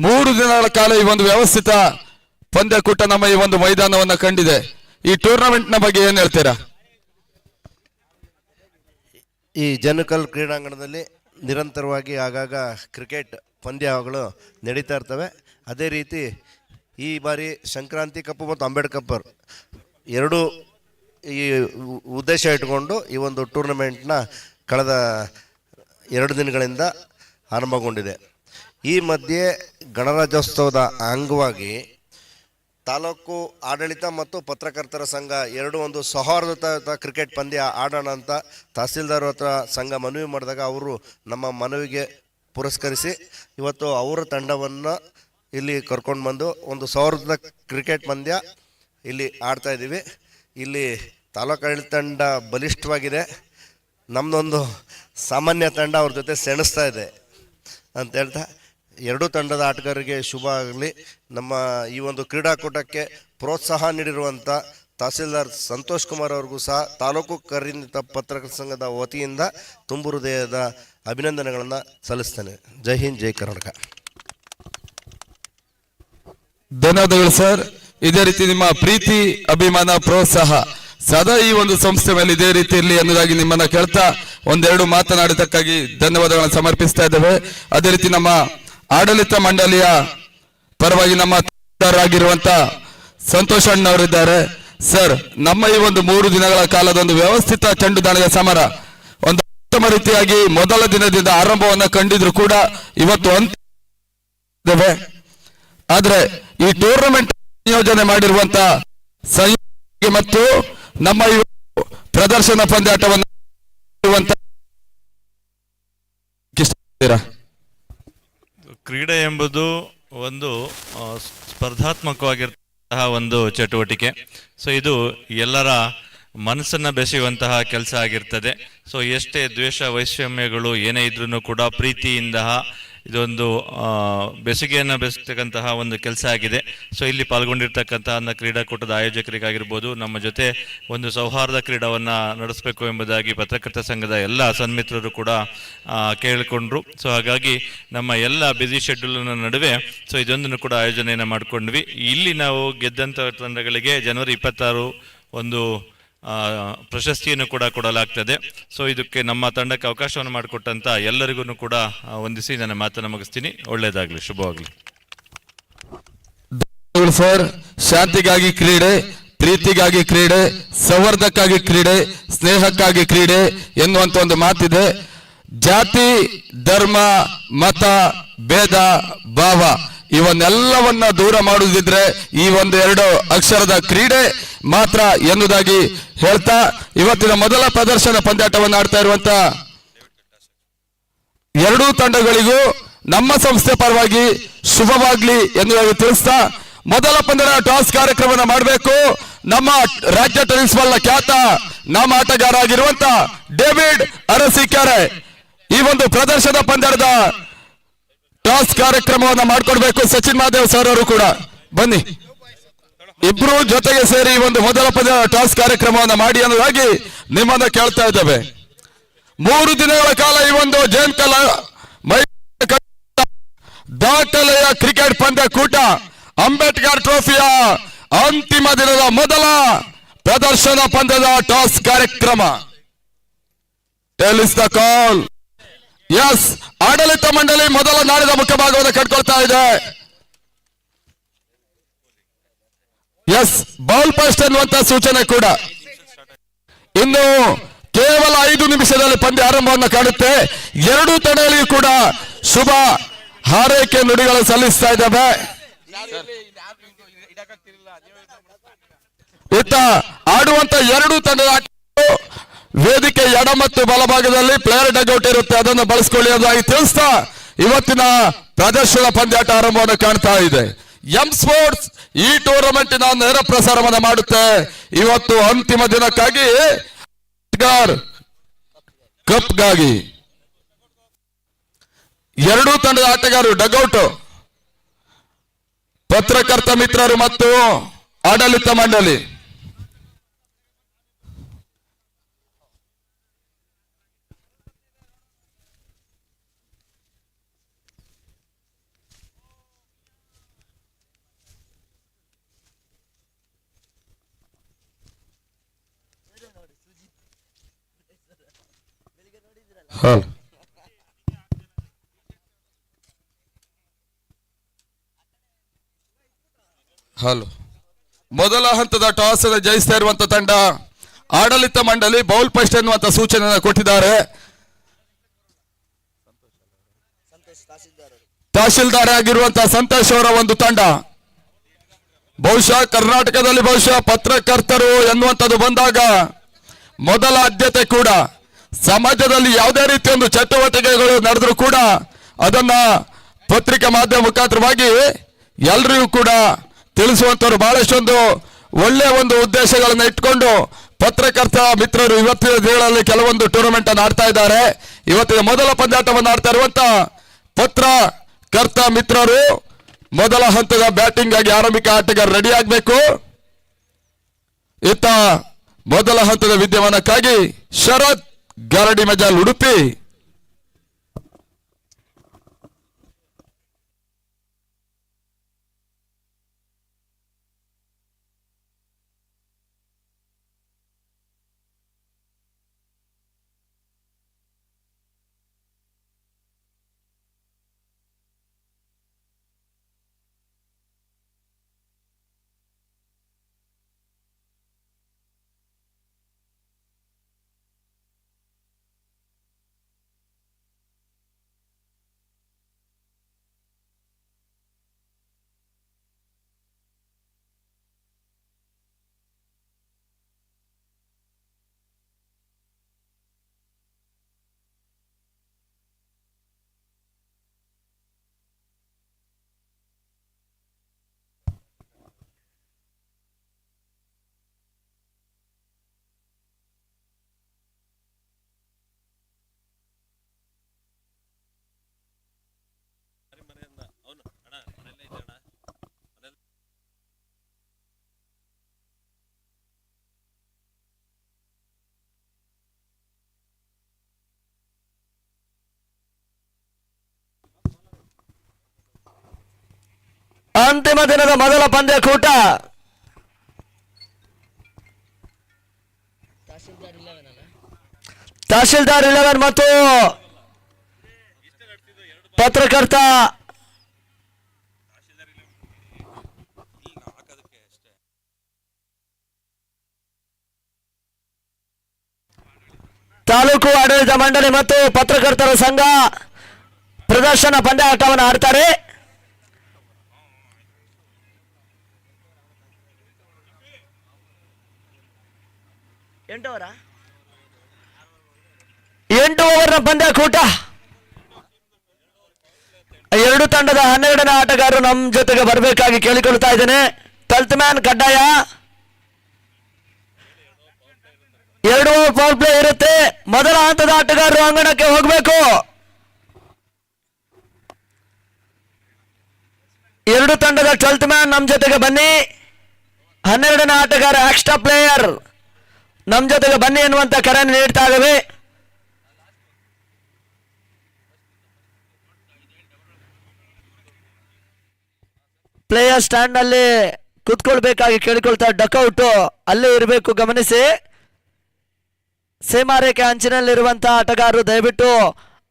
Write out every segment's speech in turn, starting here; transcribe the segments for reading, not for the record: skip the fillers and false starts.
3 ದಿನಗಳ ಕಾಲ ಈ ಒಂದು ವ್ಯವಸ್ಥಿತ ಪಂದ್ಯಕೂಟ ನಮ್ಮ ಈ ಒಂದು ಮೈದಾನವನ್ನ ಕಂಡಿದೆ. ಈ ಟೂರ್ನಮೆಂಟ್ ನ ಬಗ್ಗೆ ಏನ್ ಹೇಳ್ತೀರಾ? ಈ ಜನಕಲ್ ಕ್ರೀಡಾಂಗಣದಲ್ಲಿ ನಿರಂತರವಾಗಿ ಆಗಾಗ ಕ್ರಿಕೆಟ್ ಪಂದ್ಯಗಳು ನಡೀತಾ ಇರ್ತವೆ. ಅದೇ ರೀತಿ ಈ ಬಾರಿ ಸಂಕ್ರಾಂತಿ ಕಪ್ ಮತ್ತು ಅಂಬೇಡ್ಕರ್ ಎರಡೂ ಈ ಉದ್ದೇಶ ಇಟ್ಕೊಂಡು ಈ ಒಂದು ಟೂರ್ನಮೆಂಟ್ನ ಕಳೆದ 2 ದಿನಗಳಿಂದ ಆರಂಭಗೊಂಡಿದೆ. ಈ ಮಧ್ಯೆ ಗಣರಾಜ್ಯೋತ್ಸವದ ಅಂಗವಾಗಿ ತಾಲೂಕು ಆಡಳಿತ ಮತ್ತು ಪತ್ರಕರ್ತರ ಸಂಘ ಎರಡು ಒಂದು ಸೌಹಾರ್ದಯುತ ಕ್ರಿಕೆಟ್ ಪಂದ್ಯ ಆಡೋಣ ಅಂತ ತಹಸೀಲ್ದಾರ್ ಹತ್ರ ಸಂಘ ಮನವಿ ಮಾಡಿದಾಗ ಅವರು ನಮ್ಮ ಮನವಿಗೆ ಪುರಸ್ಕರಿಸಿ ಇವತ್ತು ಅವರ ತಂಡವನ್ನು ಇಲ್ಲಿ ಕರ್ಕೊಂಡು ಬಂದು ಒಂದು ಸೌಹಾರ್ದದ ಕ್ರಿಕೆಟ್ ಪಂದ್ಯ ಇಲ್ಲಿ ಆಡ್ತಾ ಇದ್ದೀವಿ. ಇಲ್ಲಿ ತಾಲೂಕು ಆಡಳಿತ ತಂಡ ಬಲಿಷ್ಠವಾಗಿದೆ, ನಮ್ಮದೊಂದು ಸಾಮಾನ್ಯ ತಂಡ ಅವ್ರ ಜೊತೆ ಸೆಣಸ್ತಾ ಇದೆ ಅಂತ ಹೇಳ್ತಾ ಎರಡೂ ತಂಡದ ಆಟಗಾರರಿಗೆ ಶುಭ ಆಗಲಿ. ನಮ್ಮ ಈ ಒಂದು ಕ್ರೀಡಾಕೂಟಕ್ಕೆ ಪ್ರೋತ್ಸಾಹ ನೀಡಿರುವಂಥ ತಹಸೀಲ್ದಾರ್ ಸಂತೋಷ್ ಕುಮಾರ್ ಅವ್ರಿಗೂ ಸಹ ತಾಲೂಕು ಕರೀತ ಪತ್ರಕರ್ತರ ಸಂಘದ ವತಿಯಿಂದ ತುಂಬು ಹೃದಯದ ಅಭಿನಂದನೆಗಳನ್ನು ಸಲ್ಲಿಸ್ತೇನೆ. ಜೈ ಹಿಂದ್, ಜೈ ಕರ್ನಾಟಕ. ಧನ್ಯವಾದಗಳು ಸರ್. ಇದೇ ರೀತಿ ನಿಮ್ಮ ಪ್ರೀತಿ, ಅಭಿಮಾನ, ಪ್ರೋತ್ಸಾಹ ಸದಾ ಈ ಒಂದು ಸಂಸ್ಥೆ ಮೇಲೆ ಇದೇ ರೀತಿ ಇರಲಿ ಅನ್ನೋದಾಗಿ ನಿಮ್ಮನ್ನ ಕೇಳ್ತಾ ಒಂದೆರಡು ಮಾತನಾಡಿದ್ದಕ್ಕಾಗಿ ಧನ್ಯವಾದಗಳನ್ನು ಸಮರ್ಪಿಸ್ತಾ ಇದ್ದೇವೆ. ಅದೇ ರೀತಿ ನಮ್ಮ ಆಡಳಿತ ಮಂಡಳಿಯ ಪರವಾಗಿ ನಮ್ಮ ಆಗಿರುವಂತ ಸಂತೋಷ್ ಅಣ್ಣವರಿದ್ದಾರೆ. ಸರ್, ನಮ್ಮ ಈ ಒಂದು 3 ದಿನಗಳ ಕಾಲದ ಒಂದು ವ್ಯವಸ್ಥಿತ ಚೆಂಡುದಾಣದ ಸಮರ ಒಂದು ಉತ್ತಮ ರೀತಿಯಾಗಿ ಮೊದಲ ದಿನದಿಂದ ಆರಂಭವನ್ನ ಕಂಡಿದ್ರು ಕೂಡ ಇವತ್ತು ಅಂತಿದ್ದೇವೆ. ಆದ್ರೆ ಈ ಟೂರ್ನಮೆಂಟ್ ನಿಯೋಜನೆ ಮಾಡಿರುವಂತ ಮತ್ತು ನಮ್ಮ ಈ ಪ್ರದರ್ಶನ ಪಂದ್ಯಾಟವನ್ನು ಕ್ರೀಡೆ ಎಂಬುದು ಒಂದು ಸ್ಪರ್ಧಾತ್ಮಕವಾಗಿರ್ತಂತಹ ಒಂದು ಚಟುವಟಿಕೆ. ಸೊ ಇದು ಎಲ್ಲರ ಮನಸ್ಸನ್ನು ಬೆಸೆಯುವಂತಹ ಕೆಲಸ ಆಗಿರ್ತದೆ. ಸೊ ಎಷ್ಟೇ ದ್ವೇಷ ವೈಷಮ್ಯಗಳು ಏನೇ ಇದ್ರೂ ಕೂಡ ಪ್ರೀತಿಯಿಂದ ಇದೊಂದು ಬೆಸುಗೆಯನ್ನು ಬೆಸತಕ್ಕಂತಹ ಒಂದು ಕೆಲಸ ಆಗಿದೆ. ಸೊ ಇಲ್ಲಿ ಪಾಲ್ಗೊಂಡಿರ್ತಕ್ಕಂತಹ ಕ್ರೀಡಾಕೂಟದ ಆಯೋಜಕರಿಗಾಗಿರ್ಬೋದು, ನಮ್ಮ ಜೊತೆ ಒಂದು ಸೌಹಾರ್ದ ಕ್ರೀಡಾವನ್ನು ನಡೆಸಬೇಕು ಎಂಬುದಾಗಿ ಪತ್ರಕರ್ತರ ಸಂಘದ ಎಲ್ಲ ಸನ್ಮಿತ್ರರು ಕೂಡ ಕೇಳಿಕೊಂಡ್ರು. ಸೊ ಹಾಗಾಗಿ ನಮ್ಮ ಎಲ್ಲ ಬ್ಯುಸಿ ಶೆಡ್ಯೂಲ್ನ ನಡುವೆ ಸೊ ಇದೊಂದನ್ನು ಕೂಡ ಆಯೋಜನೆಯನ್ನು ಮಾಡಿಕೊಂಡ್ವಿ. ಇಲ್ಲಿ ನಾವು ಗೆದ್ದಂಥ ತಂಡಗಳಿಗೆ ಜನವರಿ 26 ಒಂದು ಪ್ರಶಸ್ತಿಯನ್ನು ಕೂಡ ಕೊಡಲಾಗ್ತದೆ. ಸೊ ಇದಕ್ಕೆ ನಮ್ಮ ತಂಡಕ್ಕೆ ಅವಕಾಶವನ್ನು ಮಾಡಿಕೊಟ್ಟಂತ ಎಲ್ಲರಿಗೂ ಕೂಡ ವಂದಿಸಿ ನನ್ನ ಮಾತನ್ನು ಮುಗಿಸ್ತೀನಿ. ಒಳ್ಳೆಯದಾಗಲಿ, ಶುಭವಾಗಲಿ ಸರ್. ಶಾಂತಿಗಾಗಿ ಕ್ರೀಡೆ, ಪ್ರೀತಿಗಾಗಿ ಕ್ರೀಡೆ, ಸೌಹಾರ್ದಕ್ಕಾಗಿ ಕ್ರೀಡೆ, ಸ್ನೇಹಕ್ಕಾಗಿ ಕ್ರೀಡೆ ಎನ್ನುವಂತ ಒಂದು ಮಾತಿದೆ. ಜಾತಿ, ಧರ್ಮ, ಮತ, ಭೇದ ಭಾವ ಇವನ್ನೆಲ್ಲವನ್ನ ದೂರ ಮಾಡುವುದಿದ್ರೆ ಈ ಒಂದು 2 ಅಕ್ಷರದ ಕ್ರೀಡೆ ಮಾತ್ರ ಎನ್ನುವುದಾಗಿ ಹೇಳ್ತಾ ಇವತ್ತಿನ ಮೊದಲ ಪ್ರದರ್ಶನ ಪಂದ್ಯಾಟವನ್ನು ಆಡ್ತಾ ಇರುವಂತ ಎರಡೂ ತಂಡಗಳಿಗೂ ನಮ್ಮ ಸಂಸ್ಥೆ ಪರವಾಗಿ ಶುಭವಾಗ್ಲಿ ಎನ್ನುವುದಾಗಿ ತಿಳಿಸ್ತಾ ಮೊದಲ ಪಂದ್ಯದ ಟಾಸ್ ಕಾರ್ಯಕ್ರಮವನ್ನು ಮಾಡಬೇಕು. ನಮ್ಮ ರಾಜ್ಯ ಟೆನಿಸ್ ಬಾಲ್ನ ಖ್ಯಾತ ನಮ್ಮ ಆಟಗಾರ ಆಗಿರುವಂತ ಡೇವಿಡ್ ಅರಸೀಕೆರೆ ಈ ಒಂದು ಪ್ರದರ್ಶನ ಪಂದ್ಯದ ಟಾಸ್ ಕಾರ್ಯಕ್ರಮವನ್ನು ಮಾಡಿಕೊಡ್ಬೇಕು. ಸಚಿನ್ ಮಹಾದೇವ್ ಸರ್ ಅವರು ಕೂಡ ಬನ್ನಿ, ಇಬ್ರು ಜೊತೆಗೆ ಸೇರಿ ಒಂದು ಮೊದಲ ಪದ ಟಾಸ್ ಕಾರ್ಯಕ್ರಮವನ್ನು ಮಾಡಿ ಅನ್ನೋದಾಗಿ ನಿಮ್ಮನ್ನ ಕೇಳ್ತಾ ಇದ್ದೇವೆ. 3 ದಿನಗಳ ಕಾಲ ಈ ಒಂದು ಜಯಂಕಲ ದಾಖಲೆಯ ಕ್ರಿಕೆಟ್ ಪಂದ್ಯಕೂಟ ಅಂಬೇಡ್ಕರ್ ಟ್ರೋಫಿಯ ಅಂತಿಮ ದಿನದ ಮೊದಲ ಪ್ರದರ್ಶನ ಪಂದ್ಯದ ಟಾಸ್ ಕಾರ್ಯಕ್ರಮ. Tell us the call. Yes, ಆಡಳಿತ ಮಂಡಳಿ ಮೊದಲ ನಾಡಿದ ಮುಖ್ಯಭಾಗವನ್ನು ಕಟ್ಕೊಳ್ತಾ ಇದೆ. ಎಸ್, ಬೌಲ್ ಫಸ್ಟ್ ಎನ್ನುವಂತ ಸೂಚನೆ ಕೂಡ. ಇನ್ನು ಕೇವಲ 5 ನಿಮಿಷದಲ್ಲಿ ಪಂದ್ಯ ಆರಂಭವನ್ನು ಕಾಣುತ್ತೆ. ಎರಡೂ ತಂಡಗಳಿಗೂ ಕೂಡ ಶುಭ ಹಾರೈಕೆ ನುಡಿಗಳು ಸಲ್ಲಿಸ್ತಾ ಇದ್ದಾವೆ. ಇತ್ತ ಆಡುವಂತ ಎರಡೂ ತಂಡದ ವೇದಿಕೆ ಎಡ ಮತ್ತು ಬಲಭಾಗದಲ್ಲಿ ಪ್ಲೇಯರ್ ಡಗ್ಔಟ್ ಇರುತ್ತೆ, ಅದನ್ನು ಬಳಸಿಕೊಳ್ಳಿ ಅನ್ನೋದಾಗಿ ತಿಳಿಸ್ತಾ ಇವತ್ತಿನ ಪ್ರದರ್ಶನ ಪಂದ್ಯಾಟ ಆರಂಭವನ್ನು ಕಾಣ್ತಾ ಇದೆ. ಎಂ ಸ್ಪೋರ್ಟ್ಸ್ ಈ ಟೂರ್ನಮೆಂಟಿನ ನೇರ ಪ್ರಸಾರವನ್ನು ಮಾಡುತ್ತೆ. ಇವತ್ತು ಅಂತಿಮ ದಿನಕ್ಕಾಗಿ ಕಪ್ಗಾಗಿ ಎರಡೂ ತಂಡದ ಆಟಗಾರರು ಡಗ್ಔಟ್, ಪತ್ರಕರ್ತ ಮಿತ್ರರು ಮತ್ತು ಆಡಳಿತ ಮಂಡಳಿ. ಹಲೋ ಹಲೋ ಮೊದಲ ಹಂತದ ಟಾಸ್ ಅನ್ನು ಜಯಿಸ್ತಾ ಇರುವಂತ ತಂಡ ಆಡಳಿತ ಮಂಡಳಿ ಬೌಲ್ ಫಸ್ಟ್ ಎನ್ನುವಂತ ಸೂಚನೆಯನ್ನು ಕೊಟ್ಟಿದ್ದಾರೆ. ತಹಶೀಲ್ದಾರ್ ಆಗಿರುವಂತಹ ಸಂತೋಷ್ ಅವರ ಒಂದು ತಂಡ. ಬಹುಶಃ ಕರ್ನಾಟಕದಲ್ಲಿ ಪತ್ರಕರ್ತರು ಎನ್ನುವಂಥದ್ದು ಬಂದಾಗ ಮೊದಲ ಆದ್ಯತೆ ಕೂಡ ಸಮಾಜದಲ್ಲಿ ಯಾವುದೇ ರೀತಿಯ ಒಂದು ಚಟುವಟಿಕೆಗಳು ನಡೆದರೂ ಕೂಡ ಅದನ್ನ ಪತ್ರಿಕಾ ಮಾಧ್ಯಮ ಮುಖಾಂತರವಾಗಿ ಎಲ್ಲರಿಗೂ ಕೂಡ ತಿಳಿಸುವಂತವರು ಬಹಳಷ್ಟೊಂದು ಒಳ್ಳೆಯ ಒಂದು ಉದ್ದೇಶಗಳನ್ನ ಇಟ್ಕೊಂಡು ಪತ್ರಕರ್ತ ಮಿತ್ರರು ಇವತ್ತಿನ ದಿನಗಳಲ್ಲಿ ಕೆಲವೊಂದು ಟೂರ್ನಮೆಂಟ್ ಅನ್ನು ಆಡ್ತಾ ಇದ್ದಾರೆ. ಇವತ್ತಿನ ಮೊದಲ ಪಂದ್ಯಾಟವನ್ನು ಆಡ್ತಾ ಇರುವಂತ ಪತ್ರಕರ್ತ ಮಿತ್ರರು ಮೊದಲ ಹಂತದ ಬ್ಯಾಟಿಂಗ್ ಆಗಿ ಆರಂಭಿಕ ಆಟಗಾರ ರೆಡಿ ಆಗಬೇಕು. ಇತ್ತ ಮೊದಲ ಹಂತದ ವಿದ್ಯಮಾನಕ್ಕಾಗಿ ಶರತ್ ಗರಡಿ ಮಜಾಲ್ ಉಡುಪಿ. ಅಂತಿಮ ದಿನದ ಮೊದಲ ಪಂದ್ಯಕೂಟ ತಹಶೀಲ್ದಾರ್ 11 ಮತ್ತು ಪತ್ರಕರ್ತ ತಾಲೂಕು ಆಡಳಿತ ಮಂಡಳಿ ಮತ್ತು ಪತ್ರಕರ್ತರ ಸಂಘ ಪ್ರದರ್ಶನ ಪಂದ್ಯಾಟವನ್ನು ಆಡ್ತಾರೆ. ಎಂಟು ಓವರ್ನ ಪಂದ್ಯಕೂಟ. ಎರಡು ತಂಡದ 12ನೇ ಆಟಗಾರರು ನಮ್ಮ ಜೊತೆಗೆ ಬರಬೇಕಾಗಿ ಕೇಳಿಕೊಳ್ತಾ ಇದ್ದೇನೆ. 12th ಮ್ಯಾನ್ ಕಡ್ಡಾಯ. 2 ಓವರ್ ಪವರ್ ಪ್ಲೇ ಇರುತ್ತೆ. ಮೊದಲ ಹಂತದ ಆಟಗಾರರು ಅಂಗಣಕ್ಕೆ ಹೋಗಬೇಕು. ಎರಡು ತಂಡದ 12th ಮ್ಯಾನ್ ನಮ್ಮ ಜೊತೆಗೆ ಬನ್ನಿ. 12ನೇ ಆಟಗಾರ ಎಕ್ಸ್ಟ್ರಾ ಪ್ಲೇಯರ್ ನಮ್ಮ ಜೊತೆಗೆ ಬನ್ನಿ ಎನ್ನುವಂತ ಕರೆಯನ್ನು ನೀಡ್ತಾ ಇದ್ದೇವೆ. ಪ್ಲೇಯರ್ ಸ್ಟ್ಯಾಂಡ್ ನಲ್ಲಿ ಕೂತ್ಕೊಳ್ಬೇಕಾಗಿ ಕೇಳಿಕೊಳ್ತಾ ಡಕ್ಔಟ್ ಅಲ್ಲೇ ಇರಬೇಕು, ಗಮನಿಸಿ. ಸೀಮಾರೇಖೆ ಅಂಚಿನಲ್ಲಿರುವಂತಹ ಆಟಗಾರರು ದಯವಿಟ್ಟು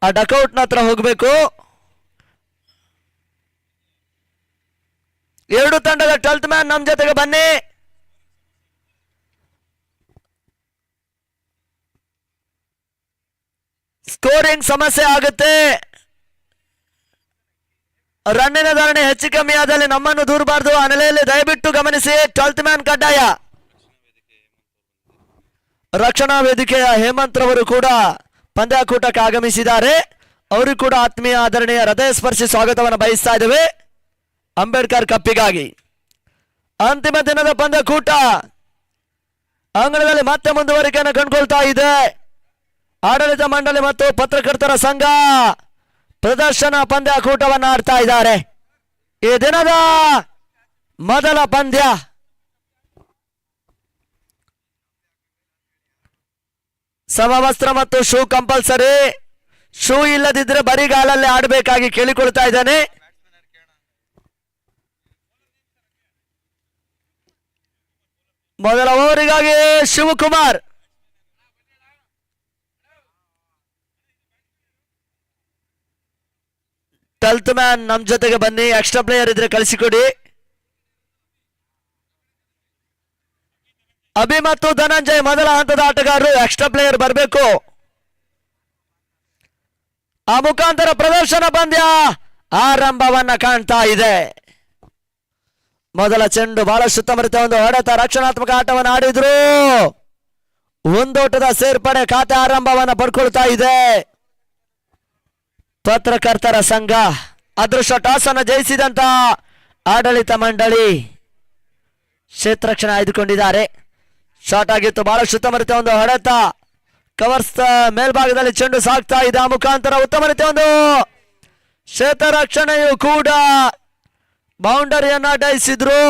ಆ ಡಕ್ಔಟ್ ನ ಹತ್ರ ಹೋಗಬೇಕು. ಎರಡು ತಂಡದ 12th ಮ್ಯಾನ್ ನಮ್ಮ ಜೊತೆಗೆ ಬನ್ನಿ. ಸ್ಕೋರಿಂಗ್ ಸಮಸ್ಯೆ ಆಗುತ್ತೆ. ರನ್ನಿನ ಧಾರಣೆ ಹೆಚ್ಚು ಕಮ್ಮಿ ಆದಲ್ಲಿ ನಮ್ಮನ್ನು ದೂರಬಾರದು. ಆ ನೆಲೆಯಲ್ಲಿ ದಯವಿಟ್ಟು ಗಮನಿಸಿ. 12th ಮ್ಯಾನ್ ಕಡ್ಡಾಯ. ರಕ್ಷಣಾ ವೇದಿಕೆಯ ಹೇಮಂತ್ ರವರು ಕೂಡ ಪಂದ್ಯಾಕೂಟಕ್ಕೆ ಆಗಮಿಸಿದ್ದಾರೆ. ಅವರು ಕೂಡ ಆತ್ಮೀಯ ಆದರಣೀಯ ಹೃದಯ ಸ್ಪರ್ಶಿ ಸ್ವಾಗತವನ್ನು ಬಯಸ್ತಾ ಇದ್ದೇವೆ ಅಂಬೇಡ್ಕರ್ ಕಪ್ಪಿಗಾಗಿ. ಅಂತಿಮ ದಿನದ ಪಂದ್ಯಕೂಟ ಅಂಗಣದಲ್ಲಿ ಮತ್ತೆ ಮುಂದುವರಿಕೆಯನ್ನು ಕಂಡುಕೊಳ್ತಾ ಇದೆ. ಆಡಳಿತ ಮಂಡಳಿ ಮತ್ತು ಪತ್ರಕರ್ತರ ಸಂಘ ಪ್ರದರ್ಶನ ಪಂದ್ಯಕೂಟವನ್ನು ಆಡ್ತಾ ಇದ್ದಾರೆ. ಈ ದಿನದ ಮೊದಲ ಪಂದ್ಯ ಸಮವಸ್ತ್ರ ಮತ್ತು ಶೂ ಕಂಪಲ್ಸರಿ. ಶೂ ಇಲ್ಲದಿದ್ರೆ ಬರಿಗಾಲಲ್ಲಿ ಆಡಬೇಕಾಗಿ ಕೇಳಿಕೊಳ್ತಾ ಇದ್ದಾನೆ. ಮೊದಲ ಓವರಿಗಾಗಿ ಶಿವಕುಮಾರ್ 12th ಮ್ಯಾನ್ ನಮ್ ಜೊತೆಗೆ ಬನ್ನಿ. ಎಕ್ಸ್ಟ್ರಾ ಪ್ಲೇಯರ್ ಇದ್ರೆ ಕಳಿಸಿಕೊಡಿ. ಅಭಿ ಮತ್ತು ಧನಂಜಯ್ ಮೊದಲ ಹಂತದ ಆಟಗಾರರು. ಎಕ್ಸ್ಟ್ರಾ ಪ್ಲೇಯರ್ ಬರಬೇಕು. ಆ ಮುಖಾಂತರ ಪ್ರದರ್ಶನ ಪಂದ್ಯ ಆರಂಭವನ್ನ ಕಾಣ್ತಾ ಇದೆ. ಮೊದಲ ಚೆಂಡು ಬಹಳಷ್ಟು ಉತ್ತಮರಿತ ಒಂದು ಹೊಡೆತ, ರಕ್ಷಣಾತ್ಮಕ ಆಟವನ್ನು ಆಡಿದ್ರು. ಒಂದೋಟದ ಸೇರ್ಪಡೆ ಖಾತೆ ಆರಂಭವನ್ನ ಪಡ್ಕೊಳ್ತಾ ಇದೆ. ಪತ್ರಕರ್ತರ ಸಂಘ ಅದೃಷ್ಟ ಟಾಸ್ ಅನ್ನು ಜಯಿಸಿದಂತ ಆಡಳಿತ ಮಂಡಳಿ ಕ್ಷೇತ್ರಕ್ಷಣೆ ಆಯ್ದುಕೊಂಡಿದ್ದಾರೆ. ಶಾರ್ಟ್ ಆಗಿತ್ತು, ಬಹಳಷ್ಟು ಉತ್ತಮ ರೀತಿಯ ಒಂದು ಹೊಡೆತ, ಕವರ್ಸ್ ಮೇಲ್ಭಾಗದಲ್ಲಿ ಚೆಂಡು ಸಾಗ್ತಾ ಇದೆ. ಆ ಮುಖಾಂತರ ಉತ್ತಮ ರೀತಿಯ ಒಂದು ಕ್ಷೇತ್ರ ರಕ್ಷಣೆಯು ಕೂಡ ಬೌಂಡರಿಯನ್ನ ಅಡ್ಡಯಿಸಿದ್ರು.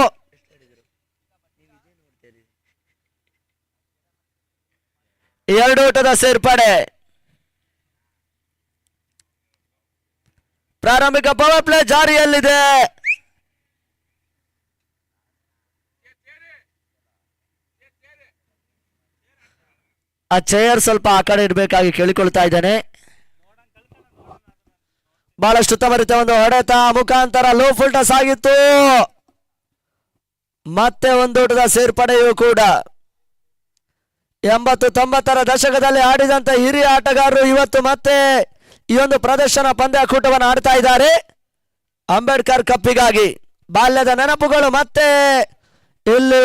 ಎರಡು ಓಟದ ಸೇರ್ಪಡೆ. ಪ್ರಾರಂಭಿಕ ಪವರ್ ಪ್ಲೇ ಜಾರಿಯಲ್ಲಿದೆ. ಆ ಚೇರ್ ಸ್ವಲ್ಪ ಆ ಕಡೆ ಇಡಬೇಕಾಗಿ ಕೇಳಿಕೊಳ್ತಾ ಇದ್ದಾನೆ. ಬಹಳಷ್ಟು ಉತ್ತಮ ರೀತಿಯ ಒಂದು ಹೊಡೆತ, ಮುಖಾಂತರ ಲೋ ಫುಲ್ ಟಾಸ್ ಆಗಿತ್ತು. ಮತ್ತೆ ಒಂದೋಟದ ಸೇರ್ಪಡೆಯೂ ಕೂಡ. 80-90ರ ದಶಕದಲ್ಲಿ ಆಡಿದಂತ ಹಿರಿಯ ಆಟಗಾರರು ಇವತ್ತು ಮತ್ತೆ ಈ ಒಂದು ಪ್ರದರ್ಶನ ಪಂದ್ಯಾಕೂಟವನ್ನು ಆಡ್ತಾ ಇದ್ದಾರೆ. ಅಂಬೇಡ್ಕರ್ ಕಪ್ಪಿಗಾಗಿ ಬಾಲ್ಯದ ನೆನಪುಗಳು ಮತ್ತೆ ಇಲ್ಲಿ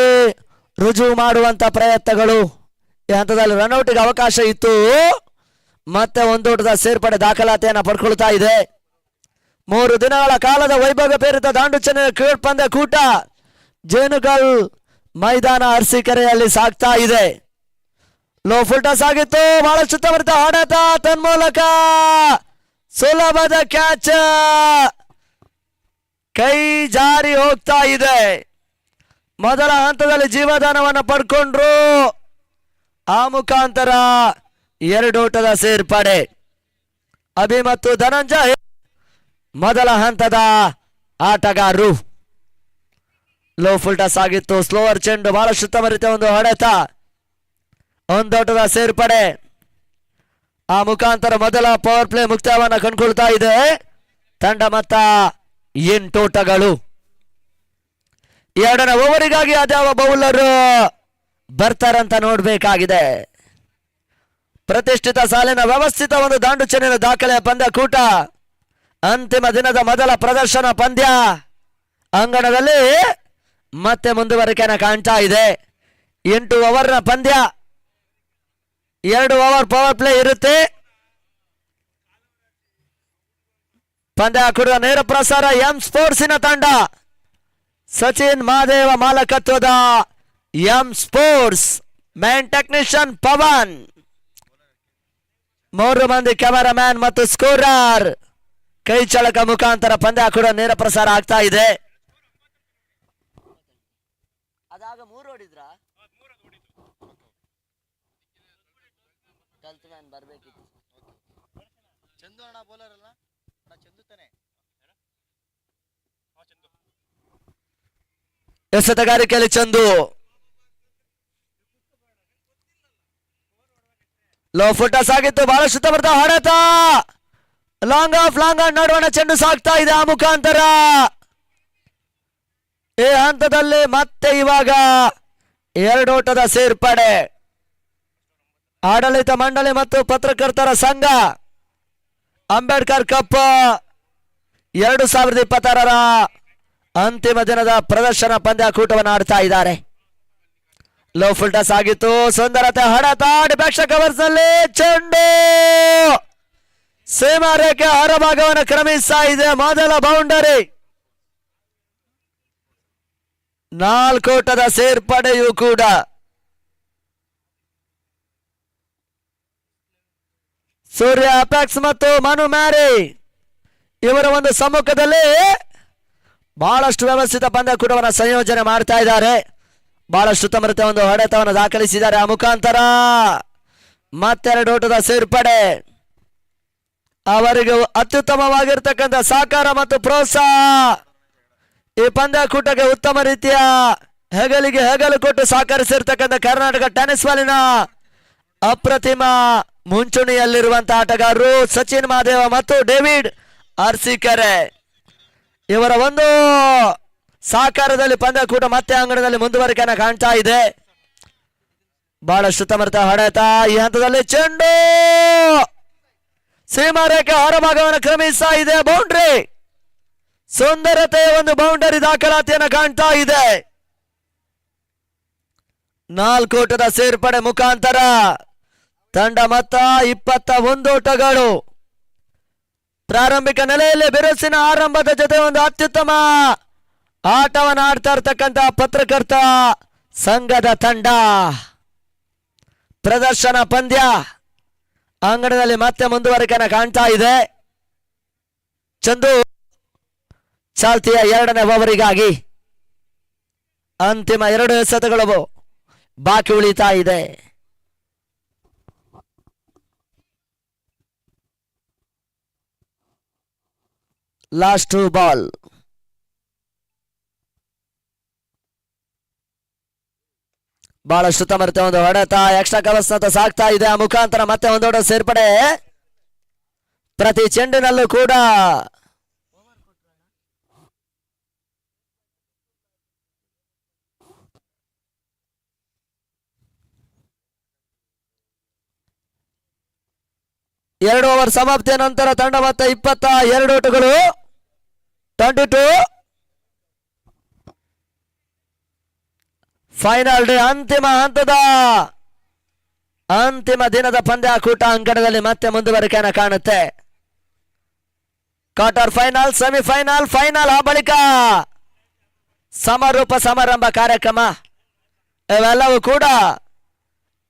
ರುಜುವು ಮಾಡುವಂತ ಪ್ರಯತ್ನಗಳು. ಈ ಹಂತದಲ್ಲಿ ರನ್ಔಟ್ಗೆ ಅವಕಾಶ ಇತ್ತು. ಮತ್ತೆ ಒಂದೋಟದ ಸೇರ್ಪಡೆ ದಾಖಲಾತಿಯನ್ನು ಪಡ್ಕೊಳ್ತಾ ಇದೆ. 3 ದಿನಗಳ ಕಾಲದ ವೈಭವ ಪೇರಿತ ದಾಂಡು ಚೆನ್ನೈ ಪಂದ್ಯಾಕೂಟ ಜೇನುಗಲ್ ಮೈದಾನ ಅರಸೀಕೆರೆಯಲ್ಲಿ ಸಾಗ್ತಾ ಇದೆ. ಲೋ ಫುಲ್ ಟಾಸ್ ಆಗಿತ್ತು, ಬಹಳಷ್ಟು ಉತ್ತಮ ಹೊಡೆತ, ತನ್ಮೂಲಕ ಸುಲಭದ ಕ್ಯಾಚ್, ಕೈ ಜಾರಿ ಹೋಗ್ತಾ ಇದೆ. ಮೊದಲ ಹಂತದಲ್ಲಿ ಜೀವದಾನವನ್ನು ಪಡ್ಕೊಂಡ್ರು. ಆ ಮುಖಾಂತರ 2 ಓಟದ ಸೇರ್ಪಡೆ. ಅಭಿ ಮತ್ತು ಧನಂಜಯ್ ಮೊದಲ ಹಂತದ ಆಟಗಾರರು. ಲೋ ಫುಲ್ ಟಾಸ್ ಆಗಿತ್ತು, ಸ್ಲೋವರ್ ಚೆಂಡು, ಬಹಳಷ್ಟು ಉತ್ತಮ ರೀತಿಯ ಒಂದು ಹೊಡೆತ, ಒಂದೋಟದ ಸೇರ್ಪಡೆ. ಆ ಮುಖಾಂತರ ಮೊದಲ ಪವರ್ ಪ್ಲೇ ಮುಕ್ತಾಯವನ್ನು ಕಂಡುಕೊಳ್ತಾ ಇದೆ ತಂಡ. ಮತ್ತ 8 ಓಟಗಳು. ಎರಡನೇ ಓವರಿಗಾಗಿ ಅದ್ಯಾವ ಬೌಲರ್ ಬರ್ತಾರಂತ ನೋಡ್ಬೇಕಾಗಿದೆ. ಪ್ರತಿಷ್ಠಿತ ಸಾಲಿನ ವ್ಯವಸ್ಥಿತ ಒಂದು ದಾಂಡು ಚೆನ್ನಿನ ದಾಖಲೆಯ ಪಂದ್ಯಾಕೂಟ ಅಂತಿಮ ದಿನದ ಮೊದಲ ಪ್ರದರ್ಶನ ಪಂದ್ಯ ಅಂಗಣದಲ್ಲಿ ಮತ್ತೆ ಮುಂದುವರಿಕೆಯನ್ನು ಕಾಣ್ತಾ ಇದೆ. 8 ಓವರ್ನ ಪಂದ್ಯ, 2 ಓವರ್ ಪವರ್ ಪ್ಲೇ ಇರುತ್ತೆ. ಪಂದ್ಯಾಕೂಟದ ನೇರ ಪ್ರಸಾರ ಎಂ ಸ್ಪೋರ್ಟ್ಸಿನ ತಂಡ, ಸಚಿನ್ ಮಹಾದೇವ ಮಾಲಕತ್ವದ M sports, man technician Pavan, 3 ಮಂದಿ ಕ್ಯಾಮರಾಮ್ಯಾನ್ ಮತ್ತು ಸ್ಕೋರರ್ ಕೈ ಚಳಕ ಮುಖಾಂತರ ಪಂದ್ಯಾಕೂಟ ನೇರ ಪ್ರಸಾರ ಆಗ್ತಾ ಇದೆ. ಅದಾಗ 3 ಹೊಡಿದ್ರ ಬರ್ಬೇಕಿತ್ತು. ಚಂದು ಅಣ್ಣ ಬೌಲರ್ ಅಲ್ಲ, ಚಂದು ತಾನೆ ಎಸೆತಗಾರಿಕೆಯಲ್ಲಿ ಚಂದು. ಲೋ ಫುಲ್ ಟಾಸ್ ಆಗಿತ್ತು, ಬಹಳಷ್ಟು ಉತ್ತಮ ಹೊಡೆತ, ಲಾಂಗ್ ಆಫ್ ಲಾಂಗ್ ಆನ್ ನಡುವಣ ಚೆಂಡು ಸಾಗ್ತಾ ಇದೆ. ಆ ಮುಖಾಂತರ ಈ ಹಂತದಲ್ಲಿ ಮತ್ತೆ ಇವಾಗ 2 ಓಟದ ಸೇರ್ಪಡೆ. ಆಡಳಿತ ಮಂಡಳಿ ಮತ್ತು ಪತ್ರಕರ್ತರ ಸಂಘ ಅಂಬೇಡ್ಕರ್ ಕಪ್ 2026ರ ಅಂತಿಮ ದಿನದ ಪ್ರದರ್ಶನ ಪಂದ್ಯಾಕೂಟವನ್ನು ಆಡ್ತಾ ಇದ್ದಾರೆ. ಲೋ ಫುಲ್ ಟಾಸ್ ಆಗಿತ್ತು, ಸುಂದರತೆ ಹೊಡೆತ, ಡಿಫೆಕ್ಷನ್ ಕವರ್ಸ್ ನಲ್ಲಿ ಚೆಂಡು ಸೀಮಾ ರೇಖೆ ಹೊರಭಾಗವನ್ನು ಕ್ರಮಿಸ್ತಾ ಇದೆ. ಮೊದಲ ಬೌಂಡರಿ. 4 ಓಟದ ಸೇರ್ಪಡೆಯೂ ಕೂಡ. ಸೂರ್ಯ ಅಪೆಕ್ಸ್ ಮತ್ತು ಮನು ಮ್ಯಾರಿ ಇವರ ಒಂದು ಸಮ್ಮುಖದಲ್ಲಿ ಬಹಳಷ್ಟು ವ್ಯವಸ್ಥಿತ ಪಂದ್ಯಾಕೂಟವನ್ನು ಸಂಯೋಜನೆ ಮಾಡ್ತಾ ಇದ್ದಾರೆ. ಬಹಳಷ್ಟು ಉತ್ತಮ ರೀತಿಯ ಒಂದು ಹೊಡೆತವನ್ನು ದಾಖಲಿಸಿದ್ದಾರೆ. ಆ ಮುಖಾಂತರ ಮತ್ತೆರಡು ಓಟದ ಸೇರ್ಪಡೆ. ಅವರಿಗೆ ಅತ್ಯುತ್ತಮವಾಗಿರ್ತಕ್ಕಂಥ ಸಹಕಾರ ಮತ್ತು ಪ್ರೋತ್ಸಾಹ ಈ ಪಂದ್ಯಾಕೂಟಕ್ಕೆ ಉತ್ತಮ ರೀತಿಯ ಹೆಗಲಿಗೆ ಹೆಗಲು ಕೊಟ್ಟು ಸಹಕರಿಸಿರ್ತಕ್ಕಂಥ ಕರ್ನಾಟಕ ಟೆನ್ನಿಸ್ ಬಾಲಿನ ಅಪ್ರತಿಮ ಮುಂಚೂಣಿಯಲ್ಲಿರುವಂತಹ ಆಟಗಾರರು ಸಚಿನ್ ಮಹಾದೇವ ಮತ್ತು ಡೇವಿಡ್ ಅರಸೀಕೆರೆ ಇವರ ಒಂದು ಸಹಕಾರದಲ್ಲಿ ಪಂದ್ಯಕೂಟ ಮತ್ತೆ ಅಂಗಣದಲ್ಲಿ ಮುಂದುವರಿಕೆಯನ್ನು ಕಾಣ್ತಾ ಇದೆ. ಬಹಳಷ್ಟು ಸಮರ್ಥ ಹೊಡೆತ. ಈ ಹಂತದಲ್ಲಿ ಚೆಂಡು ಸೀಮಾರೇಖೆ ಹೊರಭಾಗವನ್ನು ಕ್ರಮಿಸ್ತಾ ಇದೆ. ಬೌಂಡ್ರಿ, ಸುಂದರತೆಯ ಒಂದು ಬೌಂಡರಿ ದಾಖಲಾತಿಯನ್ನು ಕಾಣ್ತಾ ಇದೆ. 4 ಓಟದ ಸೇರ್ಪಡೆ ಮುಖಾಂತರ ತಂಡ ಮೊತ್ತ 21 ಓಟಗಳು. ಪ್ರಾರಂಭಿಕ ನೆಲೆಯಲ್ಲಿ ಬಿರುಸಿನ ಆರಂಭದ ಜೊತೆ ಒಂದು ಅತ್ಯುತ್ತಮ ಆಟವನ್ನು ಆಡ್ತಾ ಇರ್ತಕ್ಕಂಥ ಪತ್ರಕರ್ತ ಸಂಘದ ತಂಡ. ಪ್ರದರ್ಶನ ಪಂದ್ಯ ಅಂಗಣದಲ್ಲಿ ಮತ್ತೆ ಮುಂದುವರಿಕೆಯನ್ನು ಕಾಣ್ತಾ ಇದೆ. ಚಂದು ಚಾಲ್ತಿಯ 2ನೇ ಓವರಿಗಾಗಿ ಅಂತಿಮ 2 ಎಸೆತಗಳು ಬಾಕಿ ಉಳಿತಾ ಇದೆ. Last ball. ಬಹಳಷ್ಟು ಸಮರ್ಥ ಒಂದು ಹೊಡೆತ. ಎಕ್ಸ್ಟ್ರಾ ಕವರ್ಸ್ನತ್ತ ಸಾಗ್ತಾ ಇದೆ. ಆ ಮುಖಾಂತರ ಮತ್ತೆ ಒಂದೊಡ ಸೇರ್ಪಡೆ. ಪ್ರತಿ ಚೆಂಡಿನಲ್ಲೂ ಕೂಡ ಎರಡು ಓವರ್ ಸಮಾಪ್ತಿಯ ನಂತರ ತಂಡ ಮತ್ತೆ 22 ಓಟಗಳು. 22 ಫೈನಲ್ ಡೇ, ಅಂತಿಮ ಹಂತದ ಅಂತಿಮ ದಿನದ ಪಂದ್ಯಾಕೂಟ ಅಂಕಣದಲ್ಲಿ ಮತ್ತೆ ಮುಂದುವರಿಕೆಯನ್ನು ಕಾಣುತ್ತೆ. ಕ್ವಾರ್ಟರ್ ಫೈನಲ್, ಸೆಮಿಫೈನಲ್, ಫೈನಲ್, ಆ ಬಳಿಕ ಸಮಾರೋಪ ಸಮಾರಂಭ ಕಾರ್ಯಕ್ರಮ ಇವೆಲ್ಲವೂ ಕೂಡ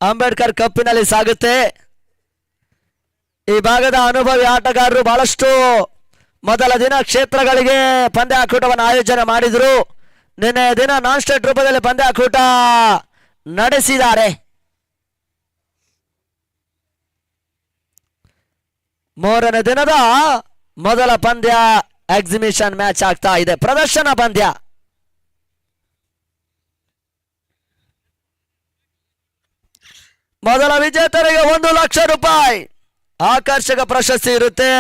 ಅಂಬೇಡ್ಕರ್ ಕಪ್ಪಿನಲ್ಲಿ ಸಾಗುತ್ತೆ. ಈ ಭಾಗದ ಅನುಭವಿ ಆಟಗಾರರು ಬಹಳಷ್ಟು ಮೊದಲ ದಿನ ಕ್ಷೇತ್ರಗಳಿಗೆ ಪಂದ್ಯಾಕೂಟವನ್ನು ಆಯೋಜನೆ ಮಾಡಿದ್ರು. ನಿನ್ನೆ ದಿನ ನಾನ್ ಸ್ಟೇಟ್ ರೂಪದಲ್ಲಿ ಪಂದ್ಯಾಕೂಟ ನಡೆಸಿದ್ದಾರೆ. ಮೂರನೇ ದಿನದ ಮೊದಲ ಪಂದ್ಯ ಎಕ್ಸಿಬಿಷನ್ ಮ್ಯಾಚ್ ಆಗ್ತಾ ಇದೆ. ಪ್ರದರ್ಶನ ಪಂದ್ಯ. ಮೊದಲ ವಿಜೇತರಿಗೆ 1 ಲಕ್ಷ ರೂಪಾಯಿ ಆಕರ್ಷಕ ಪ್ರಶಸ್ತಿ ಇರುತ್ತೆ.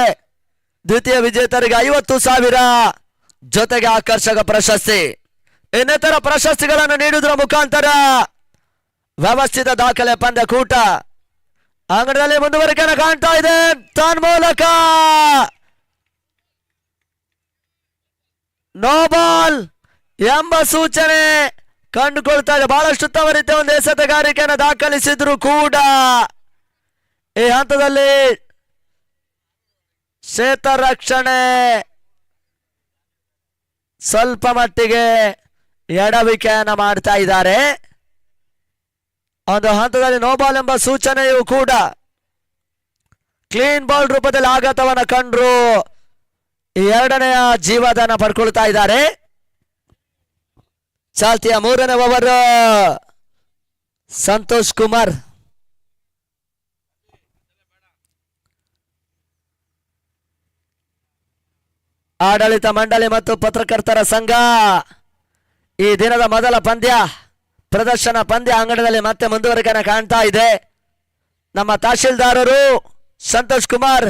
ದ್ವಿತೀಯ ವಿಜೇತರಿಗೆ 50,000 ಜೊತೆಗೆ ಆಕರ್ಷಕ ಪ್ರಶಸ್ತಿ. ಇನ್ನಿತರ ಪ್ರಶಸ್ತಿಗಳನ್ನು ನೀಡುವುದರ ಮುಖಾಂತರ ವ್ಯವಸ್ಥಿತ ದಾಖಲೆ ಪಂದ್ಯಕೂಟ ಅಂಗಡಿಯಲ್ಲಿ ಮುಂದುವರಿಕೆಯನ್ನು ಕಾಣ್ತಾ ಇದೆ. ತನ್ಮೂಲಕ ನೋ ಬಾಲ್ ಎಂಬ ಸೂಚನೆ ಕಂಡುಕೊಳ್ತಾ ಇದೆ. ಬಹಳಷ್ಟು ಉತ್ತಮ ರೀತಿಯ ಒಂದು ಎಸೆತಗಾರಿಕೆಯನ್ನು ದಾಖಲಿಸಿದ್ರು ಕೂಡ ಈ ಹಂತದಲ್ಲಿ ಕ್ಷೇತ್ರ ರಕ್ಷಣೆ ಸ್ವಲ್ಪ ಮಟ್ಟಿಗೆ ಎಡವಿಕೆಯನ್ನು ಮಾಡ್ತಾ ಇದ್ದಾರೆ. ಒಂದು ಹಂತದಲ್ಲಿ ನೋ ಬಾಲ್ ಎಂಬ ಸೂಚನೆಯು ಕೂಡ ಕ್ಲೀನ್ ಬಾಲ್ ರೂಪದಲ್ಲಿ ಆಘಾತವನ್ನು ಕಂಡ್ರು. ಈ 2ನೆಯ ಜೀವದಾನ ಪಡ್ಕೊಳ್ತಾ ಇದ್ದಾರೆ. ಚಾಲ್ತಿಯ 3ನೇ ಓವರ್. ಸಂತೋಷ್ ಕುಮಾರ್ ಆಡಳಿತ ಮಂಡಳಿ ಮತ್ತು ಪತ್ರಕರ್ತರ ಸಂಘ ಈ ದಿನದ ಮೊದಲ ಪಂದ್ಯ ಪ್ರದರ್ಶನ ಪಂದ್ಯ ಅಂಗಣದಲ್ಲಿ ಮತ್ತೆ ಮುಂದುವರಿಕೆಯನ್ನು ಕಾಣ್ತಾ ಇದೆ. ನಮ್ಮ ತಹಶೀಲ್ದಾರರು ಸಂತೋಷ್ ಕುಮಾರ್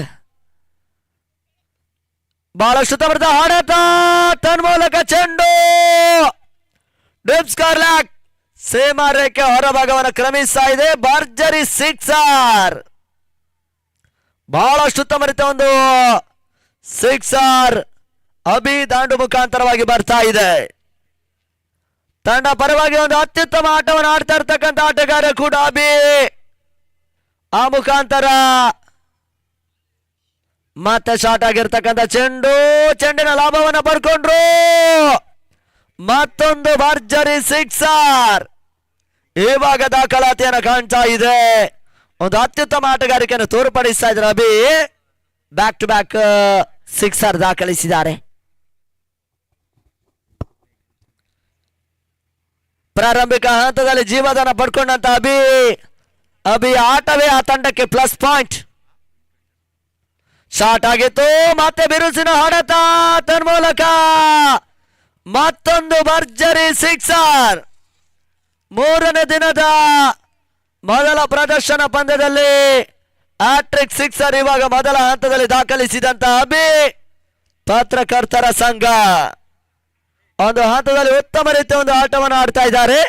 ಬಹಳಷ್ಟು ತವರದ ಹೊಡೆತ. ತನ್ಮೂಲಕ ಚೆಂಡು ಡಿಪ್ಸ್ಕಾರ್ಲಾಕ್ ಸೀಮಾ ರೇಖೆ ಹೊರಭಾಗವನ್ನು ಕ್ರಮಿಸ್ತಾ ಇದೆ. ಭರ್ಜರಿ 6 ಬಹಳಷ್ಟು ಉತ್ತಮ ರೀತಿಯ ಒಂದು 6 ಅಭಿ ದಾಂಡು ಮುಖಾಂತರವಾಗಿ ಬರ್ತಾ ಇದೆ. ತಂಡ ಪರವಾಗಿ ಒಂದು ಅತ್ಯುತ್ತಮ ಆಟವನ್ನು ಆಡ್ತಾ ಇರ್ತಕ್ಕಂಥ ಆಟಗಾರ ಕೂಡ ಅಭಿ. ಆ ಮುಖಾಂತರ ಮತ್ತೆ ಶಾರ್ಟ್ ಆಗಿರ್ತಕ್ಕಂಥ ಚೆಂಡಿನ ಲಾಭವನ್ನು ಪಡ್ಕೊಂಡ್ರು. ಮತ್ತೊಂದು ಭರ್ಜರಿ 6 ಇವಾಗ ದಾಖಲಾತಿಯನ್ನು ಕಾಣ್ತಾ ಇದೆ. ಒಂದು ಅತ್ಯುತ್ತಮ ಆಟಗಾರಿಕೆಯನ್ನು ತೋರ್ಪಡಿಸ್ತಾ ಇದ್ದಾರೆ ಅಭಿ. ಬ್ಯಾಕ್ ಟು ಬ್ಯಾಕ್ 6 ದಾಖಲಿಸಿದ್ದಾರೆ. ಪ್ರಾರಂಭಿಕ ಹಂತದಲ್ಲಿ ಜೀವದಾನ ಪಡ್ಕೊಂಡಂತ ಅಭಿ ಆಟವೇ ಆ ತಂಡಕ್ಕೆ ಪ್ಲಸ್ ಪಾಯಿಂಟ್. ಶಾರ್ಟ್ ಆಗಿತ್ತು, ಮತ್ತೆ ಬಿರುಸಿನ ಹೊಡೆತ. ತನ್ಮೂಲಕ ಮತ್ತೊಂದು ಭರ್ಜರಿ 6. 3ನೇ ದಿನದ ಮೊದಲ ಪ್ರದರ್ಶನ ಪಂದ್ಯದಲ್ಲಿ ಹ್ಯಾಟ್ರಿಕ್ 6 ಇವಾಗ ಮೊದಲ ಹಂತದಲ್ಲಿ ದಾಖಲಿಸಿದಂತ ಅಭಿ ಪತ್ರಕರ್ತರ ಸಂಘ ಒಂದು ಹಂತದಲ್ಲಿ ಉತ್ತಮ ರೀತಿಯ ಒಂದು ಆಟವನ್ನು ಆಡ್ತಾ ಇದ್ದಾರೆ.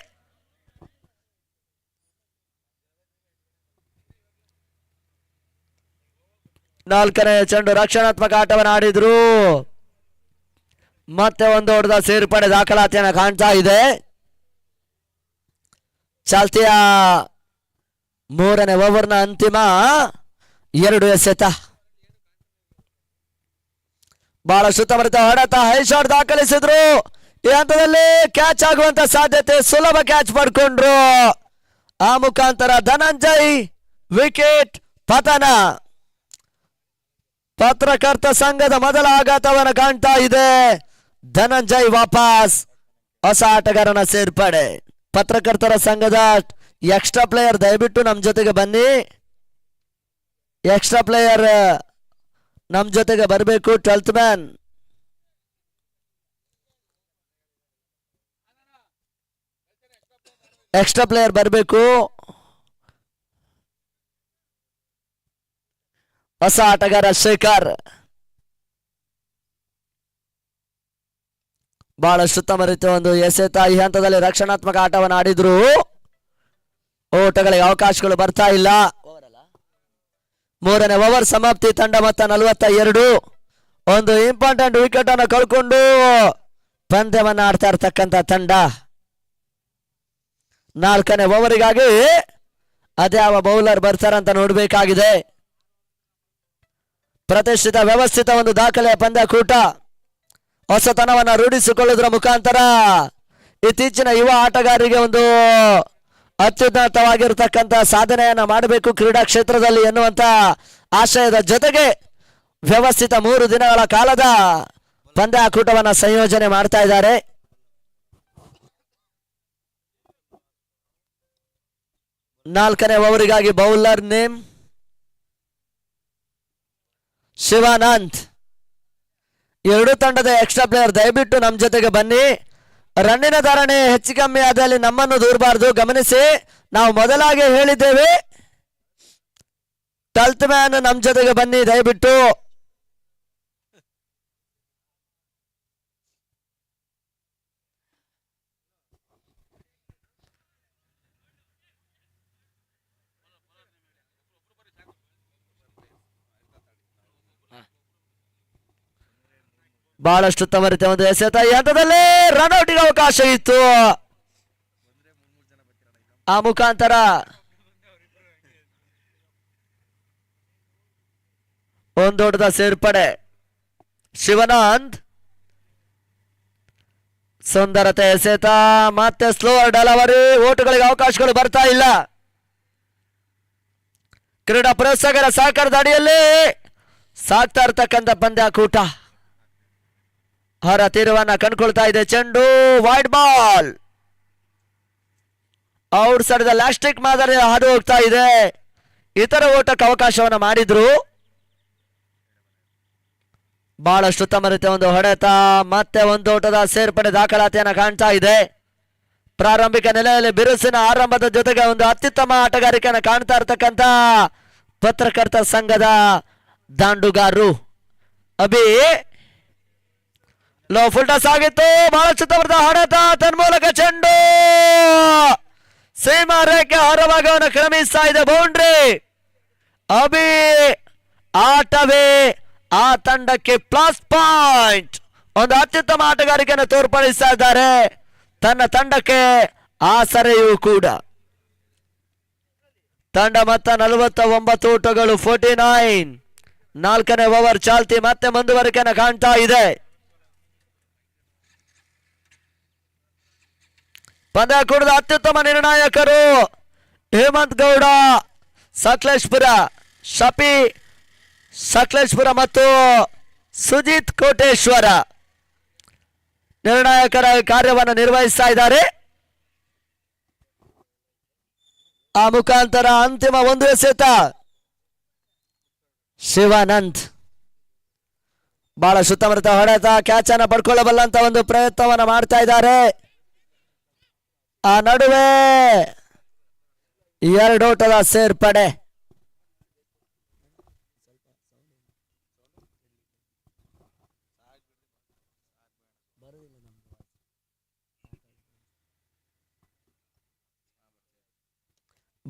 ನಾಲ್ಕನೇ ಚೆಂಡು ರಕ್ಷಣಾತ್ಮಕ ಆಟವನ್ನು ಆಡಿದ್ರು. ಮತ್ತೆ ಒಂದು ಹೊಡೆದ ಸೇರ್ಪಡೆ ದಾಖಲಾತಿಯನ್ನು ಕಾಣ್ತಾ ಇದೆ. ಚಾಲ್ತಿಯ ಮೂರನೇ ಓವರ್ನ ಅಂತಿಮ 2 ಎಸೆತ. ಬಹಳ ಸುತ್ತಮುತ್ತ ಹೊಡೆತ ಹೈ ಶಾಟ್ ದಾಖಲಿಸಿದ್ರು. ಈ ಹಂತದಲ್ಲಿ ಕ್ಯಾಚ್ ಆಗುವಂತ ಸಾಧ್ಯತೆ, ಸುಲಭ ಕ್ಯಾಚ್ ಪಡ್ಕೊಂಡ್ರು. ಆ ಮುಖಾಂತರ ಧನಂಜಯ್ ವಿಕೆಟ್ ಪತನ. ಪತ್ರಕರ್ತ ಸಂಘದ ಮೊದಲ ಆಘಾತವನ್ನು ಕಾಣ್ತಾ ಇದೆ. ಧನಂಜಯ್ ವಾಪಸ್, ಹೊಸ ಆಟಗಾರನ ಸೇರ್ಪಡೆ. ಪತ್ರಕರ್ತರ ಸಂಘದ ಎಕ್ಸ್ಟ್ರಾ ಪ್ಲೇಯರ್ ದಯವಿಟ್ಟು ನಮ್ಮ ಜೊತೆಗೆ ಬನ್ನಿ. ಎಕ್ಸ್ಟ್ರಾ ಪ್ಲೇಯರ್ ನಮ್ಮ ಜೊತೆಗೆ ಬರಬೇಕು. 12th ಮ್ಯಾನ್ ಎಕ್ಸ್ಟ್ರಾ ಪ್ಲೇಯರ್ ಬರಬೇಕು. ಹೊಸ ಆಟಗಾರ ಶೇಖರ್ ಬಹಳ ಉತ್ತಮ ರೀತಿಯ ಒಂದು ಎಸೆತ. ಈ ಹಂತದಲ್ಲಿ ರಕ್ಷಣಾತ್ಮಕ ಆಟವನ್ನು ಆಡಿದ್ರು. ಓಟಗಳಿಗೆ ಅವಕಾಶಗಳು ಬರ್ತಾ ಇಲ್ಲ. ಮೂರನೇ ಓವರ್ ಸಮಾಪ್ತಿ. ತಂಡ ಮೊತ್ತ 42. ಒಂದು ಇಂಪಾರ್ಟೆಂಟ್ ವಿಕೆಟ್ ಅನ್ನು ಕಳ್ಕೊಂಡು ಪಂದ್ಯವನ್ನ ಆಡ್ತಾ ಇರ್ತಕ್ಕಂಥ ತಂಡ. 4ನೇ ಓವರಿಗಾಗಿ ಅದ್ಯಾವ ಬೌಲರ್ ಬರ್ತಾರಂತ ನೋಡಬೇಕಾಗಿದೆ. ಪ್ರತಿಷ್ಠಿತ ವ್ಯವಸ್ಥಿತ ಒಂದು ದಾಖಲೆಯ ಪಂದ್ಯಕೂಟ. ಹೊಸತನವನ್ನ ರೂಢಿಸಿಕೊಳ್ಳುವುದರ ಮುಖಾಂತರ ಇತ್ತೀಚಿನ ಯುವ ಆಟಗಾರರಿಗೆ ಒಂದು ಅತ್ಯುನ್ನತವಾಗಿರ್ತಕ್ಕಂಥ ಸಾಧನೆಯನ್ನ ಮಾಡಬೇಕು ಕ್ರೀಡಾ ಕ್ಷೇತ್ರದಲ್ಲಿ ಎನ್ನುವಂತ ಆಶಯದ ಜೊತೆಗೆ ವ್ಯವಸ್ಥಿತ 3 ದಿನಗಳ ಕಾಲದ ಪಂದ್ಯಕೂಟವನ್ನ ಸಂಯೋಜನೆ ಮಾಡ್ತಾ ಇದ್ದಾರೆ. ನಾಲ್ಕನೇ ಓವರಿಗಾಗಿ ಬೌಲರ್ ನೇಮ್ ಶಿವಾನಂದ್. 2 ತಂಡದ ಎಕ್ಸ್ಟ್ರಾ ಪ್ಲೇಯರ್ ದಯವಿಟ್ಟು ನಮ್ಮ ಜೊತೆಗೆ ಬನ್ನಿ. ರನ್ನಿನ ಧಾರಣೆ ಹೆಚ್ಚು ಕಮ್ಮಿ ಆದಲ್ಲಿ ನಮ್ಮನ್ನು ದೂರಬಾರದು, ಗಮನಿಸಿ. ನಾವು ಮೊದಲಾಗೆ ಹೇಳಿದ್ದೇವೆ, 12th ಮ್ಯಾನ್ ನಮ್ಮ ಜೊತೆಗೆ ಬನ್ನಿ ದಯವಿಟ್ಟು. ಬಹಳಷ್ಟು ಉತ್ತಮ ರೀತಿಯ ಒಂದು ಎಸೆತ. ಈ ಹಂತದಲ್ಲಿ ರನ್ಔಟ್ಗೆ ಅವಕಾಶ ಇತ್ತು. ಆ ಮುಖಾಂತರ ಒಂದು ಹೊಡೆದ ಸೇರ್ಪಡೆ. ಶಿವಾನಂದ್ ಸುಂದರತೆ ಎಸೆತ. ಮತ್ತೆ ಸ್ಲೋ ಡೆಲಿವರಿ. ಓಟುಗಳಿಗೆ ಅವಕಾಶಗಳು ಬರ್ತಾ ಇಲ್ಲ. ಕ್ರೀಡಾ ಪ್ರೋತ್ಸಾಹಕರ ಸಹಕಾರದ ಅಡಿಯಲ್ಲಿ ಸಾಗ್ತಾ ಇರ್ತಕ್ಕಂಥ ಪಂದ್ಯಕೂಟ ಹೊರ ತೀರವನ್ನ ಕಂಡುಕೊಳ್ತಾ ಇದೆ. ಚೆಂಡು ವೈಡ್ ಬಾಲ್ ಔಟ್ ಸೈಡ್ ಲಾಸ್ಟಿಕ್ ಮಾದರಿ ಹಾದು ಹೋಗ್ತಾ ಇದೆ. ಇತರ ಓಟಕ್ಕೆ ಅವಕಾಶವನ್ನ ಮಾಡಿದ್ರು. ಬಹಳಷ್ಟು ಉತ್ತಮ ರೀತಿಯ ಒಂದು ಹೊಡೆತ. ಮತ್ತೆ ಒಂದು ಓಟದ ಸೇರ್ಪಡೆ ದಾಖಲಾತಿಯನ್ನ ಕಾಣ್ತಾ ಇದೆ. ಪ್ರಾರಂಭಿಕ ನೆಲೆಯಲ್ಲಿ ಬಿರುಸಿನ ಆರಂಭದ ಜೊತೆಗೆ ಒಂದು ಅತ್ಯುತ್ತಮ ಆಟಗಾರಿಕೆಯನ್ನು ಕಾಣ್ತಾ ಇರ್ತಕ್ಕಂಥ ಪತ್ರಕರ್ತ ಸಂಘದ ದಾಂಡುಗಾರರು. ಅಭಿ ಲೋ ಫುಲ್ ಟಾಸ್ ಆಗಿತ್ತು. ಬಹಳಷ್ಟು ಉತ್ತಮವಾದ ಹೊಡೆತ. ತನ್ಮೂಲಕ ಚೆಂಡು ಸೀಮಾ ರೇಖೆ ಹೊರಭಾಗವನ್ನು ಕ್ರಮಿಸ್ತಾ ಇದೆ. ಬೌಂಡ್ರಿ. ಅಭಿ ಆಟವೇ ಆ ತಂಡಕ್ಕೆ ಪ್ಲಸ್ ಪಾಯಿಂಟ್. ಒಂದು ಅತ್ಯುತ್ತಮ ಆಟಗಾರಿಕೆಯನ್ನು ತೋರ್ಪಡಿಸ್ತಾ ಇದ್ದಾರೆ ತನ್ನ ತಂಡಕ್ಕೆ. ಆಸರೆಯೂ ಕೂಡ. ತಂಡ ಮೊತ್ತ 49 ಓಟಗಳು, 49. 4ನೇ ಓವರ್ ಚಾಲ್ತಿ ಮತ್ತೆ ಮುಂದುವರಿಕೆಯನ್ನು ಕಾಣ್ತಾ ಇದೆ. ಪಂದ್ಯಕೂಟದ ಅತ್ಯುತ್ತಮ ನಿರ್ಣಾಯಕರು ಹೇಮಂತ್ ಗೌಡ ಸಕಲೇಶ್ಪುರ, ಶಫಿ ಸಕಲೇಶ್ಪುರ ಮತ್ತು ಸುಜಿತ್ ಕೋಟೇಶ್ವರ ನಿರ್ಣಾಯಕರ ಕಾರ್ಯವನ್ನು ನಿರ್ವಹಿಸ್ತಾ ಇದ್ದಾರೆ. ಆ ಮುಖಾಂತರ ಅಂತಿಮ ಒಂದು ಎಸೆತ. ಶಿವಾನಂದ್ ಬಹಳ ಸುತ್ತಮುತ್ತ ಹೊಡೆತ. ಕ್ಯಾಚ್ ಅನ್ನು ಪಡ್ಕೊಳ್ಳಬಲ್ಲಂತ ಒಂದು ಪ್ರಯತ್ನವನ್ನು ಮಾಡ್ತಾ ಇದ್ದಾರೆ. ಆ ನಡುವೆ 2 ಓಟದ ಸೇರ್ಪಡೆ.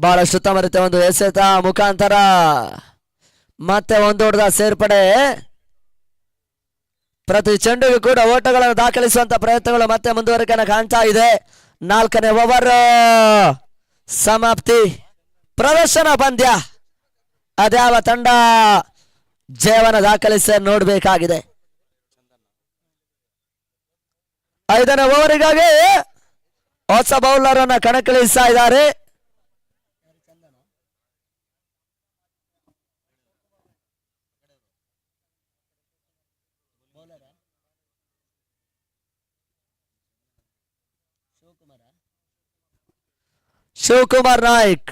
ಬಹಳ ಸುತ್ತಮರಿತ ಒಂದು ಎಸೆತ ಮುಖಾಂತರ ಮತ್ತೆ ಒಂದು ಹೊಡೆದ ಸೇರ್ಪಡೆ. ಪ್ರತಿ ಚೆಂಡಿಗೂ ಕೂಡ ಓಟಗಳನ್ನು ದಾಖಲಿಸುವಂತ ಪ್ರಯತ್ನಗಳು ಮತ್ತೆ ಮುಂದುವರಿಕೆಯನ್ನು ಕಾಣ್ತಾ ಇದೆ. 4ನೇ ಓವರ್ ಸಮಾಪ್ತಿ. ಪ್ರದರ್ಶನ ಪಂದ್ಯ. ಅದ್ಯಾವ ತಂಡ ಜಯವನ್ನು ದಾಖಲಿಸಿ ನೋಡಬೇಕಾಗಿದೆ. 5ನೇ ಓವರಿಗಾಗಿ ಹೊಸ ಬೌಲರ್ ಅನ್ನ ಕಣಕ್ಕಿಳಿಸ್ತಾ ಇದ್ದಾರೆ. ಶಿವಕುಮಾರ್ ನಾಯ್ಕ್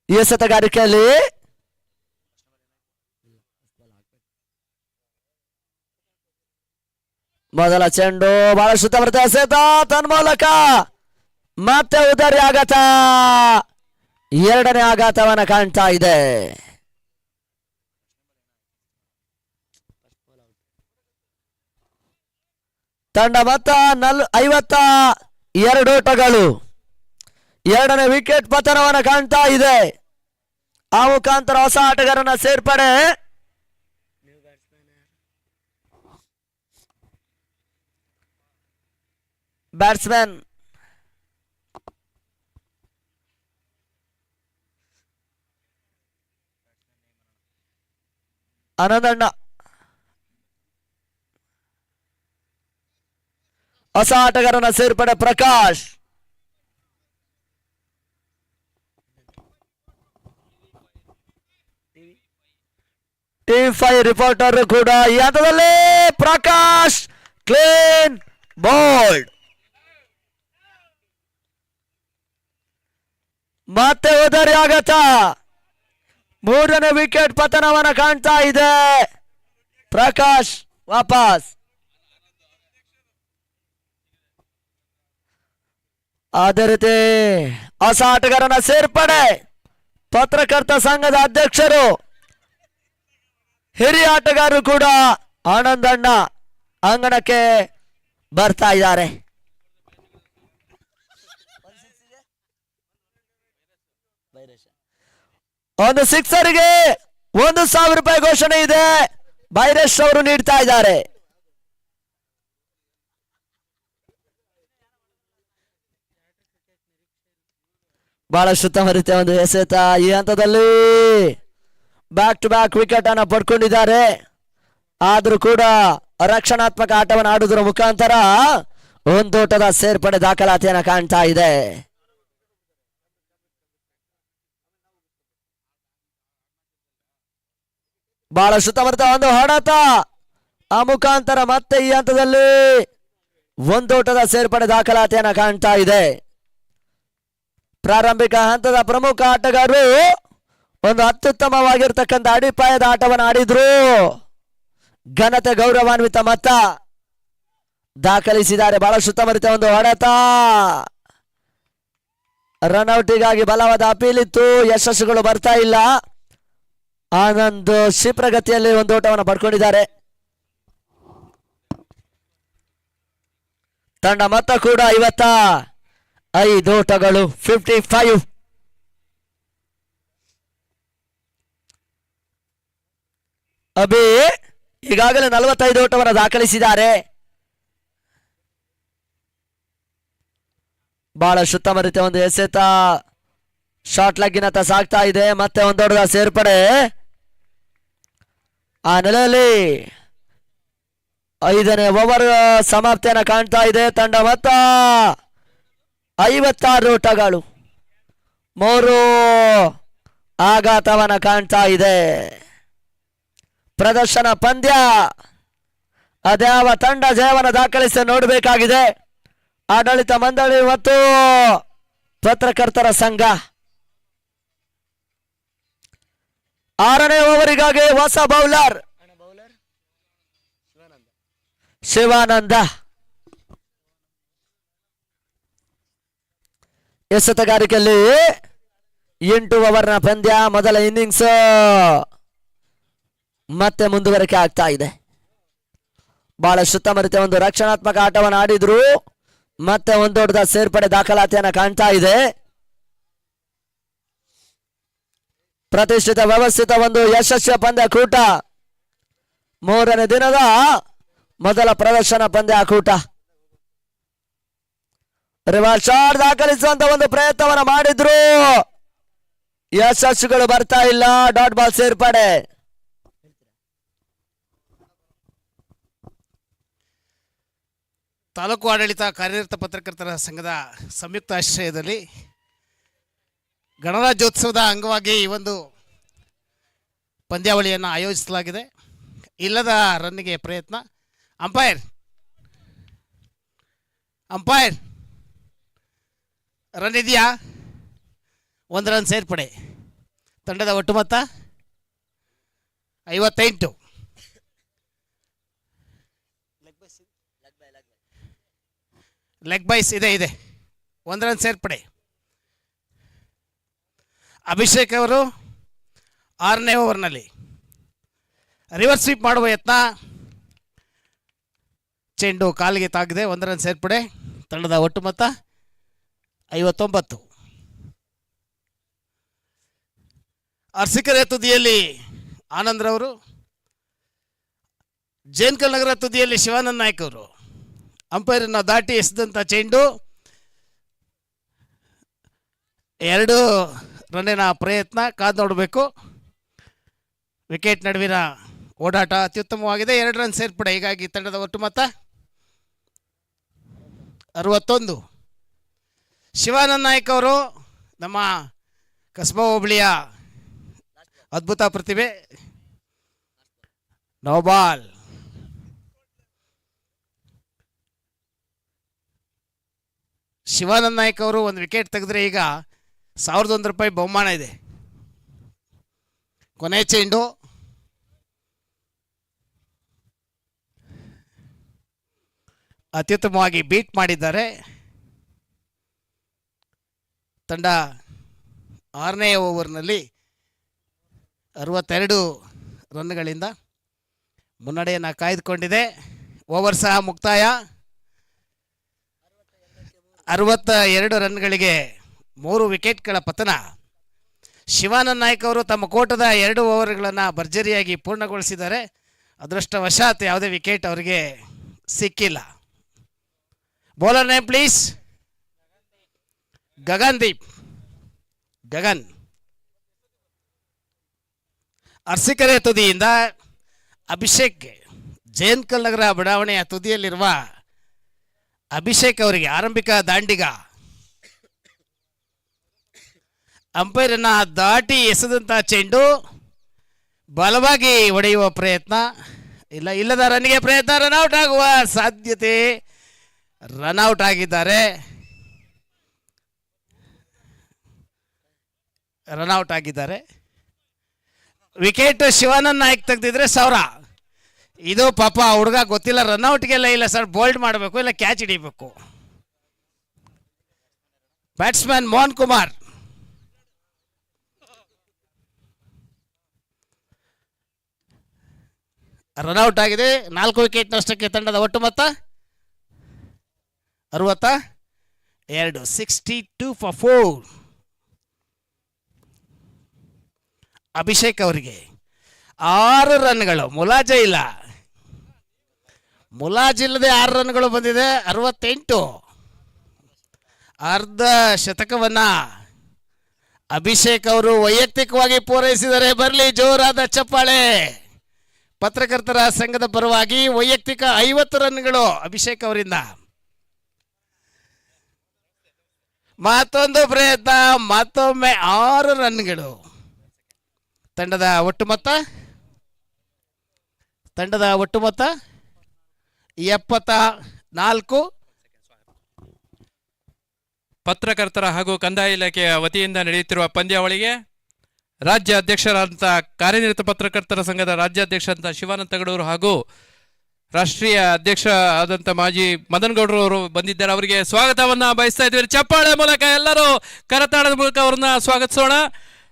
ಈ ಎಸೆತಗಾರಿಕೆಯಲ್ಲಿ ಮೊದಲ ಚೆಂಡು ಬಹಳ ಶುದ್ಧ ಬರುತ್ತೆ. ಎಸೆತ ತನ್ಮೂಲಕ ಮತ್ತೆ ಉದರಿ ಆಘಾತ. 2ನೇ ಆಘಾತವನ್ನ ಕಾಣ್ತಾ ಇದೆ. ತಂಡ ಮೊತ್ತ 52 ಓಟಗಳು. 2ನೇ ವಿಕೆಟ್ ಪತನವನ್ನು ಕಾಣ್ತಾ ಇದೆ. ಆ ಮುಖಾಂತರ ಹೊಸ ಆಟಗಾರನ ಸೇರ್ಪಡೆ. ಬ್ಯಾಟ್ಸ್ಮನ್ ಆನಂದಣ್ಣ. ಹೊಸ ಆಟಗಾರನ ಸೇರ್ಪಡೆ ಪ್ರಕಾಶ್. T5 ರಿಪೋರ್ಟರ್ ಕೂಡ ಈ ಹಂತದಲ್ಲಿ ಪ್ರಕಾಶ್ ಕ್ಲೀನ್ ಬೋಲ್ಡ್. ಮತ್ತೆ ಉದರಿ ಆಘಾತ. 3ನೇ ವಿಕೆಟ್ ಪತನವನ್ನ ಕಾಣ್ತಾ ಇದೆ. ಪ್ರಕಾಶ್ ವಾಪಸ್. ಅದೇ ರೀತಿ ಹೊಸ ಆಟಗಾರನ ಸೇರ್ಪಡೆ. ಪತ್ರಕರ್ತ ಸಂಘದ ಅಧ್ಯಕ್ಷರು ಹಿರಿಯ ಆಟಗಾರರು ಕೂಡ ಆನಂದಣ್ಣ ಅಂಗಣಕ್ಕೆ ಬರ್ತಾ ಇದ್ದಾರೆ. ಒಂದು ಸಿಕ್ಸರ್ಗೆ 1,000 ರೂಪಾಯಿ ಘೋಷಣೆ ಇದೆ. ಬೈರೇಶ್ ಅವರು ನೀಡ್ತಾ ಇದ್ದಾರೆ. ಬಹಳಷ್ಟು ಉತ್ತಮ ರೀತಿಯ ಒಂದು ಎಸೆತ. ಈ ಹಂತದಲ್ಲಿ ಬ್ಯಾಕ್ ಟು ಬ್ಯಾಕ್ ವಿಕೆಟ್ ಅನ್ನ ಪಡ್ಕೊಂಡಿದ್ದಾರೆ. ಆದ್ರೂ ಕೂಡ ರಕ್ಷಣಾತ್ಮಕ ಆಟವನ್ನು ಆಡುವುದರ ಮುಖಾಂತರ ಒಂದೋಟದ ಸೇರ್ಪಡೆ ದಾಖಲಾತಿಯನ್ನ ಕಾಣ್ತಾ ಇದೆ. ಬಹಳಷ್ಟು ಉತ್ತಮ ಒಂದು ಹೊಡೆತ. ಆ ಮುಖಾಂತರ ಮತ್ತೆ ಈ ಹಂತದಲ್ಲಿ ಒಂದೋಟದ ಸೇರ್ಪಡೆ ದಾಖಲಾತಿಯನ್ನ ಕಾಣ್ತಾ ಇದೆ. ಪ್ರಾರಂಭಿಕ ಹಂತದ ಪ್ರಮುಖ ಆಟಗಾರರು ಒಂದು ಅತ್ಯುತ್ತಮವಾಗಿರ್ತಕ್ಕಂಥ ಅಡಿಪಾಯದ ಆಟವನ್ನು ಆಡಿದ್ರು. ಘನತೆ ಗೌರವಾನ್ವಿತ ಮೊತ್ತ ದಾಖಲಿಸಿದ್ದಾರೆ. ಬಹಳಷ್ಟು ಉತ್ತಮ ರೀತಿಯ ಒಂದು ಹೊಡೆತ. ರನ್ಔಟಿಗಾಗಿ ಬಲವಾದ ಅಪೀಲ್ ಇತ್ತು. ಯಶಸ್ಸುಗಳು ಬರ್ತಾ ಇಲ್ಲ. ಆನಂದ್ ಕ್ಷಿಪ್ರಗತಿಯಲ್ಲಿ ಒಂದು ಓಟವನ್ನು ಪಡ್ಕೊಂಡಿದ್ದಾರೆ. ತಂಡ ಮೊತ್ತ ಕೂಡ 55 ಓಟಗಳು. 55. ಅಭಿ ಈಗಾಗಲೇ 45 ಓಟವನ್ನು ದಾಖಲಿಸಿದ್ದಾರೆ. ಬಹಳ ಉತ್ತಮ ರೀತಿಯ ಒಂದು ಎಸೆತ. ಶಾರ್ಟ್ ಲೆಗ್ಗಿನತ್ತ ಸಾಗ್ತಾ ಇದೆ. ಮತ್ತೆ ಒಂದೊಡ್ಡ ಸೇರ್ಪಡೆ. ಆ ನೆಲೆಯಲ್ಲಿ 5ನೇ ಓವರ್ ಸಮಾಪ್ತಿಯನ್ನು ಕಾಣ್ತಾ ಇದೆ. ತಂಡ ಮೊತ್ತ 56 ಓಟಗಳು. 3 ಆಘಾತವನ್ನ ಕಾಣ್ತಾ ಇದೆ. ಪ್ರದರ್ಶನ ಪಂದ್ಯ. ಅದ್ಯಾವ ತಂಡ ಜಯವನ್ನು ದಾಖಲಿಸಿ ನೋಡಬೇಕಾಗಿದೆ. ಆಡಳಿತ ಮಂಡಳಿ ಮತ್ತು ಪತ್ರಕರ್ತರ ಸಂಘ. 6ನೇ ಓವರಿಗಾಗಿ ಹೊಸ ಬೌಲರ್ ಶಿವಾನಂದ. ಎಸೆತಗಾರಿಕೆಯಲ್ಲಿ 8 ಓವರ್ನ ಪಂದ್ಯ. ಮೊದಲ ಇನ್ನಿಂಗ್ಸ್ ಮತ್ತೆ ಮುಂದುವರಿಕೆ ಆಗ್ತಾ ಇದೆ. ಬಹಳ ಉತ್ತಮ ರೀತಿಯ ಒಂದು ರಕ್ಷಣಾತ್ಮಕ ಆಟವನ್ನು ಆಡಿದ್ರು. ಮತ್ತೆ ಒಂದು ದೊಡ್ಡದ ಸೇರ್ಪಡೆ ದಾಖಲಾತಿಯನ್ನ ಕಾಣ್ತಾ ಇದೆ. ಪ್ರತಿಷ್ಠಿತ ವ್ಯವಸ್ಥಿತ ಒಂದು ಯಶಸ್ವಿ ಪಂದ್ಯಾಕೂಟ, ಮೂರನೇ ದಿನದ ಮೊದಲ ಪ್ರದರ್ಶನ ಪಂದ್ಯಾಕೂಟ. ರಿವರ್ಸ್ ಶಾಟ್ ದಾಖಲಿಸುವಂತ ಒಂದು ಪ್ರಯತ್ನವನ್ನ ಮಾಡಿದ್ರು, ಯಶಸ್ಸುಗಳು ಬರ್ತಾ ಇಲ್ಲ. ಡಾಟ್ ಬಾಲ್ ಸೇರ್ಪಡೆ. ತಾಲೂಕು ಆಡಳಿತ ಕಾರ್ಯನಿರತ ಪತ್ರಕರ್ತರ ಸಂಘದ ಸಂಯುಕ್ತ ಆಶ್ರಯದಲ್ಲಿ ಗಣರಾಜ್ಯೋತ್ಸವದ ಅಂಗವಾಗಿ ಈ ಒಂದು ಪಂದ್ಯಾವಳಿಯನ್ನು ಆಯೋಜಿಸಲಾಗಿದೆ. ಇಲ್ಲದ ರನ್ನಿಗೆ ಪ್ರಯತ್ನ. ಅಂಪೈರ್ ರನ್ ಇದೆಯಾ? 1 ರನ್ ಸೇರ್ಪಡೆ. ತಂಡದ ಒಟ್ಟು ಮೊತ್ತ 58. ಲೆಗ್ ಬೈಸ್ ಇದೆ 1 ರನ್ ಸೇರ್ಪಡೆ. ಅಭಿಷೇಕ್ ಅವರು 6ನೇ ಓವರ್ನಲ್ಲಿ ರಿವರ್ಸ್ ಸ್ವೀಪ್ ಮಾಡುವ ಯತ್ನ, ಚೆಂಡು ಕಾಲಿಗೆ ತಾಗಿದೆ. 1 ರನ್ ಸೇರ್ಪಡೆ. ತಂಡದ ಒಟ್ಟು ಮೊತ್ತ 59. ಅರಸೀಕೆರೆ ತುದಿಯಲ್ಲಿ ಆನಂದ್ರವರು, ಜೇನ್ಕಲ್ ನಗರ ತುದಿಯಲ್ಲಿ ಶಿವಾನಂದ್ ನಾಯ್ಕ್ ಅವರು ಅಂಪೈರನ್ನು ದಾಟಿ ಎಸೆದಂಥ ಚೆಂಡು 2 ರನ್ನಿನ ಪ್ರಯತ್ನ. ಕಾದು ನೋಡಬೇಕು. ವಿಕೆಟ್ ನಡುವಿನ ಓಡಾಟ ಅತ್ಯುತ್ತಮವಾಗಿದೆ. 2 ರನ್ ಸೇರ್ಪಡೆ. ಹೀಗಾಗಿ ತಂಡದ ಒಟ್ಟು ಮೊತ್ತ 61. ಶಿವಾನಂದ್ ನಾಯ್ಕ್ ಅವರು ನಮ್ಮ ಕಸ್ಬಾ ಹೋಬಳಿಯ ಅದ್ಭುತ ಪ್ರತಿಭೆ. No ball. ಶಿವಾನಂದ್ ನಾಯ್ಕ್ ಅವರು ಒಂದು ವಿಕೆಟ್ ತೆಗೆದ್ರೆ ಈಗ 1001 ರೂಪಾಯಿ ಬಹುಮಾನ ಇದೆ. ಕೊನೆ ಚೆಂಡು ಅತ್ಯುತ್ತಮವಾಗಿ ಬೀಟ್ ಮಾಡಿದ್ದಾರೆ. ತಂಡ 6ನೇ ಓವರ್ನಲ್ಲಿ 62 ರನ್ಗಳಿಂದ ಮುನ್ನಡೆಯನ್ನು ಕಾಯ್ದುಕೊಂಡಿದೆ. ಓವರ್ ಸಹ ಮುಕ್ತಾಯ. 62 ರನ್ಗಳಿಗೆ 3 ವಿಕೆಟ್ಗಳ ಪತನ. ಶಿವಾನಂದ್ ನಾಯ್ಕ್ ಅವರು ತಮ್ಮ ಕೋಟದ 2 ಓವರ್ಗಳನ್ನು ಭರ್ಜರಿಯಾಗಿ ಪೂರ್ಣಗೊಳಿಸಿದ್ದಾರೆ. ಅದೃಷ್ಟವಶಾತ್ ಯಾವುದೇ ವಿಕೆಟ್ ಅವರಿಗೆ ಸಿಕ್ಕಿಲ್ಲ. Bowler name please. Gagan. Arsikere ತುದಿಯಿಂದ ಅಭಿಷೇಕ್, ಜೇನ್ಕಲ್ ನಗರ ಬಡಾವಣೆಯ ತುದಿಯಲ್ಲಿರುವ ಅಭಿಷೇಕ್ ಅವರಿಗೆ ಆರಂಭಿಕ ದಾಂಡಿಗ. ಅಂಪೈರನ್ನ ದಾಟಿ ಎಸೆದಂಥ ಚೆಂಡು ಬಲವಾಗಿ ಹೊಡೆಯುವ ಪ್ರಯತ್ನ. ಇಲ್ಲದ ರನ್ನಿಗೆ ಪ್ರಯತ್ನ. ರನ್ಔಟ್ ಆಗುವ ಸಾಧ್ಯತೆ. ರನ್ಔಟ್ ಆಗಿದ್ದಾರೆ. ವಿಕೆಟ್ ಶಿವಾನಂದ್ ನಾಯ್ಕ್ ತೆಗೆದಿದ್ರೆ 1000. ಇದು ಪಾಪ ಹುಡುಗ ಗೊತ್ತಿಲ್ಲ, ರನ್ಔಟ್ಗೆಲ್ಲ ಇಲ್ಲ ಸರ್, ಬೋಲ್ಡ್ ಮಾಡಬೇಕು ಇಲ್ಲ ಕ್ಯಾಚ್ ಹಿಡಿಬೇಕು. ಬ್ಯಾಟ್ಸ್ಮನ್ ಮೋಹನ್ ಕುಮಾರ್. ರನ್ಔಟ್ ಆಗಿದೆ. 4 ವಿಕೆಟ್ ನಷ್ಟಕ್ಕೆ ತಂಡದ ಒಟ್ಟು ಮೊತ್ತ 62. 62 ಫಾರ್ 4. ಅಭಿಷೇಕ್ ಅವರಿಗೆ 6 ರನ್ಗಳು. ಮುಲಾಜಿಲ್ಲದೆ 6 ರನ್ಗಳು ಬಂದಿದೆ. 68. ಅರ್ಧ ಶತಕವನ್ನ ಅಭಿಷೇಕ್ ಅವರು ವೈಯಕ್ತಿಕವಾಗಿ ಪೂರೈಸಿದರೆ. ಬರಲಿ ಜೋರಾದ ಚಪ್ಪಾಳೆ. ಪತ್ರಕರ್ತರ ಸಂಘದ ಪರವಾಗಿ ವೈಯಕ್ತಿಕ 50 ರನ್ಗಳು ಅಭಿಷೇಕ್ ಅವರಿಂದ. ಮತ್ತೊಂದು ಪ್ರಯತ್ನ. ಮತ್ತೊಮ್ಮೆ 6 ರನ್ಗಳು. ತಂಡದ ಒಟ್ಟು ಮೊತ್ತ 74. ಪತ್ರಕರ್ತರ ಹಾಗೂ ಕಂದಾಯ ಇಲಾಖೆಯ ವತಿಯಿಂದ ನಡೆಯುತ್ತಿರುವ ಪಂದ್ಯಾವಳಿಗೆ ರಾಜ್ಯ ಅಧ್ಯಕ್ಷರಾದಂಥ ಕಾರ್ಯನಿರತ ಪತ್ರಕರ್ತರ ಸಂಘದ ರಾಜ್ಯಾಧ್ಯಕ್ಷರಾದಂಥ ಶಿವಾನಂದ ತಗಡೂರು ಹಾಗೂ ರಾಷ್ಟ್ರೀಯ ಅಧ್ಯಕ್ಷ ಆದಂಥ ಮಾಜಿ ಮದನ್ ಗೌಡರು ಅವರು ಬಂದಿದ್ದಾರೆ. ಅವರಿಗೆ ಸ್ವಾಗತವನ್ನು ಬಯಸ್ತಾ ಇದ್ದೀವಿ. ಚಪ್ಪಾಳೆ ಮೂಲಕ ಎಲ್ಲರೂ ಕರತಾಳದ ಮೂಲಕ ಅವರನ್ನ ಸ್ವಾಗತಿಸೋಣ.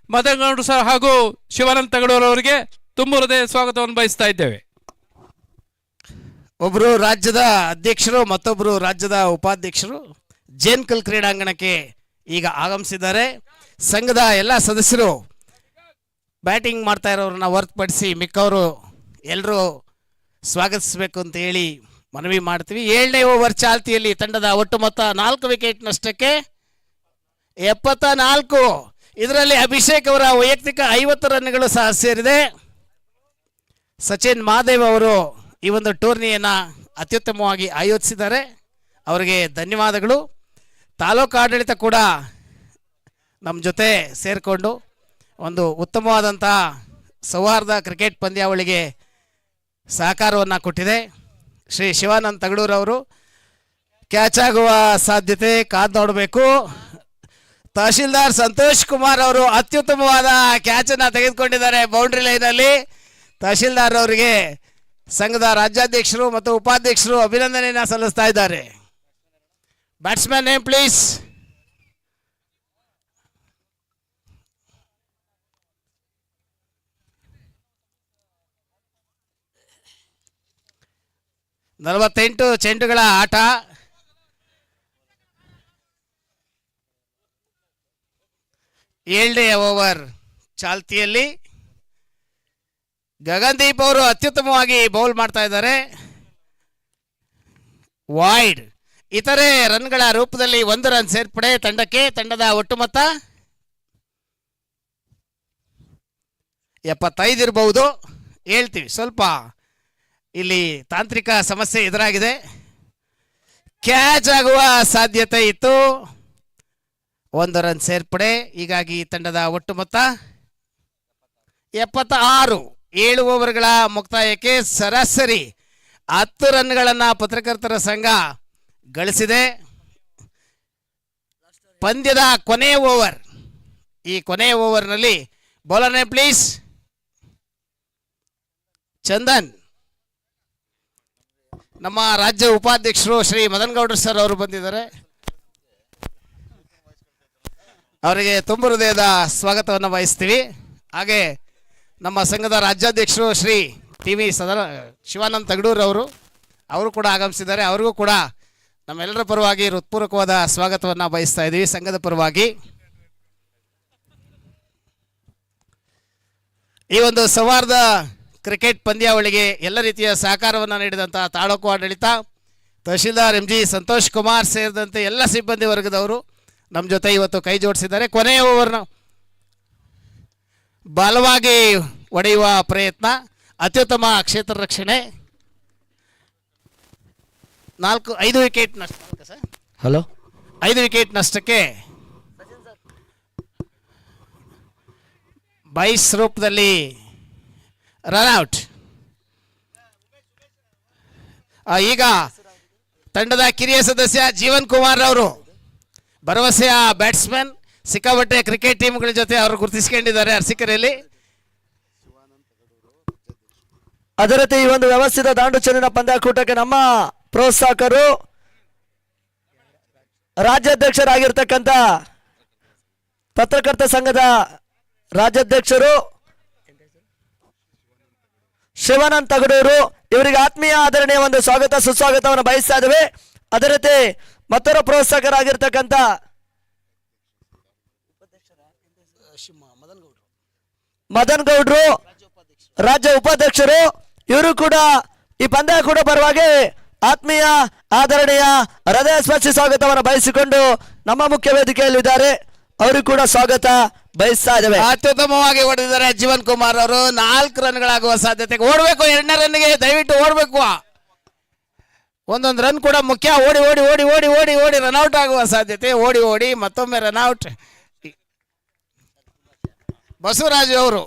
ಮದನ್ ಗೌಡರು ಸರ್ ಹಾಗೂ ಶಿವಾನಂದ ತಗಡೂರು ಅವರಿಗೆ ತುಂಬ ಹೃದಯ ಸ್ವಾಗತವನ್ನು ಬಯಸ್ತಾ ಇದ್ದೇವೆ. ಒಬ್ಬರು ರಾಜ್ಯದ ಅಧ್ಯಕ್ಷರು ಮತ್ತೊಬ್ಬರು ರಾಜ್ಯದ ಉಪಾಧ್ಯಕ್ಷರು ಜೇನ್ಕಲ್ ಕ್ರೀಡಾಂಗಣಕ್ಕೆ ಈಗ ಆಗಮಿಸಿದ್ದಾರೆ. ಸಂಘದ ಎಲ್ಲ ಸದಸ್ಯರು ಬ್ಯಾಟಿಂಗ್ ಮಾಡ್ತಾ ಇರೋರನ್ನ ಹೊರತುಪಡಿಸಿ ಮಿಕ್ಕವರು ಎಲ್ಲರೂ ಸ್ವಾಗತಿಸಬೇಕು ಅಂತ ಹೇಳಿ ಮನವಿ ಮಾಡ್ತೀವಿ. 7ನೇ ಓವರ್ ಚಾಲ್ತಿಯಲ್ಲಿ ತಂಡದ ಒಟ್ಟು ಮೊತ್ತ 4 ವಿಕೆಟ್ ನಷ್ಟಕ್ಕೆ 74. ಇದರಲ್ಲಿ ಅಭಿಷೇಕ್ ಅವರ ವೈಯಕ್ತಿಕ 50 ರನ್ಗಳು ಸಹ ಸೇರಿದೆ. ಸಚಿನ್ ಮಹಾದೇವ್ ಅವರು ಈ ಒಂದು ಟೂರ್ನಿಯನ್ನು ಅತ್ಯುತ್ತಮವಾಗಿ ಆಯೋಜಿಸಿದ್ದಾರೆ, ಅವರಿಗೆ ಧನ್ಯವಾದಗಳು. ತಾಲೂಕು ಆಡಳಿತ ಕೂಡ ನಮ್ಮ ಜೊತೆ ಸೇರಿಕೊಂಡು ಒಂದು ಉತ್ತಮವಾದಂತಹ ಸೌಹಾರ್ದ ಕ್ರಿಕೆಟ್ ಪಂದ್ಯಾವಳಿಗೆ ಸಹಕಾರವನ್ನು ಕೊಟ್ಟಿದೆ. ಶ್ರೀ ಶಿವಾನಂದ್ ತಗಡೂರವರು ಕ್ಯಾಚ್ ಆಗುವ ಸಾಧ್ಯತೆ ಕಾದು ನೋಡಬೇಕು. ತಹಶೀಲ್ದಾರ್ ಸಂತೋಷ್ ಕುಮಾರ್ ಅವರು ಅತ್ಯುತ್ತಮವಾದ ಕ್ಯಾಚನ್ನು ತೆಗೆದುಕೊಂಡಿದ್ದಾರೆ ಬೌಂಡ್ರಿ ಲೈನಲ್ಲಿ. ತಹಶೀಲ್ದಾರ್ ಅವರಿಗೆ ಸಂಘದ ರಾಜ್ಯಾಧ್ಯಕ್ಷರು ಮತ್ತು ಉಪಾಧ್ಯಕ್ಷರು ಅಭಿನಂದನೆಯನ್ನು ಸಲ್ಲಿಸ್ತಾ ಇದ್ದಾರೆ. Batsman name please. ನಲವತ್ತೆಂಟು ಚೆಂಡುಗಳ ಆಟ. ಏಳನೇ ಓವರ್ ಚಾಲ್ತಿಯಲ್ಲಿ ಗಗನ್ದೀಪ್ ಅವರು ಅತ್ಯುತ್ತಮವಾಗಿ ಬೌಲ್ ಮಾಡ್ತಾ ಇದ್ದಾರೆ. ವೈಡ್. ಇತರೆ ರನ್ಗಳ ರೂಪದಲ್ಲಿ 1 ರನ್ ಸೇರ್ಪಡೆ ತಂಡಕ್ಕೆ. ತಂಡದ ಒಟ್ಟು ಮೊತ್ತ 75 ಇರಬಹುದು, ಹೇಳ್ತೀವಿ. ಸ್ವಲ್ಪ ಇಲ್ಲಿ ತಾಂತ್ರಿಕ ಸಮಸ್ಯೆ ಎದುರಾಗಿದೆ. ಕ್ಯಾಚ್ ಆಗುವ ಸಾಧ್ಯತೆ ಇತ್ತು, 1 ರನ್ ಸೇರ್ಪಡೆ. ಹೀಗಾಗಿ ತಂಡದ ಒಟ್ಟು ಮೊತ್ತ 76. 7 ಓವರ್ಗಳ ಮುಕ್ತಾಯಕ್ಕೆ ಸರಾಸರಿ 10 ರನ್ಗಳನ್ನು ಪತ್ರಕರ್ತರ ಸಂಘ ಗಳಿಸಿದೆ. ಪಂದ್ಯದ ಕೊನೆಯ ಓವರ್. ಈ ಕೊನೆಯ ಓವರ್ನಲ್ಲಿ ಬೌಲರ್ನೇ ಪ್ಲೀಸ್. ಚಂದನ್. ನಮ್ಮ ರಾಜ್ಯ ಉಪಾಧ್ಯಕ್ಷರು ಶ್ರೀ ಮದನ್ ಗೌಡ್ರು ಸರ್ ಅವರು ಬಂದಿದ್ದಾರೆ, ಅವರಿಗೆ ತುಂಬ ಹೃದಯದ ಸ್ವಾಗತವನ್ನು ವಹಿಸ್ತೀವಿ. ಹಾಗೆ ನಮ್ಮ ಸಂಘದ ರಾಜ್ಯಾಧ್ಯಕ್ಷರು ಶ್ರೀ ಟಿ.ವಿ. ಶಿವಾನಂದ್ ತಗಡೂರ್ ಅವರು ಕೂಡ ಆಗಮಿಸಿದ್ದಾರೆ. ಅವರಿಗೂ ಕೂಡ ನಮ್ಮೆಲ್ಲರ ಪರವಾಗಿ ಹೃತ್ಪೂರ್ವಕವಾದ ಸ್ವಾಗತವನ್ನು ಬಯಸ್ತಾ ಇದ್ದೀವಿ ಸಂಘದ ಪರವಾಗಿ. ಈ ಒಂದು ಸೌಹಾರ್ದ ಕ್ರಿಕೆಟ್ ಪಂದ್ಯಾವಳಿಗೆ ಎಲ್ಲ ರೀತಿಯ ಸಹಕಾರವನ್ನು ನೀಡಿದಂಥ ತಾಲೂಕು ಆಡಳಿತ, ತಹಶೀಲ್ದಾರ್ ಎಂ.ಜಿ. ಸಂತೋಷ್ ಕುಮಾರ್ ಸೇರಿದಂತೆ ಎಲ್ಲ ಸಿಬ್ಬಂದಿ ವರ್ಗದವರು ನಮ್ಮ ಜೊತೆ ಇವತ್ತು ಕೈ ಜೋಡಿಸಿದ್ದಾರೆ. ಕೊನೆಯ ಓವರ್ನ ಬಲವಾಗಿ ಹೊಡೆಯುವ ಪ್ರಯತ್ನ, ಅತ್ಯುತ್ತಮ ಕ್ಷೇತ್ರ ರಕ್ಷಣೆ. 5 ವಿಕೆಟ್ ನಷ್ಟ. ಹಲೋ 5 ವಿಕೆಟ್ ನಷ್ಟಕ್ಕೆ ಬೈಸ್ ರೂಪದಲ್ಲಿ ರನ್ಔಟ್. ಈಗ ತಂಡದ ಕಿರಿಯ ಸದಸ್ಯ ಜೀವನ್ ಕುಮಾರ್ ಅವರು ಭರವಸೆಯ ಬ್ಯಾಟ್ಸ್ಮನ್, ಸಿಕ್ಕಾಪಟ್ಟೆ ಕ್ರಿಕೆಟ್ ಟೀಮ್ಗಳ ಜೊತೆ ಅವರು ಗುರುತಿಸಿಕೊಂಡಿದ್ದಾರೆ ಅರಸೀಕೆರೆಯಲ್ಲಿ. ಅದೇ ರೀತಿ ಈ ಒಂದು ವ್ಯವಸ್ಥಿತ ದಾಂಡು ಚೆಂಡಿನ ಪಂದ್ಯಾಕೂಟಕ್ಕೆ ನಮ್ಮ ಪ್ರೋತ್ಸಾಹಕರು ರಾಜ್ಯಾಧ್ಯಕ್ಷರಾಗಿರ್ತಕ್ಕಂಥ ಪತ್ರಕರ್ತ ಸಂಘದ ರಾಜ್ಯಾಧ್ಯಕ್ಷರು ಶಿವಾನಂದ್ ತಗಡೂರು, ಇವರಿಗೆ ಆತ್ಮೀಯ ಆದರಣೆಯ ಒಂದು ಸ್ವಾಗತ ಸುಸ್ವಾಗತವನ್ನು ಬಯಸ್ತಾ ಇದ್ದೇವೆ. ಅದೇ ರೀತಿ ಮತ್ತೊಬ್ಬ ಪ್ರೋತ್ಸಾಹಕರಾಗಿರ್ತಕ್ಕಂಥ ಮದನ್ ಗೌಡ್ರು ರಾಜ್ಯ ಉಪಾಧ್ಯಕ್ಷರು, ಇವರು ಕೂಡ ಈ ಪಂದ್ಯಾಕೂಟ ಪರವಾಗಿ ಆತ್ಮೀಯ ಆದರಣೀಯ ಹೃದಯ ಸ್ಪರ್ಶಿ ಸ್ವಾಗತವನ್ನು ಬಯಸಿಕೊಂಡು ನಮ್ಮ ಮುಖ್ಯ ವೇದಿಕೆಯಲ್ಲಿದ್ದಾರೆ. ಅವರಿಗೂ ಕೂಡ ಸ್ವಾಗತ ಬಯಸ್ತಾ ಇದ್ದೇವೆ. ಅತ್ಯುತ್ತಮವಾಗಿ ಹೊಡೆದಿದ್ದಾರೆ ಜೀವನ್ ಕುಮಾರ್ ಅವರು. 4 ರನ್ಗಳಾಗುವ ಸಾಧ್ಯತೆ. ಓಡಬೇಕು, 2ನೇ ರನ್ಗೆ ದಯವಿಟ್ಟು ಓಡಬೇಕು. ಒಂದೊಂದು ರನ್ ಕೂಡ ಮುಖ್ಯ. ಓಡಿ ಓಡಿ ಓಡಿ ಓಡಿ ಓಡಿ ಓಡಿ ರನ್ಔಟ್ ಆಗುವ ಸಾಧ್ಯತೆ. ಓಡಿ ಓಡಿ ಮತ್ತೊಮ್ಮೆ ರನ್ಔಟ್. ಬಸವರಾಜ್ ಅವರು,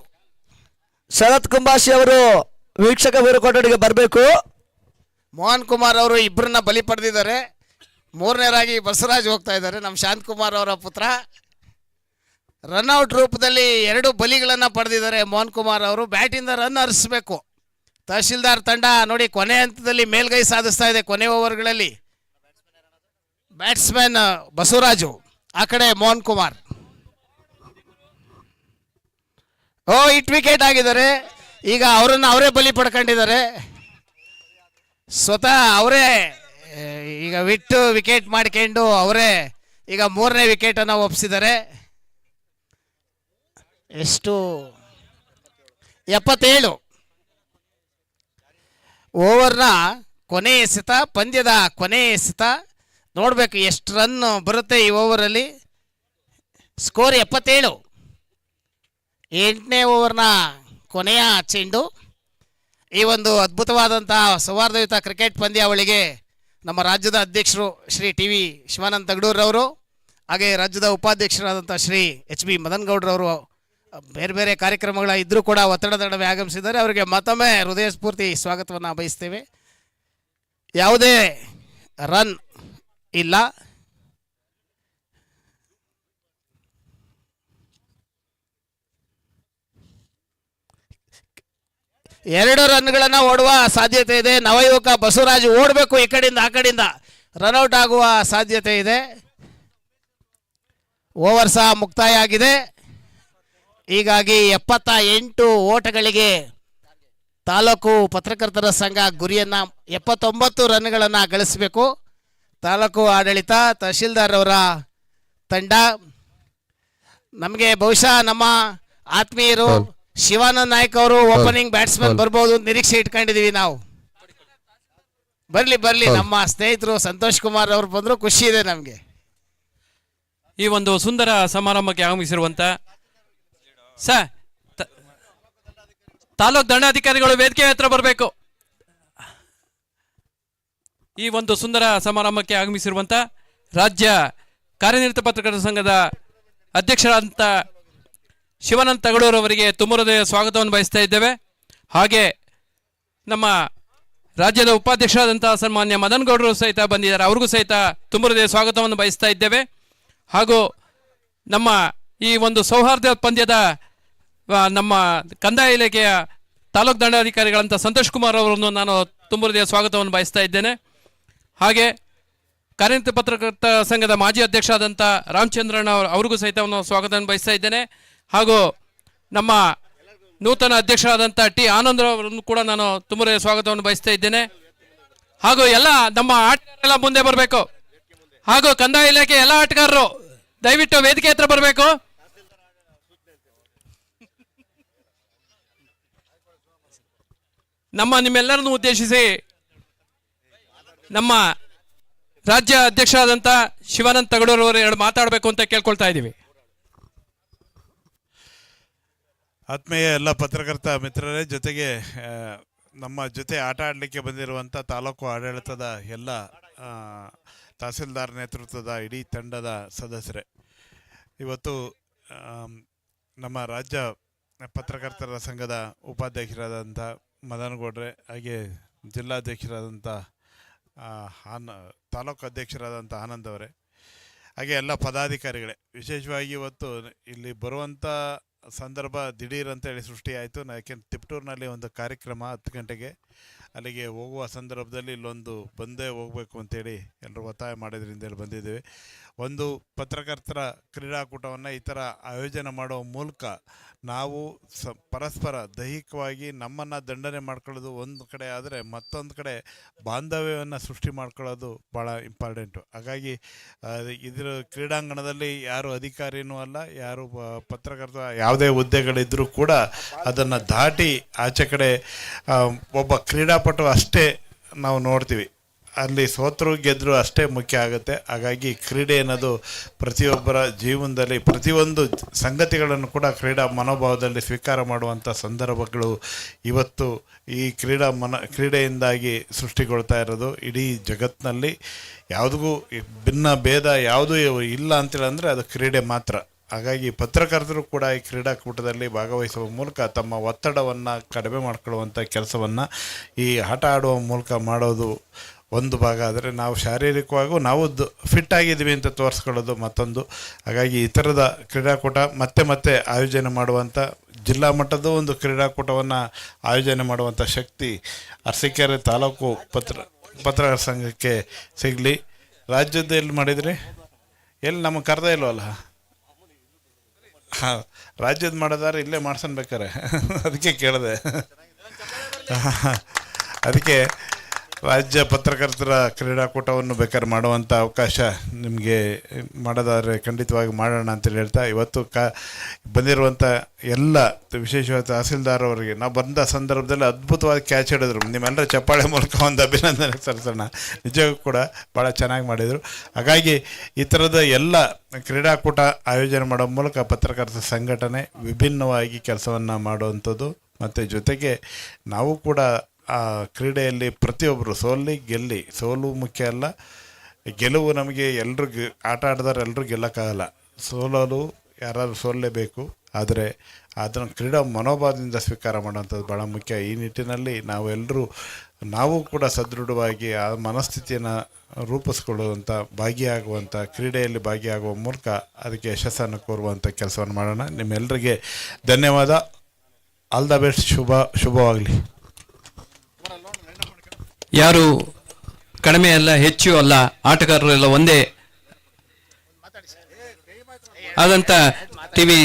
ಶರತ್ ಕುಂಬಾಶಿ ಅವರು ವೀಕ್ಷಕ ವೀರ ಕೊಠಡಿಗೆ ಬರಬೇಕು. ಮೋಹನ್ ಕುಮಾರ್ ಅವರು ಇಬ್ಬರನ್ನ ಬಲಿ ಪಡೆದಿದ್ದಾರೆ. 3ನೇರಾಗಿ ಬಸವರಾಜ್ ಹೋಗ್ತಾ ಇದ್ದಾರೆ, ನಮ್ಮ ಶಾಂತ್ ಕುಮಾರ್ ಅವರ ಪುತ್ರ. ರನ್ಔಟ್ ರೂಪದಲ್ಲಿ 2 ಬಲಿಗಳನ್ನು ಪಡೆದಿದ್ದಾರೆ ಮೋಹನ್ ಕುಮಾರ್ ಅವರು. ಬ್ಯಾಟಿಂದ ರನ್ ಹರಿಸಬೇಕು. ತಹಶೀಲ್ದಾರ್ ತಂಡ ನೋಡಿ ಕೊನೆ ಹಂತದಲ್ಲಿ ಮೇಲ್ಗೈ ಸಾಧಿಸ್ತಾ ಇದೆ ಕೊನೆ ಓವರ್ಗಳಲ್ಲಿ. ಬ್ಯಾಟ್ಸ್ಮನ್ ಬಸವರಾಜು, ಆ ಕಡೆ ಮೋಹನ್ ಕುಮಾರ್. ಹಿಟ್ ವಿಕೆಟ್ ಆಗಿದ್ದಾರೆ. ಈಗ ಅವರನ್ನು ಅವರೇ ಬಲಿ ಪಡ್ಕೊಂಡಿದ್ದಾರೆ. ಸ್ವತಃ ಅವರೇ ಈಗ ವಿಟ್ಟು ವಿಕೆಟ್ ಮಾಡ್ಕೊಂಡು ಅವರೇ ಈಗ 3ನೇ ವಿಕೆಟನ್ನು ಒಪ್ಪಿಸಿದ್ದಾರೆ. ಎಷ್ಟು 77 ಓವರ್ನ ಕೊನೆ ಎಸೆತ, ಪಂದ್ಯದ ಕೊನೆ ಎಸೆತ. ನೋಡಬೇಕು ಎಷ್ಟು ರನ್ ಬರುತ್ತೆ ಈ ಓವರಲ್ಲಿ. ಸ್ಕೋರ್ 77. 8ನೇ ಓವರ್ನ ಕೊನೆಯ ಚೆಂಡು. ಈ ಒಂದು ಅದ್ಭುತವಾದಂತಹ ಸೌಹಾರ್ದಯುತ ಕ್ರಿಕೆಟ್ ಪಂದ್ಯಾವಳಿಗೆ ನಮ್ಮ ರಾಜ್ಯದ ಅಧ್ಯಕ್ಷರು ಶ್ರೀ ಟಿ ವಿ ಶಿವಾನಂದ ತಗಡೂರವರು, ಹಾಗೆ ರಾಜ್ಯದ ಉಪಾಧ್ಯಕ್ಷರಾದಂಥ ಶ್ರೀ ಎಚ್ ಬಿ ಮದನ್ ಗೌಡ್ರವರು ಬೇರೆ ಬೇರೆ ಕಾರ್ಯಕ್ರಮಗಳ ಇದ್ದರೂ ಕೂಡ ಒತ್ತಡದ ನಡುವೆ ಆಗಮಿಸಿದ್ದಾರೆ. ಅವರಿಗೆ ಮತ್ತೊಮ್ಮೆ ಹೃದಯಸ್ಫೂರ್ತಿ ಸ್ವಾಗತವನ್ನು ಬಯಸ್ತೇವೆ. ಯಾವುದೇ ರನ್ ಇಲ್ಲ. ಎರಡು ರನ್ಗಳನ್ನು ಓಡುವ ಸಾಧ್ಯತೆ ಇದೆ. ನವಯುವಕ ಬಸವರಾಜ್ ಓಡಬೇಕು, ಈ ಕಡೆಯಿಂದ ಆ ಕಡೆಯಿಂದ ರನ್ಔಟ್ ಆಗುವ ಸಾಧ್ಯತೆ ಇದೆ. ಓವರ್ ಸಹ ಮುಕ್ತಾಯ ಆಗಿದೆ. ಹೀಗಾಗಿ 78 ಓಟಗಳಿಗೆ ತಾಲೂಕು ಪತ್ರಕರ್ತರ ಸಂಘ ಗುರಿಯನ್ನು 79 ರನ್ಗಳನ್ನು ಗಳಿಸಬೇಕು. ತಾಲೂಕು ಆಡಳಿತ, ತಹಶೀಲ್ದಾರ್ ಅವರ ತಂಡ, ನಮಗೆ ಬಹುಶಃ ನಮ್ಮ ಆತ್ಮೀಯರು ಶಿವಾನಂದ್ ನಾಯ್ಕ್ ಅವರು ಓಪನಿಂಗ್ ಬ್ಯಾಟ್ಸ್ಮನ್ ಬರ್ಬೋದು ನಿರೀಕ್ಷೆ ಇಟ್ಕೊಂಡಿದೀವಿ ನಾವು. ಬರ್ಲಿ ನಮ್ಮ ಸ್ನೇಹಿತರು ಸಂತೋಷ್ ಕುಮಾರ್ ಅವರು ಬಂದ್ರು, ಖುಷಿ ಇದೆ ನಮಗೆ. ಈ ಒಂದು ಸುಂದರ ಸಮಾರಂಭಕ್ಕೆ ಆಗಮಿಸಿರುವಂತ ತಾಲೂಕ್ ದಂಡಾಧಿಕಾರಿಗಳು ವೇದಿಕೆ ಹತ್ರ ಬರಬೇಕು. ಈ ಒಂದು ಸುಂದರ ಸಮಾರಂಭಕ್ಕೆ ಆಗಮಿಸಿರುವಂತ ರಾಜ್ಯ ಕಾರ್ಯನಿರತ ಪತ್ರಕರ್ತರ ಸಂಘದ ಅಧ್ಯಕ್ಷರಾದಂಥ ಶಿವಾನಂದ ತಗಡೂರು ಅವರಿಗೆ ತುಂಬ ಹೃದಯ ಸ್ವಾಗತವನ್ನು ಬಯಸ್ತಾ ಇದ್ದೇವೆ. ಹಾಗೆ ನಮ್ಮ ರಾಜ್ಯದ ಉಪಾಧ್ಯಕ್ಷರಾದಂಥ ಸನ್ಮಾನ್ಯ ಮದನ್ ಗೌಡರು ಸಹಿತ ಬಂದಿದ್ದಾರೆ, ಅವ್ರಿಗೂ ಸಹಿತ ತುಂಬ ಹೃದಯ ಸ್ವಾಗತವನ್ನು ಬಯಸ್ತಾ ಇದ್ದೇವೆ. ಹಾಗೂ ನಮ್ಮ ಈ ಒಂದು ಸೌಹಾರ್ದ ಪಂದ್ಯದ ನಮ್ಮ ಕಂದಾಯ ಇಲಾಖೆಯ ತಾಲೂಕು ದಂಡಾಧಿಕಾರಿಗಳಂತ ಸಂತೋಷ್ ಕುಮಾರ್ ಅವರನ್ನು ನಾನು ತುಂಬ ಹೃದಯ ಸ್ವಾಗತವನ್ನು ಬಯಸ್ತಾ ಇದ್ದೇನೆ. ಹಾಗೆ ಕಾರ್ಯನಿರತ ಪತ್ರಕರ್ತರ ಸಂಘದ ಮಾಜಿ ಅಧ್ಯಕ್ಷರಾದಂಥ ರಾಮಚಂದ್ರಣ್ಣ ಅವ್ರಿಗೂ ಸಹಿತ ಸ್ವಾಗತವನ್ನು ಬಯಸ್ತಾ ಇದ್ದೇನೆ. ಹಾಗೂ ನಮ್ಮ ನೂತನ ಅಧ್ಯಕ್ಷರಾದಂಥ ಟಿ ಆನಂದರವರನ್ನು ಕೂಡ ನಾನು ತುಂಬ ಹೃದಯ ಸ್ವಾಗತವನ್ನು ಬಯಸ್ತಾ ಇದ್ದೇನೆ. ಹಾಗೂ ಎಲ್ಲ ನಮ್ಮ ಆಟಗಾರರೆಲ್ಲ ಮುಂದೆ ಬರಬೇಕು. ಹಾಗೂ ಕಂದಾಯ ಇಲಾಖೆ ಎಲ್ಲ ಆಟಗಾರರು ದಯವಿಟ್ಟು ವೇದಿಕೆ ಹತ್ರ ಬರಬೇಕು. ನಿಮ್ಮೆಲ್ಲರನ್ನು ಉದ್ದೇಶಿಸಿ ನಮ್ಮ ರಾಜ್ಯ ಅಧ್ಯಕ್ಷರಾದಂಥ ಶಿವಾನಂದ ತಗಡೂರು ಅವರು ಎರಡು ಮಾತಾಡಬೇಕು ಅಂತ ಕೇಳ್ಕೊಳ್ತಾ ಇದ್ದೀವಿ. ಆತ್ಮೀಯ ಎಲ್ಲ ಪತ್ರಕರ್ತ ಮಿತ್ರರೇ, ಜೊತೆಗೆ ನಮ್ಮ ಜೊತೆ ಆಟ ಆಡಲಿಕ್ಕೆ ಬಂದಿರುವಂಥ ತಾಲೂಕು ಆಡಳಿತದ ಎಲ್ಲ ತಹಸೀಲ್ದಾರ್ ನೇತೃತ್ವದ ಇಡೀ ತಂಡದ ಸದಸ್ಯರೇ, ಇವತ್ತು ನಮ್ಮ ರಾಜ್ಯ ಪತ್ರಕರ್ತರ ಸಂಘದ ಉಪಾಧ್ಯಕ್ಷರಾದಂಥ ಮದನ್ ಗೌಡ್ರೆ, ಹಾಗೆ ಜಿಲ್ಲಾಧ್ಯಕ್ಷರಾದಂಥ ತಾಲೂಕು ಅಧ್ಯಕ್ಷರಾದಂಥ ಆನಂದ್ ಅವರೇ, ಹಾಗೆ ಎಲ್ಲ ಪದಾಧಿಕಾರಿಗಳೇ, ವಿಶೇಷವಾಗಿ ಇವತ್ತು ಇಲ್ಲಿ ಬರುವಂಥ ಸಂದರ್ಭ ದಿಢೀರ್ ಅಂತೇಳಿ ಸೃಷ್ಟಿಯಾಯಿತು. ಯಾಕೆಂದ್ರೆ ತಿಪ್ಟೂರಿನಲ್ಲಿ ಒಂದು ಕಾರ್ಯಕ್ರಮ 10 ಗಂಟೆಗೆ, ಅಲ್ಲಿಗೆ ಹೋಗುವ ಸಂದರ್ಭದಲ್ಲಿ ಇಲ್ಲೊಂದು ಬಂದೇ ಹೋಗಬೇಕು ಅಂತೇಳಿ ಎಲ್ಲರೂ ಒತ್ತಾಯ ಮಾಡಿದ್ರಿಂದೇಳಿ ಬಂದಿದ್ದೇವೆ. ಒಂದು ಪತ್ರಕರ್ತರ ಕ್ರೀಡಾಕೂಟವನ್ನು ಈ ಥರ ಆಯೋಜನೆ ಮಾಡುವ ಮೂಲಕ ನಾವು ಪರಸ್ಪರ ದೈಹಿಕವಾಗಿ ನಮ್ಮನ್ನು ದಂಡನೆ ಮಾಡ್ಕೊಳ್ಳೋದು ಒಂದು ಕಡೆ ಆದರೆ, ಮತ್ತೊಂದು ಕಡೆ ಬಾಂಧವ್ಯವನ್ನು ಸೃಷ್ಟಿ ಮಾಡ್ಕೊಳ್ಳೋದು ಭಾಳ ಇಂಪಾರ್ಟೆಂಟು. ಹಾಗಾಗಿ ಇದರ ಕ್ರೀಡಾಂಗಣದಲ್ಲಿ ಯಾರು ಅಧಿಕಾರಿನೂ ಅಲ್ಲ, ಯಾರು ಪತ್ರಕರ್ತ ಯಾವುದೇ ಹುದ್ದೆಗಳಿದ್ದರೂ ಕೂಡ ಅದನ್ನು ದಾಟಿ ಆಚೆ ಕಡೆ ಒಬ್ಬ ಕ್ರೀಡಾಪಟು ಅಷ್ಟೇ ನಾವು ನೋಡ್ತೀವಿ, ಅಲ್ಲಿ ಸೋತರು ಗೆದ್ದರು ಅಷ್ಟೇ ಮುಖ್ಯ ಆಗುತ್ತೆ. ಹಾಗಾಗಿ ಕ್ರೀಡೆ ಅನ್ನೋದು ಪ್ರತಿಯೊಬ್ಬರ ಜೀವನದಲ್ಲಿ ಪ್ರತಿಯೊಂದು ಸಂಗತಿಗಳನ್ನು ಕೂಡ ಕ್ರೀಡಾ ಮನೋಭಾವದಲ್ಲಿ ಸ್ವೀಕಾರ ಮಾಡುವಂಥ ಸಂದರ್ಭಗಳು ಇವತ್ತು ಈ ಕ್ರೀಡೆಯಿಂದಾಗಿ ಸೃಷ್ಟಿಗೊಳ್ತಾ ಇರೋದು. ಇಡೀ ಜಗತ್ತಿನಲ್ಲಿ ಯಾವುದಿಗೂ ಭಿನ್ನ ಭೇದ ಯಾವುದೂ ಇಲ್ಲ ಅಂತೇಳಿ ಅಂದರೆ ಅದು ಕ್ರೀಡೆ ಮಾತ್ರ. ಹಾಗಾಗಿ ಪತ್ರಕರ್ತರು ಕೂಡ ಈ ಕ್ರೀಡಾಕೂಟದಲ್ಲಿ ಭಾಗವಹಿಸುವ ಮೂಲಕ ತಮ್ಮ ಒತ್ತಡವನ್ನು ಕಡಿಮೆ ಮಾಡಿಕೊಳ್ಳುವಂಥ ಕೆಲಸವನ್ನು ಈ ಆಟ ಆಡುವ ಮೂಲಕ ಮಾಡೋದು ಒಂದು ಭಾಗ. ಆದರೆ ನಾವು ಶಾರೀರಿಕವಾಗೂ ನಾವು ಫಿಟ್ ಆಗಿದ್ದೀವಿ ಅಂತ ತೋರಿಸ್ಕೊಳ್ಳೋದು ಮತ್ತೊಂದು. ಹಾಗಾಗಿ ಈ ಥರದ ಕ್ರೀಡಾಕೂಟ ಮತ್ತೆ ಆಯೋಜನೆ ಮಾಡುವಂಥ ಜಿಲ್ಲಾ ಮಟ್ಟದ ಒಂದು ಕ್ರೀಡಾಕೂಟವನ್ನು ಆಯೋಜನೆ ಮಾಡುವಂಥ ಶಕ್ತಿ ಅರಸೀಕೆರೆ ತಾಲೂಕು ಪತ್ರಕರ್ತರ ಸಂಘಕ್ಕೆ ಸಿಗಲಿ. ರಾಜ್ಯದ ಎಲ್ಲಿ ಮಾಡಿದ್ರಿ? ಎಲ್ಲಿ ನಮಗೆ ಕರೆದೇ ಇಲ್ವಲ್ಲ? ಹಾಂ, ರಾಜ್ಯದ ಮಾಡೋದಾದ್ರೆ ಇಲ್ಲೇ ಮಾಡ್ಸನ್ಬೇಕಾರೆ ಅದಕ್ಕೆ ಕೇಳಿದೆ. ಅದಕ್ಕೆ ರಾಜ್ಯ ಪತ್ರಕರ್ತರ ಕ್ರೀಡಾಕೂಟವನ್ನು ಬೇಕಾದ್ರೆ ಮಾಡುವಂಥ ಅವಕಾಶ ನಿಮಗೆ ಮಾಡೋದಾದರೆ ಖಂಡಿತವಾಗಿ ಮಾಡೋಣ ಅಂತೇಳಿ ಹೇಳ್ತಾ, ಇವತ್ತು ಬಂದಿರುವಂಥ ಎಲ್ಲ ವಿಶೇಷವಾದ ತಹಸೀಲ್ದಾರ್ ಅವರಿಗೆ ನಾವು ಬಂದ ಸಂದರ್ಭದಲ್ಲಿ ಅದ್ಭುತವಾದ ಕ್ಯಾಚ್ ಹಿಡಿದ್ರು. ನಿಮ್ಮೆಲ್ಲರ ಚಪ್ಪಾಳೆ ಮೂಲಕ ಒಂದು ಅಭಿನಂದನೆ ಸಲ್ಲಿಸೋಣ. ನಿಜಕ್ಕೂ ಕೂಡ ಭಾಳ ಚೆನ್ನಾಗಿ ಮಾಡಿದರು. ಹಾಗಾಗಿ ಈ ಥರದ ಎಲ್ಲ ಕ್ರೀಡಾಕೂಟ ಆಯೋಜನೆ ಮಾಡೋ ಮೂಲಕ ಪತ್ರಕರ್ತರ ಸಂಘಟನೆ ವಿಭಿನ್ನವಾಗಿ ಕೆಲಸವನ್ನು ಮಾಡುವಂಥದ್ದು, ಮತ್ತು ಜೊತೆಗೆ ನಾವು ಕೂಡ ಆ ಕ್ರೀಡೆಯಲ್ಲಿ ಪ್ರತಿಯೊಬ್ಬರು ಸೋಲು ಮುಖ್ಯ ಅಲ್ಲ, ಗೆಲುವು ನಮಗೆ ಎಲ್ರಿಗೂ ಆಟ ಆಡಿದವ್ರು ಎಲ್ಲರೂ ಗೆಲ್ಲಕ್ಕಾಗಲ್ಲ, ಸೋಲಲು ಯಾರಾದರೂ ಸೋಲಲೇಬೇಕು. ಆದರೆ ಅದನ್ನು ಕ್ರೀಡಾ ಮನೋಭಾವದಿಂದ ಸ್ವೀಕಾರ ಮಾಡುವಂಥದ್ದು ಭಾಳ ಮುಖ್ಯ. ಈ ನಿಟ್ಟಿನಲ್ಲಿ ನಾವು ಕೂಡ ಸದೃಢವಾಗಿ ಆ ಮನಸ್ಥಿತಿಯನ್ನು ರೂಪಿಸ್ಕೊಳ್ಳುವಂಥ ಭಾಗಿಯಾಗುವಂಥ ಕ್ರೀಡೆಯಲ್ಲಿ ಭಾಗಿಯಾಗುವ ಮೂಲಕ ಅದಕ್ಕೆ ಯಶಸ್ಸನ್ನು ಕೋರುವಂಥ ಕೆಲಸವನ್ನು ಮಾಡೋಣ. ನಿಮ್ಮೆಲ್ಲರಿಗೆ ಧನ್ಯವಾದ. All the best. ಶುಭವಾಗಲಿ. ಯಾರು ಕಡಿಮೆ ಅಲ್ಲ, ಹೆಚ್ಚು ಅಲ್ಲ, ಆಟಗಾರರು ಎಲ್ಲ ಒಂದೇ ಆದಂತ ಟಿವಿ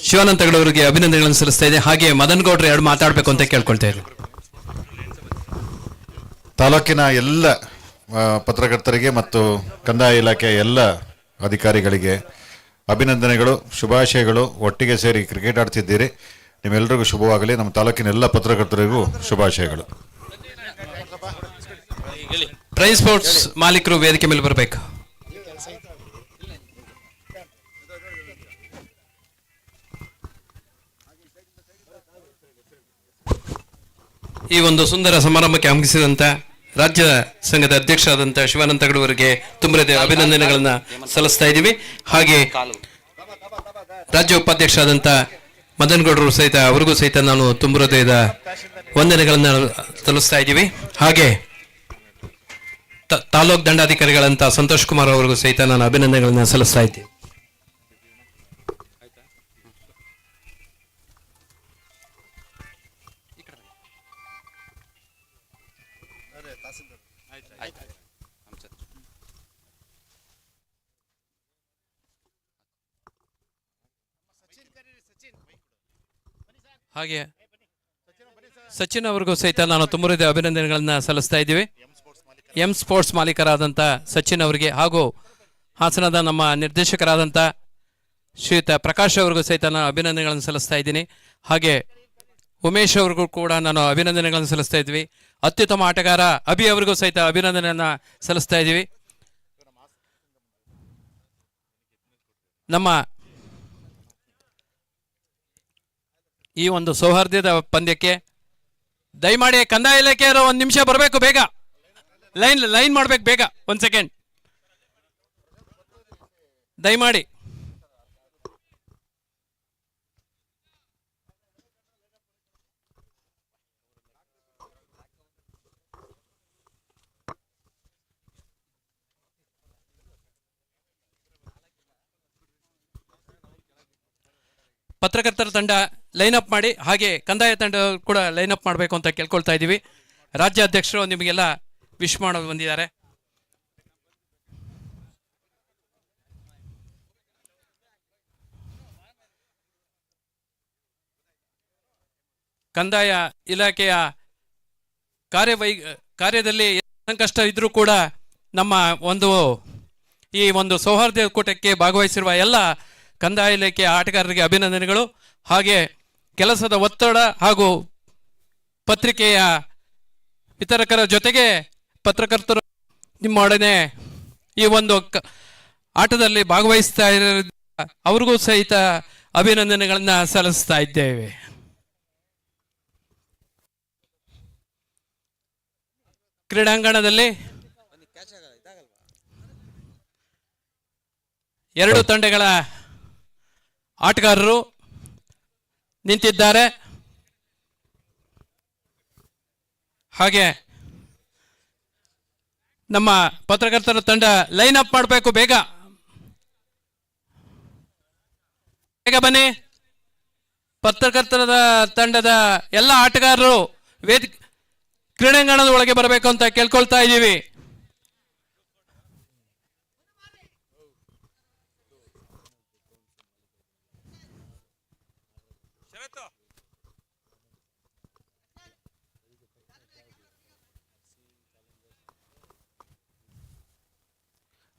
ಶಿವಾನಂದ ತಗಡವರಿಗೆ ಅಭಿನಂದನೆಗಳನ್ನು ಸಲ್ಲಿಸ್ತಾ ಇದೆ. ಹಾಗೆ ಮದನ್ ಗೌಡ್ರು 2 ಮಾತಾಡಬೇಕು ಅಂತ ಕೇಳ್ಕೊಳ್ತಾ ಇದ್ದಾರೆ. ತಾಲೂಕಿನ ಎಲ್ಲ ಪತ್ರಕರ್ತರಿಗೆ ಮತ್ತು ಕಂದಾಯ ಇಲಾಖೆಯ ಎಲ್ಲ ಅಧಿಕಾರಿಗಳಿಗೆ ಅಭಿನಂದನೆಗಳು, ಶುಭಾಶಯಗಳು. ಒಟ್ಟಿಗೆ ಸೇರಿ ಕ್ರಿಕೆಟ್ ಆಡ್ತಿದ್ದೀರಿ, ನಿಮ್ಮೆಲ್ಲರಿಗೂ ಶುಭವಾಗಲಿ. ನಮ್ಮ ತಾಲೂಕಿನ ಎಲ್ಲ ಪತ್ರಕರ್ತರಿಗೂ ಶುಭಾಶಯಗಳು. ಟ್ರೈ ಸ್ಪೋರ್ಟ್ಸ್ ಮಾಲೀಕರು ವೇದಿಕೆ ಮೇಲೆ ಬರಬೇಕು. ಈ ಒಂದು ಸುಂದರ ಸಮಾರಂಭಕ್ಕೆ ಆಗಮಿಸಿದಂತ ರಾಜ್ಯ ಸಂಘದ ಅಧ್ಯಕ್ಷರಾದಂಥ ಶಿವಾನಂದ ತಗಡೂರಿಗೆ ತುಂಬರದ ಅಭಿನಂದನೆಗಳನ್ನ ಸಲ್ಲಿಸ್ತಾ ಇದ್ದೀವಿ. ಹಾಗೆ ರಾಜ್ಯ ಉಪಾಧ್ಯಕ್ಷರಾದಂಥ ಮದನ್ ಗೌಡರು ಸಹಿತ ಅವರಿಗೂ ಸಹಿತ ನಾನು ತುಂಬ ಹೃದಯದ ವಂದನೆಗಳನ್ನ ಸಲ್ಲಿಸ್ತಾ ಇದ್ದೀವಿ. ಹಾಗೆ ತಾಲೂಕ್ ದಂಡಾಧಿಕಾರಿಗಳಂತ ಸಂತೋಷ್ ಕುಮಾರ್ ಅವರಿಗೂ ಸಹಿತ ನಾನು ಅಭಿನಂದನೆಗಳನ್ನ ಸಲ್ಲಿಸ್ತಾ ಇದ್ದೀನಿ. ಹಾಗೆ ಸಚಿನ್ ಅವರಿಗೂ ಸಹಿತ ನಾನು ತುಂಬ ಹೃದಯ ಅಭಿನಂದನೆಗಳನ್ನ ಸಲ್ಲಿಸ್ತಾ ಇದ್ದೀವಿ. ಎಂ ಸ್ಪೋರ್ಟ್ಸ್ ಮಾಲೀಕರಾದಂಥ ಸಚಿನ್ ಅವರಿಗೆ ಹಾಗೂ ಹಾಸನದ ನಮ್ಮ ನಿರ್ದೇಶಕರಾದಂಥ ಶ್ರೀಯುತ ಪ್ರಕಾಶ್ ಅವರಿಗೂ ಸಹಿತ ನಾನು ಅಭಿನಂದನೆಗಳನ್ನು ಸಲ್ಲಿಸ್ತಾ ಇದ್ದೀನಿ. ಹಾಗೆ ಉಮೇಶ್ ಅವ್ರಿಗೂ ಕೂಡ ನಾನು ಅಭಿನಂದನೆಗಳನ್ನು ಸಲ್ಲಿಸ್ತಾ ಇದ್ವಿ. ಅತ್ಯುತ್ತಮ ಆಟಗಾರ ಅಭಿ ಅವರಿಗೂ ಸಹಿತ ಅಭಿನಂದನೆಯನ್ನು ಸಲ್ಲಿಸ್ತಾ ಇದ್ದೀವಿ. ನಮ್ಮ ಈ ಒಂದು ಸೌಹಾರ್ದದ ಪಂದ್ಯಕ್ಕೆ ದಯಮಾಡಿ ಕಂದಾಯ ಇಲಾಖೆಯವರು 1 ನಿಮಿಷ ಬರಬೇಕು, ಬೇಗ ಲೈನ್ ಮಾಡ್ಬೇಕು, ಬೇಗ 1 ಸೆಕೆಂಡ್ ದಯಮಾಡಿ. ಪತ್ರಕರ್ತರ ತಂಡ ಲೈನ್ ಅಪ್ ಮಾಡಿ, ಹಾಗೆ ಕಂದಾಯ ತಂಡ ಕೂಡ ಲೈನ್ ಅಪ್ ಮಾಡಬೇಕು ಅಂತ ಕೇಳ್ಕೊಳ್ತಾ ಇದ್ದೀವಿ. ರಾಜ್ಯ ಅಧ್ಯಕ್ಷರು ನಿಮಗೆಲ್ಲ ವಿಶ್ ಮಾಡೋದು ಬಂದಿದ್ದಾರೆ. ಕಂದಾಯ ಇಲಾಖೆಯ ಕಾರ್ಯದಲ್ಲಿ ಸಂಕಷ್ಟ ಇದ್ರೂ ಕೂಡ ನಮ್ಮ ಈ ಒಂದು ಸೌಹಾರ್ದ ಕೂಟಕ್ಕೆ ಭಾಗವಹಿಸಿರುವ ಎಲ್ಲ ಕಂದಾಯ ಇಲಾಖೆಯ ಆಟಗಾರರಿಗೆ ಅಭಿನಂದನೆಗಳು. ಹಾಗೆ ಕೆಲಸದ ಒತ್ತಡ ಹಾಗೂ ಪತ್ರಿಕೆಯ ವಿತರಕರ ಜೊತೆಗೆ ಪತ್ರಕರ್ತರು ನಿಮ್ಮೊಡನೆ ಈ ಒಂದು ಆಟದಲ್ಲಿ ಭಾಗವಹಿಸ್ತಾ ಇರೋದ್ರಿಂದ ಅವ್ರಿಗೂ ಸಹಿತ ಅಭಿನಂದನೆಗಳನ್ನ ಸಲ್ಲಿಸ್ತಾ ಇದ್ದೇವೆ. ಕ್ರೀಡಾಂಗಣದಲ್ಲಿ 2 ತಂಡಗಳ ಆಟಗಾರರು ನಿಂತಿದ್ದಾರೆ. ಹಾಗೆ ನಮ್ಮ ಪತ್ರಕರ್ತರ ತಂಡ ಲೈನ್ ಅಪ್ ಮಾಡಬೇಕು, ಬೇಗ ಬನ್ನಿ. ಪತ್ರಕರ್ತರ ತಂಡದ ಎಲ್ಲ ಆಟಗಾರರು ಕ್ರೀಡಾಂಗಣದ ಒಳಗೆ ಬರಬೇಕು ಅಂತ ಕೇಳ್ಕೊಳ್ತಾ ಇದ್ದೀವಿ.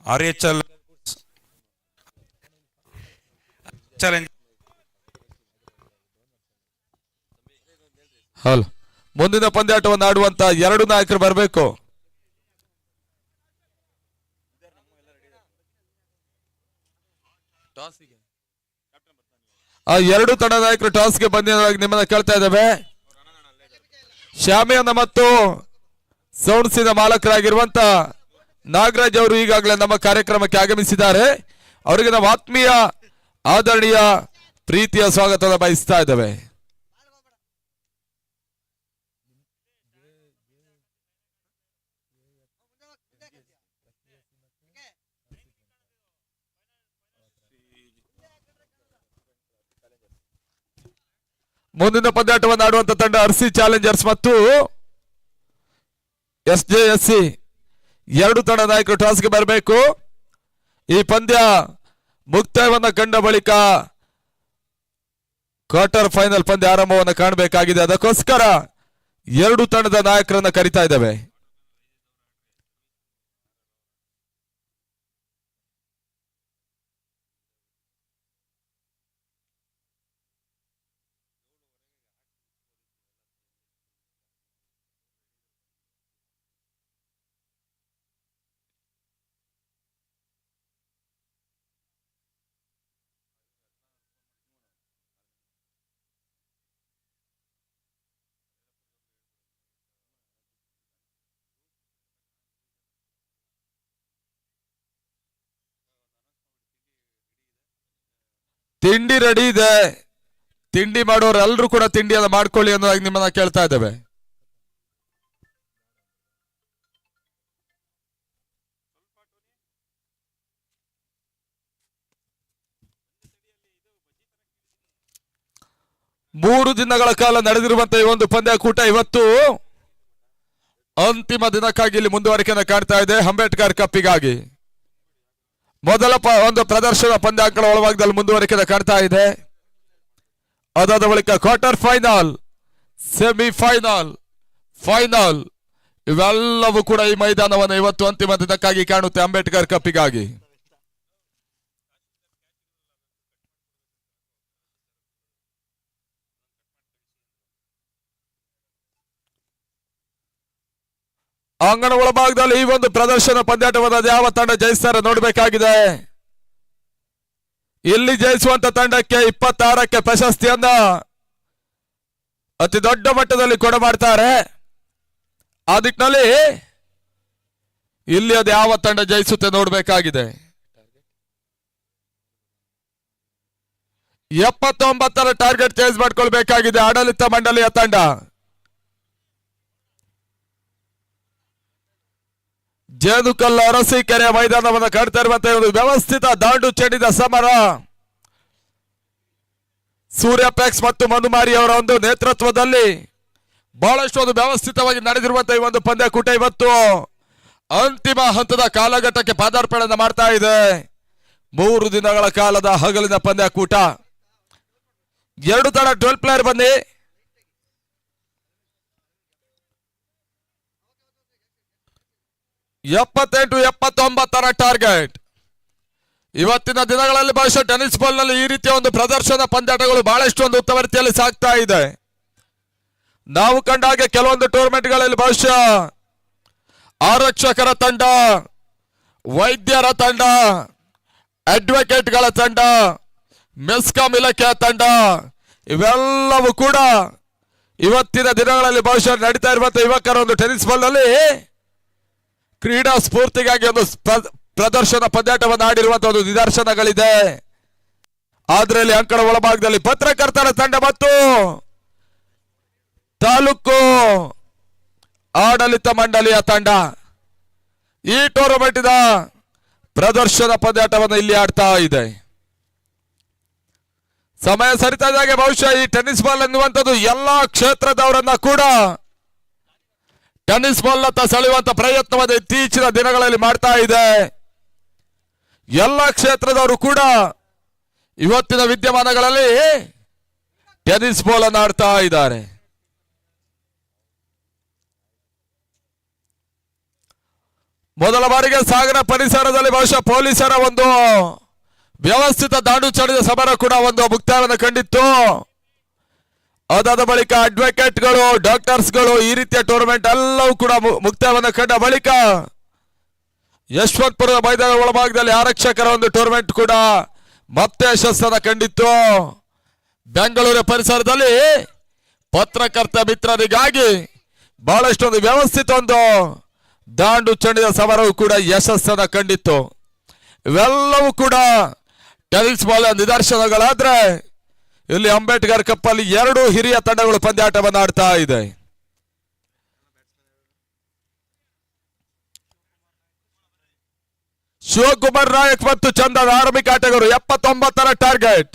RHL challenge. ಹಲೋ, ಮುಂದಿನ ಪಂದ್ಯಾಟವನ್ನು ಆಡುವಂತ ಎರಡು ನಾಯಕರು ಬರಬೇಕು. ಆ ಎರಡು ತಂಡ ನಾಯಕರು ಟಾಸ್ಗೆ ಬಂದಿರುವಾಗ ನಿಮ್ಮನ್ನ ಕೇಳ್ತಾ ಇದ್ದೇವೆ. ಶಾಮಿಯಾನ ಮತ್ತು ಸೌಂಡ್ಸಿನ ಮಾಲಕರಾಗಿರುವಂತ ನಾಗರಾಜ್ ಅವರು ಈಗಾಗಲೇ ನಮ್ಮ ಕಾರ್ಯಕ್ರಮಕ್ಕೆ ಆಗಮಿಸಿದ್ದಾರೆ. ಅವರಿಗೆ ನಾವು ಆತ್ಮೀಯ ಆದರಣೀಯ ಪ್ರೀತಿಯ ಸ್ವಾಗತ ಬಯಸ್ತಾ ಇದ್ದೇವೆ. ಮುಂದಿನ ಪಂದ್ಯಾಟವನ್ನು ಆಡುವಂತ ತಂಡ RC ಚಾಲೆಂಜರ್ಸ್ ಮತ್ತು SJSC. ಎರಡು ತಂಡ ನಾಯಕರು ಟಾಸ್ಗೆ ಬರಬೇಕು. ಈ ಪಂದ್ಯ ಮುಕ್ತಾಯವನ್ನ ಕಂಡ ಬಳಿಕ ಕ್ವಾರ್ಟರ್ ಫೈನಲ್ ಪಂದ್ಯ ಆರಂಭವನ್ನು ಕಾಣಬೇಕಾಗಿದೆ. ಅದಕ್ಕೋಸ್ಕರ ಎರಡು ತಂಡದ ನಾಯಕರನ್ನ ಕರಿತಾ ಇದ್ದೇವೆ. ತಿಂಡಿ ರೆಡಿ ಇದೆ. ತಿಂಡಿ ಮಾಡೋರು ಎಲ್ಲರೂ ಕೂಡ ತಿಂಡಿಯನ್ನು ಮಾಡ್ಕೊಳ್ಳಿ ಅನ್ನೋದಾಗಿ ನಿಮ್ಮನ್ನ ಕೇಳ್ತಾ ಇದ್ದೇವೆ. ಮೂರು ದಿನಗಳ ಕಾಲ ನಡೆದಿರುವಂತಹ ಈ ಒಂದು ಪಂದ್ಯಕೂಟ ಇವತ್ತು ಅಂತಿಮ ದಿನಕ್ಕಾಗಿ ಇಲ್ಲಿ ಮುಂದುವರಿಕೆಯನ್ನು ಕಾಣ್ತಾ ಇದೆ. ಅಂಬೇಡ್ಕರ್ ಕಪ್ಪಿಗಾಗಿ ಮೊದಲ ಒಂದು ಪ್ರದರ್ಶನ ಪಂದ್ಯಾಕಳ ಒಳಭಾಗದಲ್ಲಿ ಮುಂದುವರಿಕೆ ಕಾಣ್ತಾ ಇದೆ. ಅದಾದ ಬಳಿಕ ಕ್ವಾರ್ಟರ್ ಫೈನಲ್, ಸೆಮಿಫೈನಲ್, ಫೈನಲ್ ಇವೆಲ್ಲವೂ ಕೂಡ ಈ ಮೈದಾನವನ್ನು ಇವತ್ತು ಅಂತಿಮ ದಿನಕ್ಕಾಗಿ ಕಾಣುತ್ತೆ ಅಂಬೇಡ್ಕರ್ ಕಪ್ಪಿಗಾಗಿ. ಅಂಗಣ ಒಳಭಾಗದಲ್ಲಿ ಈ ಒಂದು ಪ್ರದರ್ಶನ ಪಂದ್ಯಾಟವನ್ನು ಯಾವ ತಂಡ ಜಯಿಸ್ತಾರೆ ನೋಡಬೇಕಾಗಿದೆ. ಇಲ್ಲಿ ಜಯಿಸುವಂತ ತಂಡಕ್ಕೆ 26ಕ್ಕೆ ಪ್ರಶಸ್ತಿಯನ್ನ ಅತಿ ದೊಡ್ಡ ಮಟ್ಟದಲ್ಲಿ ಕೊಡಮಾಡ್ತಾರೆ. ಆ ದಿಕ್ಕಿನಲ್ಲಿ ಇಲ್ಲಿ ಅದು ಯಾವ ತಂಡ ಜಯಿಸುತ್ತೆ ನೋಡಬೇಕಾಗಿದೆ. 79ರ ಟಾರ್ಗೆಟ್ ಚೇಂಜ್ ಮಾಡ್ಕೊಳ್ಬೇಕಾಗಿದೆ ಆಡಳಿತ ಮಂಡಳಿಯ ತಂಡ. ಜೇನುಕಲ್ಲ ಅರಸೀಕೆರೆ ಮೈದಾನವನ್ನು ಕಾಡ್ತಾ ಇರುವಂತಹ ಒಂದು ವ್ಯವಸ್ಥಿತ ದಾಂಡು ಚೆಂಡಿನ ಸಮರ. ಸೂರ್ಯಪೆಕ್ಸ್ ಮತ್ತು ಮನುಮಾರಿ ಅವರ ಒಂದು ನೇತೃತ್ವದಲ್ಲಿ ಬಹಳಷ್ಟು ಒಂದು ವ್ಯವಸ್ಥಿತವಾಗಿ ನಡೆದಿರುವಂತಹ ಈ ಒಂದು ಪಂದ್ಯಕೂಟ ಇವತ್ತು ಅಂತಿಮ ಹಂತದ ಕಾಲಘಟ್ಟಕ್ಕೆ ಪಾದಾರ್ಪಣೆ ಮಾಡ್ತಾ ಇದೆ. 3 ದಿನಗಳ ಕಾಲದ ಹಗಲಿನ ಪಂದ್ಯಕೂಟ. ಎರಡು ತಂಡ 12 ಪ್ಲೇಯರ್ ಬನ್ನಿ. ಎಪ್ಪತ್ತೆಂಟು 79ರ ಟಾರ್ಗೆಟ್. ಇವತ್ತಿನ ದಿನಗಳಲ್ಲಿ ಬಹುಶಃ ಟೆನ್ನಿಸ್ ಬಾಲ್ ನಲ್ಲಿ ಈ ರೀತಿಯ ಒಂದು ಪ್ರದರ್ಶನ ಪಂದ್ಯಾಟಗಳು ಬಹಳಷ್ಟು ಒಂದು ಉತ್ತಮ ರೀತಿಯಲ್ಲಿ ಸಾಗ್ತಾ ಇದೆ. ನಾವು ಕಂಡ ಹಾಗೆ ಕೆಲವೊಂದು ಟೂರ್ನಮೆಂಟ್ಗಳಲ್ಲಿ ಬಹುಶಃ ಆರಕ್ಷಕರ ತಂಡ, ವೈದ್ಯರ ತಂಡ, ಅಡ್ವೊಕೇಟ್ಗಳ ತಂಡ, ಮೆಸ್ಕಾಂ ಇಲಾಖೆಯ ತಂಡ ಇವೆಲ್ಲವೂ ಕೂಡ ಇವತ್ತಿನ ದಿನಗಳಲ್ಲಿ ಬಹುಶಃ ನಡೀತಾ ಇರುವಂತಹ ಯುವಕರ ಒಂದು ಟೆನ್ನಿಸ್ ಬಾಲ್ ನಲ್ಲಿ ಕ್ರೀಡಾ ಸ್ಫೂರ್ತಿಗಾಗಿ ಒಂದು ಪ್ರದರ್ಶನ ಪಂದ್ಯಾಟವನ್ನು ಆಡಿರುವಂತಹ ಒಂದು ನಿದರ್ಶನಗಳಿದೆ. ಆದ್ರೆ ಇಲ್ಲಿ ಅಂಕಣ ಒಳಭಾಗದಲ್ಲಿ ಪತ್ರಕರ್ತರ ತಂಡ ಮತ್ತು ತಾಲೂಕು ಆಡಳಿತ ಮಂಡಳಿಯ ತಂಡ ಈ ಟೂರ್ನಮೆಂಟಿನ ಪ್ರದರ್ಶನ ಪಂದ್ಯಾಟವನ್ನು ಇಲ್ಲಿ ಆಡ್ತಾ ಇದೆ. ಸಮಯ ಸರಿತಾ ಇದ್ದಾಗೆ ಬಹುಶಃ ಈ ಟೆನ್ನಿಸ್ ಬಾಲ್ ಎನ್ನುವಂಥದ್ದು ಎಲ್ಲಾ ಕ್ಷೇತ್ರದವರನ್ನ ಕೂಡ ಟೆನ್ನಿಸ್ ಬಾಲ್ ನತ್ತ ಸೆಳೆಯುವಂತ ಪ್ರಯತ್ನವನ್ನು ಇತ್ತೀಚಿನ ದಿನಗಳಲ್ಲಿ ಮಾಡ್ತಾ ಇದೆ. ಎಲ್ಲ ಕ್ಷೇತ್ರದವರು ಕೂಡ ಇವತ್ತಿನ ವಿದ್ಯಮಾನಗಳಲ್ಲಿ ಟೆನ್ನಿಸ್ ಬಾಲ್ ಅನ್ನು ಆಡ್ತಾ ಇದ್ದಾರೆ. ಮೊದಲ ಬಾರಿಗೆ ಸಾಗರ ಪರಿಸರದಲ್ಲಿ ಬಹುಶಃ ಪೊಲೀಸರ ಒಂದು ವ್ಯವಸ್ಥಿತ ದಾಂಡು ಚಡಿದ ಸಮರ ಕೂಡ ಒಂದು ಮುಕ್ತಾಯವನ್ನು ಕಂಡಿತ್ತು. ಅದಾದ ಬಳಿಕ ಅಡ್ವೊಕೇಟ್ಗಳು, ಡಾಕ್ಟರ್ಸ್ಗಳು, ಈ ರೀತಿಯ ಟೂರ್ನಮೆಂಟ್ ಎಲ್ಲವೂ ಕೂಡ ಮುಕ್ತಾಯವನ್ನು ಕಂಡ ಬಳಿಕ ಯಶವಂತಪುರದ ಮೈದಾನ ಒಳಭಾಗದಲ್ಲಿ ಆರಕ್ಷಕರ ಒಂದು ಟೂರ್ನಮೆಂಟ್ ಕೂಡ ಮತ್ತೆ ಯಶಸ್ಸನ್ನು ಕಂಡಿತ್ತು. ಬೆಂಗಳೂರು ಪರಿಸರದಲ್ಲಿ ಪತ್ರಕರ್ತ ಮಿತ್ರರಿಗಾಗಿ ಬಹಳಷ್ಟೊಂದು ವ್ಯವಸ್ಥಿತ ಒಂದು ದಾಂಡು ಚಂಡಿದ ಸಮರವು ಕೂಡ ಯಶಸ್ಸನ್ನು ಕಂಡಿತ್ತು. ಇವೆಲ್ಲವೂ ಕೂಡ ಟೆನಿಸ್ ಬಾಲ್ ನಿದರ್ಶನಗಳಾದ್ರೆ ಇಲ್ಲಿ ಅಂಬೇಡ್ಕರ್ ಕಪ್ ಅಲ್ಲಿ 2 ಹಿರಿಯ ತಂಡಗಳು ಪಂದ್ಯಾಟವನ್ನು ಆಡ್ತಾ ಇದೆ. ಶಿವಕುಮಾರ್ ನಾಯಕ್ ಮತ್ತು ಚಂದನ್ ಆರಂಭಿಕ ಆಟಗಾರರು 79ರ ಟಾರ್ಗೆಟ್.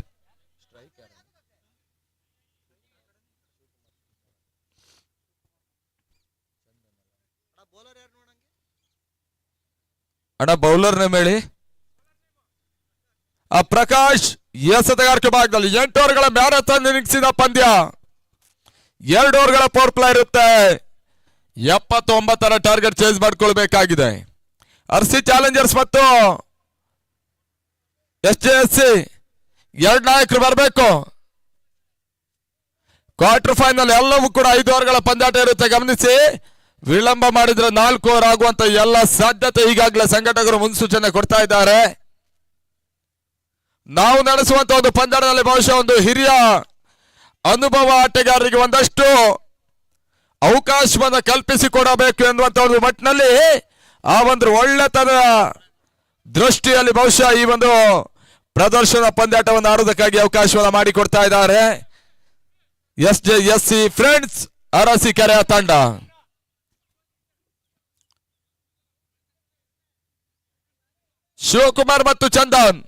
ಅಣ್ಣ ಬೌಲರ್ ಮೇಳಿ ಆ ಪ್ರಕಾಶ್ ಎಸೆತಗಾರಿಕೆ ಭಾಗದಲ್ಲಿ 8 ಓವರ್ಗಳ ಮ್ಯಾರಥಾನ್ ನಿರೀಕ್ಷಿಸಿದ ಪಂದ್ಯ. 2 ಓವರ್ಗಳ ಪವರ್ ಪ್ಲೇ ಇರುತ್ತೆ. 79ರ ಟಾರ್ಗೆಟ್ ಚೇಂಜ್ ಮಾಡ್ಕೊಳ್ಬೇಕಾಗಿದೆ. ಆರ್ಸಿ ಚಾಲೆಂಜರ್ಸ್ ಮತ್ತು SJSC 2 ನಾಯಕರು ಬರಬೇಕು. ಕ್ವಾರ್ಟರ್ ಫೈನಲ್ ಎಲ್ಲವೂ ಕೂಡ 5 ಓವರ್ಗಳ ಪಂದ್ಯಾಟ ಇರುತ್ತೆ. ಗಮನಿಸಿ, ವಿಳಂಬ ಮಾಡಿದ್ರೆ 4 ಓವರ್ ಆಗುವಂತ ಎಲ್ಲ ಸಾಧ್ಯತೆ ಈಗಾಗಲೇ ಸಂಘಟಕರು ಮುನ್ಸೂಚನೆ ಕೊಡ್ತಾ ಇದ್ದಾರೆ. ನಾವು ನಡೆಸುವಂತ ಒಂದು ಪಂದ್ಯದಲ್ಲಿ ಬಹುಶಃ ಒಂದು ಹಿರಿಯ ಅನುಭವ ಆಟಗಾರರಿಗೆ ಒಂದಷ್ಟು ಅವಕಾಶವನ್ನು ಕಲ್ಪಿಸಿಕೊಡಬೇಕು ಎನ್ನುವಂತ ಒಂದು ಮಟ್ಟಿನಲ್ಲಿ ಆ ಒಂದು ಒಳ್ಳೆತನ ದೃಷ್ಟಿಯಲ್ಲಿ ಬಹುಶಃ ಈ ಒಂದು ಪ್ರದರ್ಶನ ಪಂದ್ಯಾಟವನ್ನು ಆಡೋದಕ್ಕಾಗಿ ಅವಕಾಶವನ್ನು ಮಾಡಿಕೊಡ್ತಾ ಇದ್ದಾರೆ SJSC ಫ್ರೆಂಡ್ಸ್ ಅರಸೀಕೆರೆಯ ತಂಡ. ಶಿವಕುಮಾರ್ ಮತ್ತು ಚಂದನ್,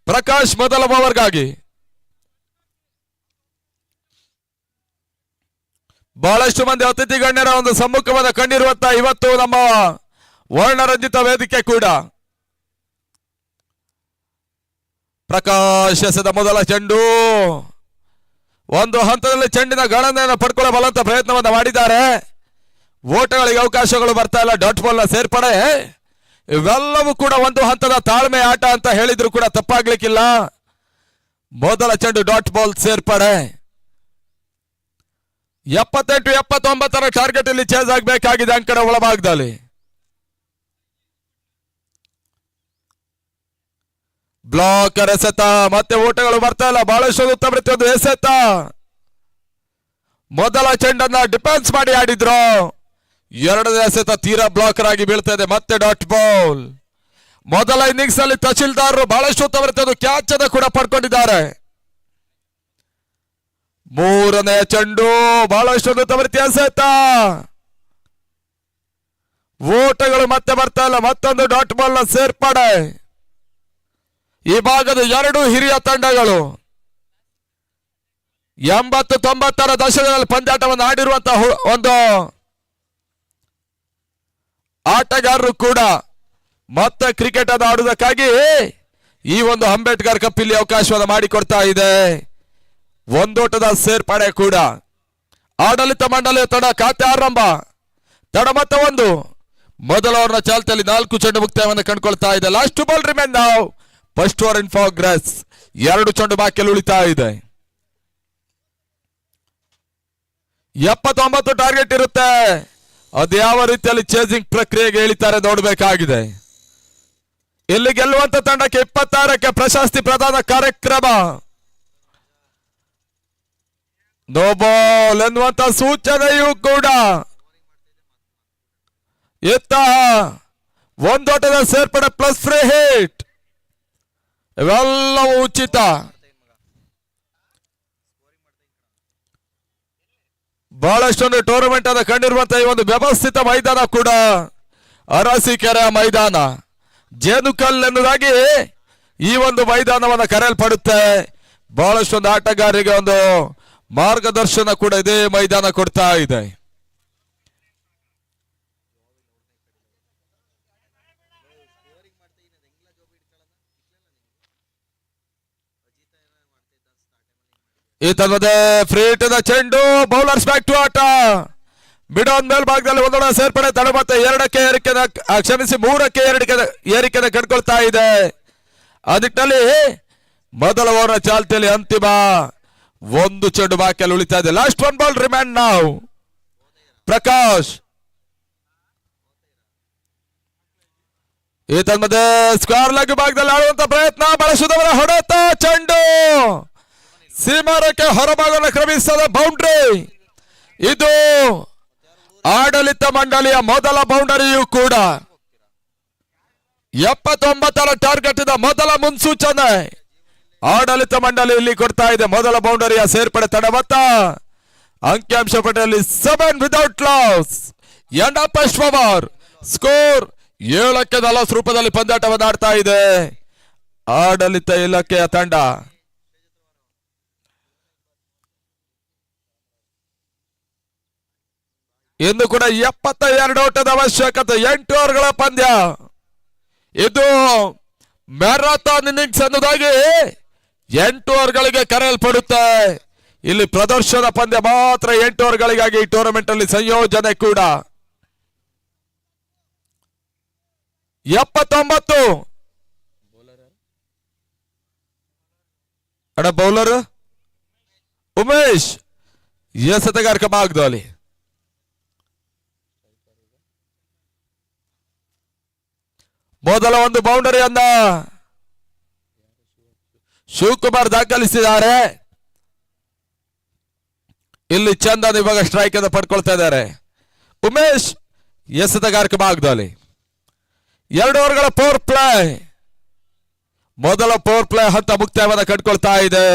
ಪ್ರಕಾಶ್ ಮೊದಲ ಓವರ್ಗಾಗಿ. ಬಹಳಷ್ಟು ಮಂದಿ ಅತಿಥಿ ಗಣ್ಯರ ಒಂದು ಸಮ್ಮುಖವನ್ನು ಕಂಡಿರುವಂತಹ ಇವತ್ತು ನಮ್ಮ ವರ್ಣರಂಜಿತ ವೇದಿಕೆ ಕೂಡ. ಪ್ರಕಾಶ್ ಎಸೆದ ಮೊದಲ ಚೆಂಡು ಒಂದು ಹಂತದಲ್ಲಿ ಚೆಂಡಿನ ಗಣನೆಯನ್ನು ಪಡ್ಕೊಳ್ಳಬಲ್ಲಂತ ಪ್ರಯತ್ನವನ್ನು ಮಾಡಿದ್ದಾರೆ. ಓಟಗಳಿಗೆ ಅವಕಾಶಗಳು ಬರ್ತಾ ಇಲ್ಲ. ಡಾಟ್ ಬಾಲ್ ನ ಸೇರ್ಪಡೆ ಇವೆಲ್ಲವೂ ಕೂಡ ಒಂದು ಹಂತದ ತಾಳ್ಮೆ ಆಟ ಅಂತ ಹೇಳಿದ್ರು ಕೂಡ ತಪ್ಪಾಗ್ಲಿಕ್ಕಿಲ್ಲ. ಮೊದಲ ಚೆಂಡು ಡಾಟ್ ಬಾಲ್ ಸೇರ್ಪಡೆ. 78-79ರ ಟಾರ್ಗೆಟ್ ಇಲ್ಲಿ ಚೇಂಜ್ ಆಗಬೇಕಾಗಿದೆ ಅಂಕಣ ಒಳಭಾಗದಲ್ಲಿ. ಬ್ಲಾಕರ್ ಎಸೆತ, ಮತ್ತೆ ಓಟಗಳು ಬರ್ತಾ ಇಲ್ಲ. ಬಹಳಷ್ಟು ಉತ್ತಮ ರೀತಿಯ ಎಸೆತ. ಮೊದಲ ಚೆಂಡನ್ನ ಡಿಫೆನ್ಸ್ ಮಾಡಿ ಆಡಿದ್ರು. 2ನೇ ಎಸೆತ ತೀರಾ ಬ್ಲಾಕರ್ ಆಗಿ ಬೀಳ್ತಾ ಇದೆ. ಮತ್ತೆ ಡಾಟ್ ಬಾಲ್. ಮೊದಲ ಇನ್ನಿಂಗ್ಸ್ ಅಲ್ಲಿ ತಹಶೀಲ್ದಾರರು ಬಹಳಷ್ಟು ಉತ್ತಮ ರೀತಿಯ ಕ್ಯಾಚ್ ಅನ್ನು ಕೂಡ ಪಡ್ಕೊಂಡಿದ್ದಾರೆ. 3ನೇ ಚೆಂಡು ಬಹಳಷ್ಟು ಉತ್ತಮ ರೀತಿಯ ಎಸೆತ. ಓಟಗಳು ಮತ್ತೆ ಬರ್ತಾ ಇಲ್ಲ. ಮತ್ತೊಂದು ಡಾಟ್ ಬಾಲ್ ನ ಸೇರ್ಪಡೆ. ಈ ಭಾಗದ 2 ಹಿರಿಯ ತಂಡಗಳು 80-90ರ ದಶಕದಲ್ಲಿ ಪಂದ್ಯಾಟವನ್ನು ಆಡಿರುವಂತಹ ಒಂದು ಆಟಗಾರರು ಕೂಡ ಮತ್ತೆ ಕ್ರಿಕೆಟ್ ಅನ್ನು ಆಡುವುದಕ್ಕಾಗಿ ಈ ಒಂದು ಅಂಬೇಡ್ಕರ್ ಕಪ್ ಇಲ್ಲಿ ಅವಕಾಶವನ್ನು ಮಾಡಿಕೊಡ್ತಾ ಇದೆ. ಒಂದೋಟದ ಸೇರ್ಪಡೆ ಕೂಡ. ಆಡಳಿತ ಮಂಡಳಿಯ ತಡ ಖಾತೆ ಆರಂಭ. ತಡ ಮತ್ತೆ 1. ಮೊದಲ ಓವರ್ನ ಚಾಲ್ತಿಯಲ್ಲಿ 4 ಚೆಂಡು ಮುಕ್ತಾಯವನ್ನು ಕಂಡುಕೊಳ್ತಾ ಇದೆ. ಲಾಸ್ಟ್ ಬಾಲ್ ರಿಮೇನ್ ನಾವು. First over in progress. 2 ಚೆಂಡು ಬಾಕಿಯಲ್ಲಿ ಉಳಿತಾ ಇದೆ. 79 ಟಾರ್ಗೆಟ್ ಇರುತ್ತೆ. ಅದು ಯಾವ ರೀತಿಯಲ್ಲಿ ಚೇಸಿಂಗ್ ಪ್ರಕ್ರಿಯೆಗೆ ಇಳಿತಾರೆ ನೋಡಬೇಕಾಗಿದೆ. ಇಲ್ಲಿ ಗೆಲ್ಲುವಂತ ತಂಡಕ್ಕೆ 26ಕ್ಕೆ ಪ್ರಶಸ್ತಿ ಪ್ರದಾನ ಕಾರ್ಯಕ್ರಮ. ನೋ ಬಾಲ್ ಎನ್ನುವಂತ ಸೂಚನೆಯೂ ಕೂಡ ಇತ್ತ. ಒಂದೋಟದ ಸೇರ್ಪಡೆ ಪ್ಲಸ್ ಫ್ರೀ ಹಿಟ್ ಇವೆಲ್ಲವೂ ಉಚಿತ. ಬಹಳಷ್ಟೊಂದು ಟೂರ್ನಮೆಂಟ್ ಅನ್ನು ಕಂಡಿರುವಂತಹ ಈ ಒಂದು ವ್ಯವಸ್ಥಿತ ಮೈದಾನ ಕೂಡ ಅರಸೀಕೆರೆಯ ಮೈದಾನ. ಜೇನುಕಲ್ ಎನ್ನುವುದಾಗಿ ಈ ಒಂದು ಮೈದಾನವನ್ನು ಕರೆಯಲ್ಪಡುತ್ತೆ. ಬಹಳಷ್ಟೊಂದು ಆಟಗಾರರಿಗೆ ಒಂದು ಮಾರ್ಗದರ್ಶನ ಕೂಡ ಇದೇ ಮೈದಾನ ಕೊಡ್ತಾ ಇದೆ. ಈ ತನ್ನದೇ ಫ್ರೀ ಹಿಟ್ಟಿನ ಚೆಂಡು. ಬೌಲರ್ಸ್ ಬ್ಯಾಕ್ ಟು ಆಟ. ಬಿಡೋನ್ ಮೇಲ್ಭಾಗದಲ್ಲಿ ಒಂದೊಡ ಸೇರ್ಪಡೆ ತಡ ಮತ್ತೆ 2ಕ್ಕೆ ಏರಿಕೆ ಕ್ಷಮಿಸಿ 3ಕ್ಕೆ ಏರಿಕೆ ಕಂಡುಕೊಳ್ತಾ ಇದೆ. ಆ ನಿಟ್ಟಿನಲ್ಲಿ ಮೊದಲ ಓವರ್ ಚಾಲ್ತಿಯಲ್ಲಿ ಅಂತಿಮ 1 ಚೆಂಡು ಬಾಕಿಯಲ್ಲಿ ಉಳಿತಾ ಇದೆ. ಲಾಸ್ಟ್ 1 ಬಾಲ್ ರಿಮ್ಯಾಂಡ್ ನಾವು. ಪ್ರಕಾಶ್ ಈ ತನ್ಮಧ್ಯೆ ಸ್ಕ್ವೇರ್ ಲೆಗ್ ಭಾಗದಲ್ಲಿ ಆಡುವಂತ ಪ್ರಯತ್ನ, ಬಳಸುವುದವರ ಹೊಡೆತ, ಚೆಂಡು ಸೀಮಾರಕ್ಕೆ ಹೊರಭಾಗವನ್ನು ಕ್ರಮಿಸದ ಬೌಂಡ್ರಿ. ಇದು ಆಡಳಿತ ಮಂಡಳಿಯ ಮೊದಲ ಬೌಂಡರಿಯೂ ಕೂಡ 79ರ ಟಾರ್ಗೆಟ್ ಇದ್ದ ಮೊದಲ ಮುನ್ಸೂಚನೆ ಆಡಳಿತ ಮಂಡಳಿ ಇಲ್ಲಿ ಕೊಡ್ತಾ ಇದೆ. ಮೊದಲ ಬೌಂಡರಿಯ ಸೇರ್ಪಡೆ ತಡಮತ್ತ ಅಂಕಿಅಂಶ ಪಟ್ಟಿಯಲ್ಲಿ 7 without loss. End of first over. Score 7ಕ್ಕೆ 40 ರೂಪದಲ್ಲಿ ಪಂದ್ಯಾಟವನ್ನು ಆಡ್ತಾ ಇದೆ ಆಡಳಿತ ಇಲಾಖೆಯ ತಂಡ. ಇನ್ನು ಕೂಡ 72 ಓಟದ ಅವಶ್ಯಕತೆ. 8 ಓವರ್ಗಳ ಪಂದ್ಯ. ಇದು ಮ್ಯಾರಥಾನ್ ಇನ್ನಿಂಗ್ಸ್ ಅನ್ನೋದಾಗಿ 8 ಓವರ್ಗಳಿಗೆ ಕರೆಯಲ್ಪಡುತ್ತೆ. ಇಲ್ಲಿ ಪ್ರದರ್ಶನ ಪಂದ್ಯ ಮಾತ್ರ 8 ಓವರ್ಗಳಿಗಾಗಿ ಈ ಟೂರ್ನಮೆಂಟ್ ಅಲ್ಲಿ ಸಂಯೋಜನೆ ಕೂಡ. 79 ಅಡ ಬೌಲರ್ ಉಮೇಶ್ ಎಸೆತಗಾರಕ ಭಾಗದಲ್ಲಿ ಮೊದಲ ಒಂದು ಬೌಂಡರಿಯನ್ನ ಶಿವಕುಮಾರ್ ದಾಖಲಿಸಿದ್ದಾರೆ. ಇಲ್ಲಿ ಚಂದನ್ ಇವಾಗ ಸ್ಟ್ರೈಕ್ ಅನ್ನು ಪಡ್ಕೊಳ್ತಾ ಇದ್ದಾರೆ. ಉಮೇಶ್ ಎಸೆತಗಾರಕ ಭಾಗದಲ್ಲಿ 2 ಓವರ್ಗಳ ಪವರ್ ಪ್ಲೇ. ಮೊದಲ ಪವರ್ ಪ್ಲೇ ಹಂತ ಮುಕ್ತಾಯವನ್ನು ಕಂಡುಕೊಳ್ತಾ ಇದೆ.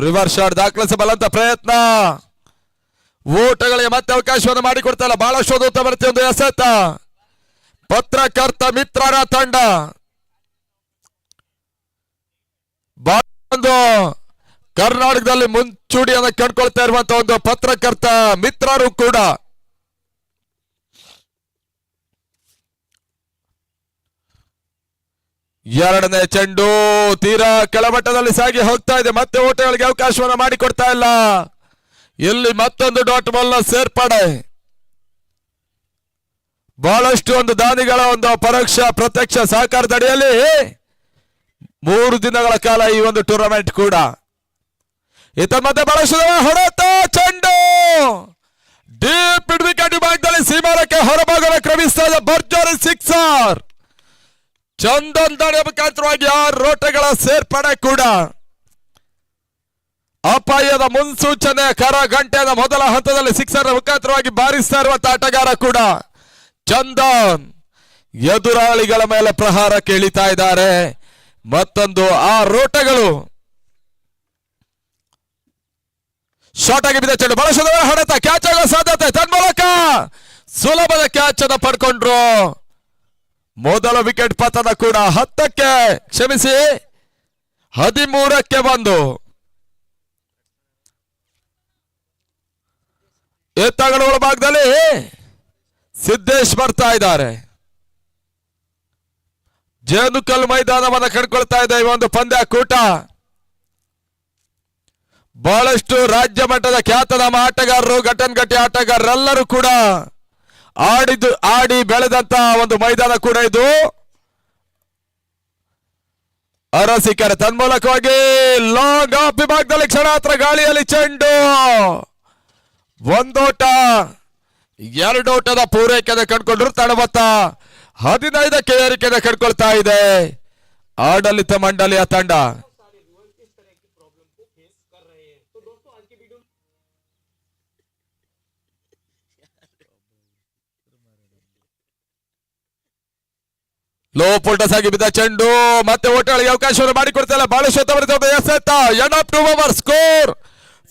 ರಿವರ್ಸ್ ಶಾಟ್ ದಾಖಲಿಸಬಲ್ಲಂತ ಪ್ರಯತ್ನ. ಓಟಗಳಿಗೆ ಮತ್ತೆ ಅವಕಾಶವನ್ನು ಮಾಡಿಕೊಡ್ತಾ ಇಲ್ಲ. ಬಹಳಷ್ಟು ಓದುತ್ತಾ ಬರ್ತೀವಿ. ಒಂದು ಎಸೆತ. ಪತ್ರಕರ್ತ ಮಿತ್ರರ ತಂಡ ಒಂದು ಕರ್ನಾಟಕದಲ್ಲಿ ಮುಂಚೂಣಿಯನ್ನು ಕಂಡುಕೊಳ್ತಾ ಇರುವಂತಹ ಒಂದು ಪತ್ರಕರ್ತ ಮಿತ್ರರು ಕೂಡ ಎರಡನೇ ಚೆಂಡು ತೀರಾ ಕೆಳಮಟ್ಟದಲ್ಲಿ ಸಾಗಿ ಹೋಗ್ತಾ ಇದೆ. ಮತ್ತೆ ಓಟಗಳಿಗೆ ಅವಕಾಶವನ್ನು ಮಾಡಿಕೊಡ್ತಾ ಇಲ್ಲ. ಇಲ್ಲಿ ಮತ್ತೊಂದು ಡಾಟ್ ಬಾಲ್ ನ ಸೇರ್ಪಡೆ. ಬಹಳಷ್ಟು ಒಂದು ದಾನಿಗಳ ಒಂದು ಪರೋಕ್ಷ ಪ್ರತ್ಯಕ್ಷ ಸಹಕಾರದ ಅಡಿಯಲ್ಲಿ 3 ದಿನಗಳ ಕಾಲ ಈ ಒಂದು ಟೂರ್ನಮೆಂಟ್ ಕೂಡ. ಇತ ಮತ್ತೆ ಬಳಸಿದ ಹೊಡೆತ, ಚೆಂಡು ಡೀಪ್ ವಿಕೆಟ್ ಭಾಗದಲ್ಲಿ ಸೀಮಾರಕ್ಕೆ ಹೊರಭಾಗವನ್ನು ಕ್ರಮಿಸ್ತಾ ಇದೆ. ಭರ್ಜರಿ ಸಿಕ್ಸರ್. ಚಂದನ್ ದಾಳಿಯ ಮುಖಾಂತರವಾಗಿ 6 ಓಟಗಳ ಸೇರ್ಪಡೆ ಕೂಡ. ಅಪಾಯದ ಮುನ್ಸೂಚನೆ ಕರ ಗಂಟೆಯ ಮೊದಲ ಹಂತದಲ್ಲಿ ಸಿಕ್ಸರ್ ಮುಖಾಂತರವಾಗಿ ಬಾರಿಸ್ತಾ ಇರುವಂತಹ ಆಟಗಾರ ಕೂಡ ಚಂದನ್. ಎದುರಾಳಿಗಳ ಮೇಲೆ ಪ್ರಹಾರಕ್ಕೆ ಇಳಿತಾ ಇದ್ದಾರೆ. ಮತ್ತೊಂದು 6 ಓಟಗಳು. ಶಾರ್ಟ್ ಆಗಿ ಬಿದ್ದ ಚೆಂಡು ಬಳಸದ ಹೊಡೆತ, ಕ್ಯಾಚ್ ಆಗೋ ಸಾಧ್ಯತೆ. ತನ್ಮೂಲಕ ಸುಲಭದ ಕ್ಯಾಚ್ ಅನ್ನು ಪಡ್ಕೊಂಡ್ರು. ಮೊದಲ ವಿಕೆಟ್ ಪತನ ಕೂಡ 10ಕ್ಕೆ ಕ್ಷಮಿಸಿ 13ಕ್ಕೆ ಬಂದು ಎತ್ತಗಡುಗಳ ಭಾಗದಲ್ಲಿ ಸಿದ್ದೇಶ್ ಬರ್ತಾ ಇದ್ದಾರೆ. ಜೇನುಕಲ್ ಮೈದಾನವನ್ನು ಕಂಡುಕೊಳ್ತಾ ಇದೆ ಈ ಒಂದು ಪಂದ್ಯಾಕೂಟ. ಬಹಳಷ್ಟು ರಾಜ್ಯ ಮಟ್ಟದ ಖ್ಯಾತನಾಮ ಆಟಗಾರರು, ಘಟನ್ಘಟಿ ಆಟಗಾರರೆಲ್ಲರೂ ಕೂಡ ಆಡಿ ಬೆಳೆದಂತ ಒಂದು ಮೈದಾನ ಕೂಡ ಇದು. ಅರಸಿಕೆರೆ ತನ್ಮೂಲಕವಾಗಿ ಲಾಂಗ್ ಆಫ್ ವಿಭಾಗದಲ್ಲಿ ಕ್ಷಣಾತ್ರ ಗಾಳಿಯಲ್ಲಿ ಚೆಂಡು. 1 ಓಟ 2 ಓಟದ ಪೂರೈಕೆಯನ್ನು ಕಂಡುಕೊಂಡ್ರು. ತಡಮತ್ತ 15ಕ್ಕೆ ಏರಿಕೆಯನ್ನು ಕಂಡುಕೊಳ್ತಾ ಇದೆ ಆಡಳಿತ ಮಂಡಳಿಯ ತಂಡ. ಲೋ ಪೋಲ್ಟಸ್ ಆಗಿ ಬಿದ್ದ ಚೆಂಡು ಮತ್ತೆ ಓಟಗಳಿಗೆ ಅವಕಾಶವನ್ನು ಮಾಡಿಕೊಡ್ತಾ ಇಲ್ಲ. ಬಹಳ ಎಸೆತ. End of 2 over. Score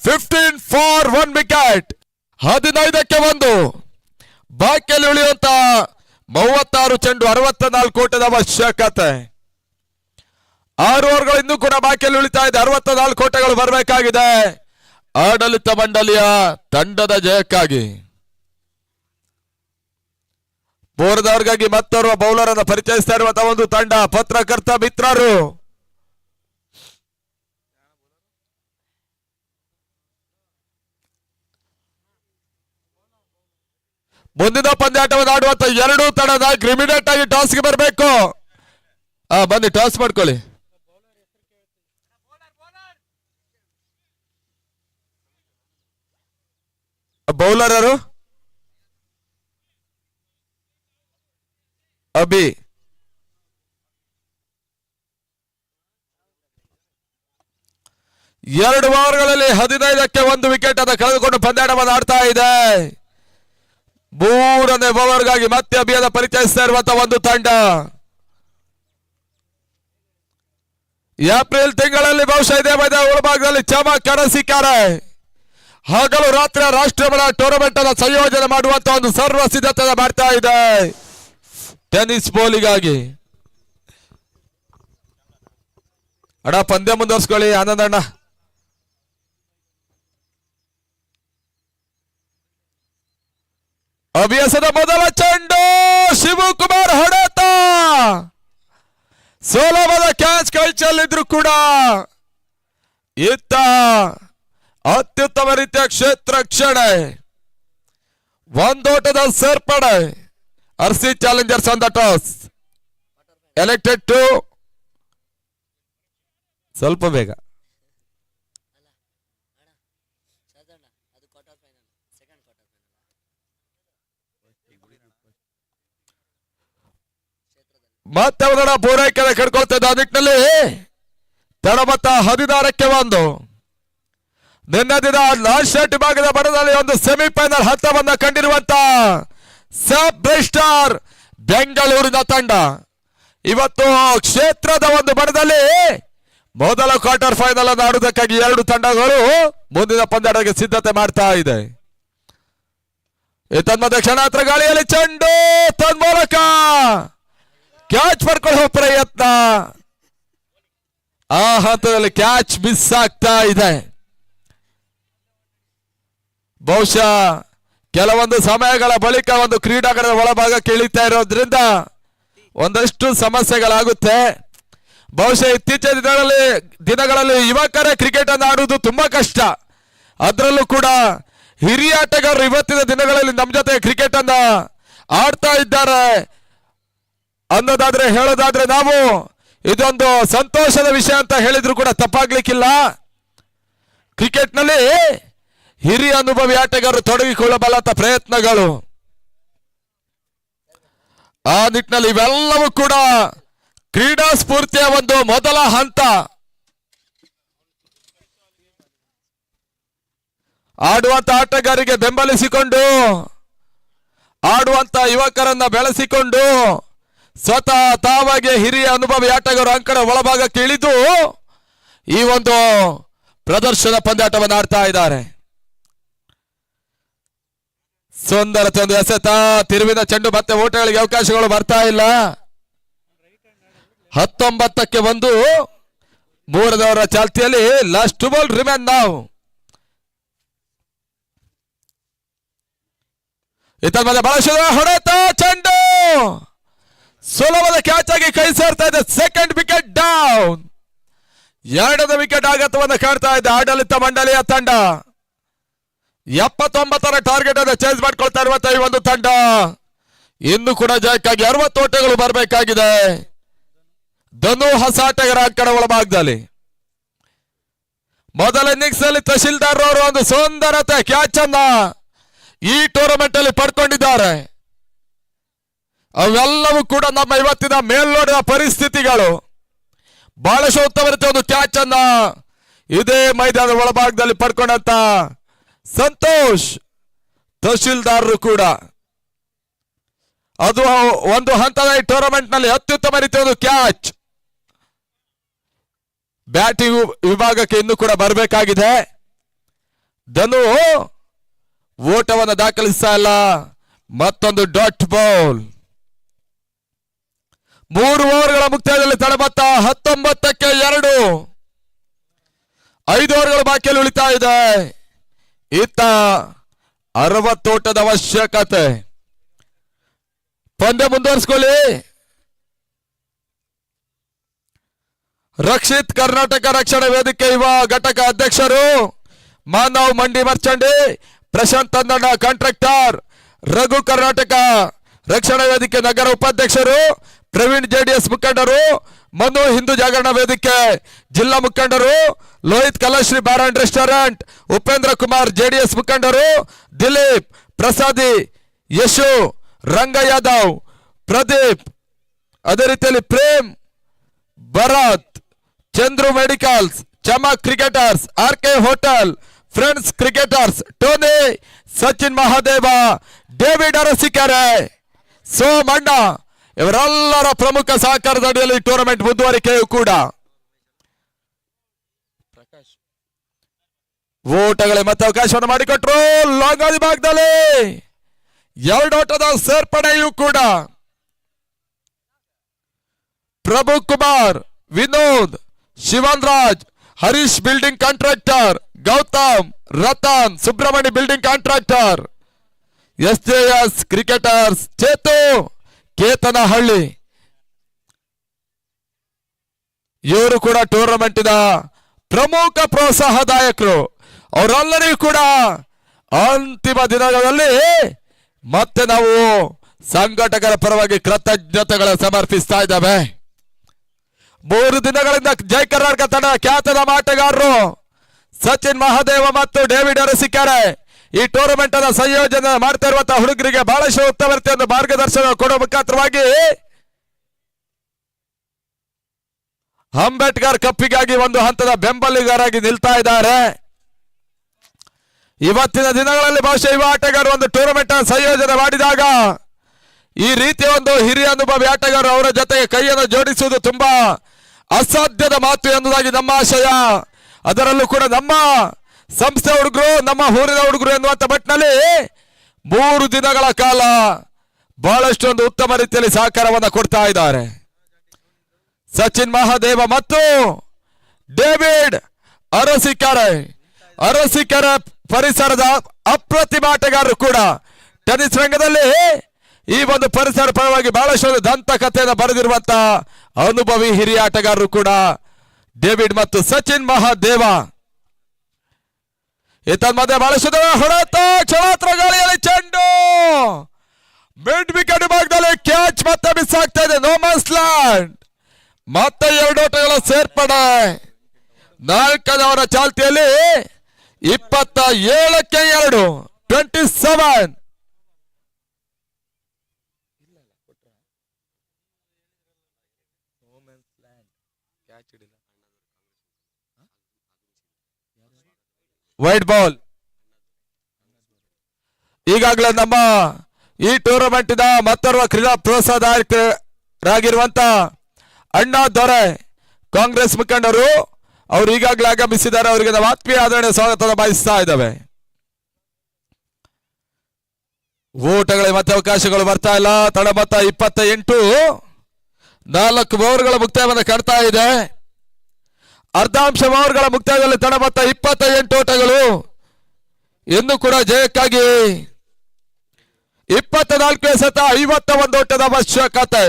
15 for 1 wicket. 15ಕ್ಕೆ 1. ಬಾಕಿಯಲ್ಲಿ ಉಳಿಯುವಂತ 36 ಚೆಂಡು 64 ಓಟದ ಅವಶ್ಯಕತೆ. 6 ಓವರ್ಗಳು ಇನ್ನೂ ಕೂಡ ಬಾಕಿಯಲ್ಲಿ ಉಳಿತಾ ಇದೆ. 64 ಓಟಗಳು ಬರಬೇಕಾಗಿದೆ ಆಡಳಿತ ಮಂಡಳಿಯ ತಂಡದ ಜಯಕ್ಕಾಗಿ. ಬೋರ್ದವ್ರಿಗಾಗಿ ಮತ್ತೋರ್ವ ಬೌಲರ್ ಅನ್ನು ಪರಿಚಯಿಸ್ತಾ ಇರುವಂತಹ ಒಂದು ತಂಡ ಪತ್ರಕರ್ತ ಮಿತ್ರರು. ಮುಂದಿನ ಪಂದ್ಯಾಟವನ್ನು ಆಡುವಂತ ಎರಡೂ ತಂಡದ ಇಮಿಡಿಯೇಟ್ ಆಗಿ ಟಾಸ್ಗೆ ಬರಬೇಕು. ಬನ್ನಿ ಟಾಸ್ ಮಾಡ್ಕೊಳ್ಳಿ. ಬೌಲರ್ ಯಾರು? ಅಭಿ. ಎರಡು ಓವರ್ಗಳಲ್ಲಿ 15ಕ್ಕೆ 1 ವಿಕೆಟ್ ಅನ್ನು ಕಳೆದುಕೊಂಡು ಪಂದ್ಯಾಟವನ್ನು ಆಡ್ತಾ ಇದೆ. ಮೂರನೇ ಓವರ್ಗಾಗಿ ಮತ್ತೆ ಅಭಿಯಾನ ಪರಿಚಯಿಸ್ತಾ ಇರುವಂತಹ ಒಂದು ತಂಡ. ಏಪ್ರಿಲ್ ತಿಂಗಳಲ್ಲಿ ಬಹುಶಃ ಇದೇ ಮೈದಾನ ಒಳಭಾಗದಲ್ಲಿ ಚಮಕ್ ಕನಸಿದ್ದಾರೆ. ಹಗಲು ರಾತ್ರಿ ರಾಷ್ಟ್ರಮಟ್ಟ ಟೂರ್ನಮೆಂಟ್ ಅನ್ನು ಸಂಯೋಜನೆ ಮಾಡುವಂತ ಒಂದು ಸರ್ವ ಸಿದ್ಧತೆ ಮಾಡ್ತಾ ಇದೆ ಟೆನ್ನಿಸ್ ಬೋಲಿಗಾಗಿ. ಅಣ್ಣ ಪಂದ್ಯ ಮುಂದುವರ್ಸ್ಕೊಳ್ಳಿ ಆನಂದ ಅಣ್ಣ. ಅಭ್ಯಾಸದ ಮೊದಲ ಚೆಂಡು ಶಿವಕುಮಾರ್ ಹೊಡೆತ. ಸುಲಭದ ಕ್ಯಾಚ್ ಕೈಚಲ್ಲಿದ್ರು ಕೂಡ ಇತ್ತ ಅತ್ಯುತ್ತಮ ರೀತಿಯ ಕ್ಷೇತ್ರ ರಕ್ಷಣೆ, ಒಂದೋಟದ ಸೇರ್ಪಡೆ. RC challengers on the toss elected to ಸ್ವಲ್ಪ ಬೇಗ. ಮತ್ತೆ ಒಂದರ ಪೂರೈಕೆ ಕಡ್ಕೊಳ್ತಾ ಇದ್ದ ನಿಟ್ಟಿನಲ್ಲಿ ತಡಮತ್ತ 16ಕ್ಕೆ 1. ನಿನ್ನೆ ದಿನ ಲಾಸ್ಟ್ ಭಾಗದ ಬಡದಲ್ಲಿ ಒಂದು ಸೆಮಿಫೈನಲ್ ಹಂತವನ್ನ ಕಂಡಿರುವಂತ ಸಬ್ ಬ್ರಿಸ್ಟರ್ ಬೆಂಗಳೂರಿನ ತಂಡ ಇವತ್ತು ಕ್ಷೇತ್ರದ ಒಂದು ಬಡದಲ್ಲಿ ಮೊದಲ ಕ್ವಾರ್ಟರ್ ಫೈನಲ್ ಅನ್ನು ಆಡುವುದಕ್ಕಾಗಿ ಎರಡು ತಂಡಗಳು ಮುಂದಿನ ಪಂದ್ಯಕ್ಕೆ ಸಿದ್ಧತೆ ಮಾಡ್ತಾ ಇದೆ. ತನ್ಮಧ್ಯ ಕ್ಷಣಾತ್ರ ಗಾಳಿಯಲ್ಲಿ ಚೆಂಡು ತನ್ಮೂಲಕ ಕ್ಯಾಚ್ ಪಡ್ಕೊಳ್ಳುವ ಪ್ರಯತ್ನ. ಆ ಹಂತದಲ್ಲಿ ಕ್ಯಾಚ್ ಮಿಸ್ ಆಗ್ತಾ ಇದೆ. ಬಹುಶಃ ಕೆಲವೊಂದು ಸಮಯಗಳ ಬಳಿಕ ಒಂದು ಕ್ರೀಡಾಂಗಣದ ಒಳಭಾಗಕ್ಕೆ ಇಳಿತಾ ಇರೋದ್ರಿಂದ ಒಂದಷ್ಟು ಸಮಸ್ಯೆಗಳಾಗುತ್ತೆ. ಬಹುಶಃ ಇತ್ತೀಚಿನ ದಿನಗಳಲ್ಲಿ ಯುವಕರೇ ಕ್ರಿಕೆಟ್ ಅನ್ನು ಆಡುವುದು ತುಂಬಾ ಕಷ್ಟ. ಅದರಲ್ಲೂ ಕೂಡ ಹಿರಿಯ ಆಟಗಾರರು ಇವತ್ತಿನ ದಿನಗಳಲ್ಲಿ ನಮ್ಮ ಜೊತೆ ಕ್ರಿಕೆಟ್ ಅನ್ನ ಆಡ್ತಾ ಇದ್ದಾರೆ ಅನ್ನೋದಾದ್ರೆ ಹೇಳೋದಾದ್ರೆ ನಾವು ಇದೊಂದು ಸಂತೋಷದ ವಿಷಯ ಅಂತ ಹೇಳಿದ್ರು ಕೂಡ ತಪ್ಪಾಗ್ಲಿಕ್ಕಿಲ್ಲ. ಕ್ರಿಕೆಟ್ ನಲ್ಲಿ ಹಿರಿಯ ಅನುಭವಿ ಆಟಗಾರರು ತೊಡಗಿಕೊಳ್ಳಬಲ್ಲಂತ ಪ್ರಯತ್ನಗಳು, ಆ ನಿಟ್ಟಿನಲ್ಲಿ ಇವೆಲ್ಲವೂ ಕೂಡ ಕ್ರೀಡಾ ಸ್ಫೂರ್ತಿಯ ಒಂದು ಮೊದಲ ಹಂತ. ಆಡುವಂತ ಆಟಗಾರರಿಗೆ ಬೆಂಬಲಿಸಿಕೊಂಡು ಆಡುವಂತ ಯುವಕರನ್ನ ಬೆಳೆಸಿಕೊಂಡು ಸ್ವತಃ ತಾವಾಗಿ ಹಿರಿಯ ಅನುಭವಿ ಆಟಗಾರರು ಅಂಕಣ ಒಳಭಾಗಕ್ಕೆ ಇಳಿದು ಈ ಒಂದು ಪ್ರದರ್ಶನ ಪಂದ್ಯಾಟವನ್ನು ಆಡ್ತಾ ಇದ್ದಾರೆ. ಸುಂದರತೆ ಒಂದು ಎಸೆತ, ತಿರುವಿನ ಚೆಂಡು, ಮತ್ತೆ ಓಟಗಳಿಗೆ ಅವಕಾಶಗಳು ಬರ್ತಾ ಇಲ್ಲ. 19ಕ್ಕೆ 1 ಮೂರದವರ ಚಾಲ್ತಿಯಲ್ಲಿ ಲಾಸ್ಟ್ ಬಾಲ್ ರಿಮೆನ್ ನಾವು. ಇತ್ತ ಬಳಸಿದ ಹೊಡೆತ ಚೆಂಡು ಸುಲಭದ ಕ್ಯಾಚ್ ಆಗಿ ಕೈ ಸೇರ್ತಾ ಇದೆ. Second wicket down. ಎರಡನೇ ವಿಕೆಟ್ ಆಘಾತವನ್ನು ಕಾಡ್ತಾ ಇದೆ ಆಡಳಿತ ಮಂಡಳಿಯ ತಂಡ. 79ರ ಟಾರ್ಗೆಟ್ ಅನ್ನು ಚೇಂಜ್ ಮಾಡ್ಕೊಳ್ತಾ ಇರುವಂತ ಈ ಒಂದು ತಂಡ ಇನ್ನು ಕೂಡ ಜಯಕ್ಕಾಗಿ 60 ಓಟಗಳು ಬರಬೇಕಾಗಿದೆ. ಧನು ಹೊಸ ಆಟಗಾರ ಅಂಕಣ ಒಳಭಾಗದಲ್ಲಿ ಮೊದಲ ಇನ್ನಿಂಗ್ಸ್ ಅಲ್ಲಿ ತಹಶೀಲ್ದಾರ್ ಅವರು ಒಂದು ಸುಂದರತೆ ಕ್ಯಾಚ್ ಅನ್ನ ಈ ಟೂರ್ನಮೆಂಟ್ ಅಲ್ಲಿ ಪಡ್ಕೊಂಡಿದ್ದಾರೆ. ಅವೆಲ್ಲವೂ ಕೂಡ ನಮ್ಮ ಇವತ್ತಿನ ಮೇಲ್ನೋಡಿನ ಪರಿಸ್ಥಿತಿಗಳು. ಬಹಳಷ್ಟು ಉತ್ತಮ ರೀತಿಯ ಒಂದು ಕ್ಯಾಚ್ ಅನ್ನ ಇದೇ ಮೈದಾನದ ಒಳಭಾಗದಲ್ಲಿ ಪಡ್ಕೊಂಡಂತ ಸಂತೋಷ್ ತಹಶೀಲ್ದಾರರು ಕೂಡ ಅದು ಒಂದು ಹಂತದ ಈ ಟೂರ್ನಮೆಂಟ್ ನಲ್ಲಿ ಅತ್ಯುತ್ತಮ ರೀತಿಯ ಒಂದು ಕ್ಯಾಚ್. ಬ್ಯಾಟಿಂಗ್ ವಿಭಾಗಕ್ಕೆ ಇನ್ನು ಕೂಡ ಬರಬೇಕಾಗಿದೆ. ಧನು ಓಟವನ್ನು ದಾಖಲಿಸ್ತಾ ಇಲ್ಲ. ಮತ್ತೊಂದು ಡಾಟ್ ಬೌಲ್. 3 ಓವರ್ಗಳ ಮುಕ್ತಾಯದಲ್ಲಿ ತಡಮತ್ತ 19ಕ್ಕೆ 2. 5 ಓವರ್ಗಳು ಬಾಕಿಯಲ್ಲಿ ಉಳಿತಾ ಇದೆ. ಇತ್ತ 60 ಓಟದ ಅವಶ್ಯಕತೆ. ಪಂದ್ಯ ಮುಂದುವರಿಸಿಕೊಳ್ಳಿ. ರಕ್ಷಿತ್ ಕರ್ನಾಟಕ ರಕ್ಷಣಾ ವೇದಿಕೆ ಯುವ ಘಟಕ ಅಧ್ಯಕ್ಷರು ಮಾನವ್ ಮಂಡಿ ಮರ್ಚಂಡಿ, ಪ್ರಶಾಂತ್ ತಂದಣ್ಣ ಕಾಂಟ್ರಾಕ್ಟರ್, ರಘು ಕರ್ನಾಟಕ ರಕ್ಷಣಾ ವೇದಿಕೆ ನಗರ ಉಪಾಧ್ಯಕ್ಷರು, ಪ್ರವೀಣ್ ಜೆಡಿಎಸ್ ಮುಖಂಡರು, ಮನು ಹಿಂದೂ ಜಾಗರಣ ವೇದಿಕೆ ಜಿಲ್ಲಾ ಮುಖಂಡರು, Lohith Kalashree bar and restaurant, Upendra Kumar JDS ಮುಖಂಡರು, ದಿಲೀಪ್ ಪ್ರಸಾದಿ, ಯಶು, ರಂಗ ಯಾದವ್, ಪ್ರದೀಪ್, ಅದೇ ರೀತಿಯಲ್ಲಿ Prem, Bharath, Chandru medicals, Chamak cricketers, RK hotel, friends cricketers, Tony, Sachin Mahadeva, David Arasikere, Somanna ಇವರೆಲ್ಲರ ಪ್ರಮುಖ ಸಹಕಾರದ ಅಡಿಯಲ್ಲಿ ಟೂರ್ನಮೆಂಟ್ ಮುಂದುವರಿಕೆಯೂ ಕೂಡ ಓಟಗಳಿಗೆ ಮತ್ತೆ ಅವಕಾಶವನ್ನು ಮಾಡಿಕೊಟ್ರು. ಲಾಂಗಾದಿ ಭಾಗದಲ್ಲಿ 2 ಓಟದ ಸೇರ್ಪಡೆಯೂ ಕೂಡ Prabhu Kumar, Vinod, Shivan Raj, Harish building contractor, Gautam, Ratan, Subrahmanya building contractor, SJS cricketers, Chetu, Ketanahalli ಇವರು ಕೂಡ ಟೂರ್ನಮೆಂಟಿನ ಪ್ರಮುಖ ಪ್ರೋತ್ಸಾಹದಾಯಕರು. ಅವರೆಲ್ಲರಿಗೂ ಕೂಡ ಅಂತಿಮ ದಿನಗಳಲ್ಲಿ ಮತ್ತೆ ನಾವು ಸಂಘಟಕರ ಪರವಾಗಿ ಕೃತಜ್ಞತೆಗಳ ಸಮರ್ಪಿಸ್ತಾ ಇದ್ದಾವೆ. 3 ದಿನಗಳಿಂದ ಜೈ ಕರ್ನಾಟಕ ತಂಡ ಖ್ಯಾತದ ಆಟಗಾರರು ಸಚಿನ್ ಮಹಾದೇವ ಮತ್ತು ಡೇವಿಡ್ ಅರಸಿಕೆರೆ ಈ ಟೂರ್ನಮೆಂಟ್ ಅನ್ನ ಸಂಯೋಜನೆ ಮಾಡ್ತಾ ಇರುವಂತಹ ಹುಡುಗರಿಗೆ ಬಹಳಷ್ಟು ಉತ್ತಮ ರೀತಿಯ ಮಾರ್ಗದರ್ಶನ ಕೊಡುವ ಮುಖಾಂತರವಾಗಿ ಅಂಬೇಡ್ಕರ್ ಕಪ್ಪಿಗಾಗಿ ಒಂದು ಹಂತದ ಬೆಂಬಲಿಗರಾಗಿ ನಿಲ್ತಾ ಇದ್ದಾರೆ. ಇವತ್ತಿನ ದಿನಗಳಲ್ಲಿ ಬಹುಶಃ ಯುವ ಆಟಗಾರರು ಒಂದು ಟೂರ್ನಮೆಂಟ್ ಅನ್ನು ಸಂಯೋಜನೆ ಮಾಡಿದಾಗ ಈ ರೀತಿಯ ಒಂದು ಹಿರಿಯ ಅನುಭವಿ ಆಟಗಾರರು ಅವರ ಜೊತೆಗೆ ಕೈಯನ್ನು ಜೋಡಿಸುವುದು ತುಂಬಾ ಅಸಾಧ್ಯದ ಮಾತು ಎನ್ನುವುದಾಗಿ ನಮ್ಮ ಆಶಯ. ಅದರಲ್ಲೂ ಕೂಡ ನಮ್ಮ ಸಂಸ್ಥೆ ಹುಡುಗರು, ನಮ್ಮ ಊರಿನ ಹುಡುಗರು ಎನ್ನುವಂತ ಮಟ್ಟಿನಲ್ಲಿ 3 ದಿನಗಳ ಕಾಲ ಬಹಳಷ್ಟು ಒಂದು ಉತ್ತಮ ರೀತಿಯಲ್ಲಿ ಸಹಕಾರವನ್ನು ಕೊಡ್ತಾ ಇದ್ದಾರೆ. ಸಚಿನ್ ಮಹಾದೇವ ಮತ್ತು ಡೇವಿಡ್ ಅರಸಿಕೆರೆ ಪರಿಸರದ ಅಪ್ರತಿಮ ಆಟಗಾರರು ಕೂಡ ಟೆನ್ನಿಸ್ ರಂಗದಲ್ಲಿ ಈ ಒಂದು ಪರಿಸರ ಪರವಾಗಿ ಬಹಳಷ್ಟು ದಂತಕಥೆಯನ್ನು ಬರೆದಿರುವಂತಹ ಅನುಭವಿ ಹಿರಿಯ ಆಟಗಾರರು ಕೂಡ ಡೇವಿಡ್ ಮತ್ತು ಸಚಿನ್ ಮಹಾದೇವ. ಮಧ್ಯೆ ಬಹಳಷ್ಟು ಹೊಡೆತ ಕ್ಷಣಾತ್ರ ಗಾಳಿಯಲ್ಲಿ ಚೆಂಡು ಮಿಡ್ ವಿಕೆಟ್ ಭಾಗದಲ್ಲಿ ಕ್ಯಾಚ್ ಮತ್ತೆ ಮಿಸ್ ಆಗ್ತಾ ಇದೆ. ನೋಮನ್ಸ್ ಲ್ಯಾಂಡ್ ಮತ್ತೆ 2 ಓಟಗಳ ಸೇರ್ಪಡೆ. 4ನೇವರ ಚಾಲ್ತಿಯಲ್ಲಿ 27ಕ್ಕೆ 2 27. White ball. ಈಗಾಗಲೇ ನಮ್ಮ ಈ ಟೂರ್ನಮೆಂಟಿನ ಮತ್ತೋರ್ವ ಕ್ರೀಡಾ ಪ್ರೋತ್ಸಾಹಕರಾಗಿರುವಂತ ಅಣ್ಣಾ ದೊರೆ ಕಾಂಗ್ರೆಸ್ ಮುಖಂಡರು ಅವರು ಈಗಾಗಲೇ ಆಗಮಿಸಿದ್ದಾರೆ. ಅವರಿಗೆ ನಾವು ಆತ್ಮೀಯ ಆದರಣೆ ಸ್ವಾಗತ ಬಯಸ್ತಾ ಇದ್ದಾವೆ. ಓಟಗಳಿಗೆ ಮತ್ತೆ ಅವಕಾಶಗಳು ಬರ್ತಾ ಇಲ್ಲ. ತಡಮತ್ತ 28. 4 ಓವರ್ಗಳ ಮುಕ್ತಾಯವನ್ನು ಕಾಣ್ತಾ ಇದೆ. ಅರ್ಧಾಂಶ ಓವರ್ಗಳ ಮುಕ್ತಾಯದಲ್ಲಿ ತಡಮತ್ತ 28 ಓಟಗಳು. ಇನ್ನು ಕೂಡ ಜಯಕ್ಕಾಗಿ 24 ಎಸೆತ 51 ಓಟದ ಅವಶ್ಯಕತೆ.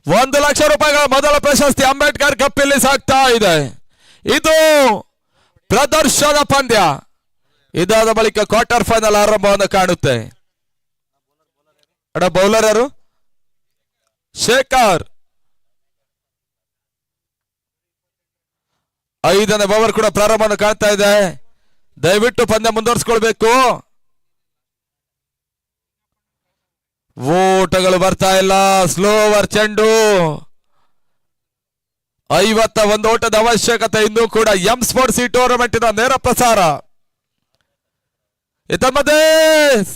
₹1,00,000 ಮೊದಲ ಪ್ರಶಸ್ತಿ ಅಂಬೇಡ್ಕರ್ ಕಪ್ ಇಲ್ಲಿ ಸಾಗ್ತಾ ಇದೆ. ಇದು ಪ್ರದರ್ಶನ ಪಂದ್ಯ. ಇದಾದ ಬಳಿಕ ಕ್ವಾರ್ಟರ್ ಫೈನಲ್ ಆರಂಭವನ್ನು ಕಾಣುತ್ತೆ. ಬೌಲರ್ ಯಾರು? ಶೇಖರ್. 5ನೇ ಓವರ್ ಕೂಡ ಪ್ರಾರಂಭವನ್ನು ಕಾಣ್ತಾ ಇದೆ. ದಯವಿಟ್ಟು ಪಂದ್ಯ ಮುಂದುವರಿಸಿಕೊಳ್ಬೇಕು. ಓಟಗಳು ಬರ್ತಾ ಇಲ್ಲ. ಸ್ಲೋವರ್ ಚೆಂಡು. 51 ಓಟದ ಅವಶ್ಯಕತೆ. ಇನ್ನೂ ಕೂಡ ಎಂ ಸ್ಪೋರ್ಟ್ಸ್ ಈ ಟೂರ್ನಮೆಂಟಿನ ನೇರ ಪ್ರಸಾರ. ಮಧ್ಯೆ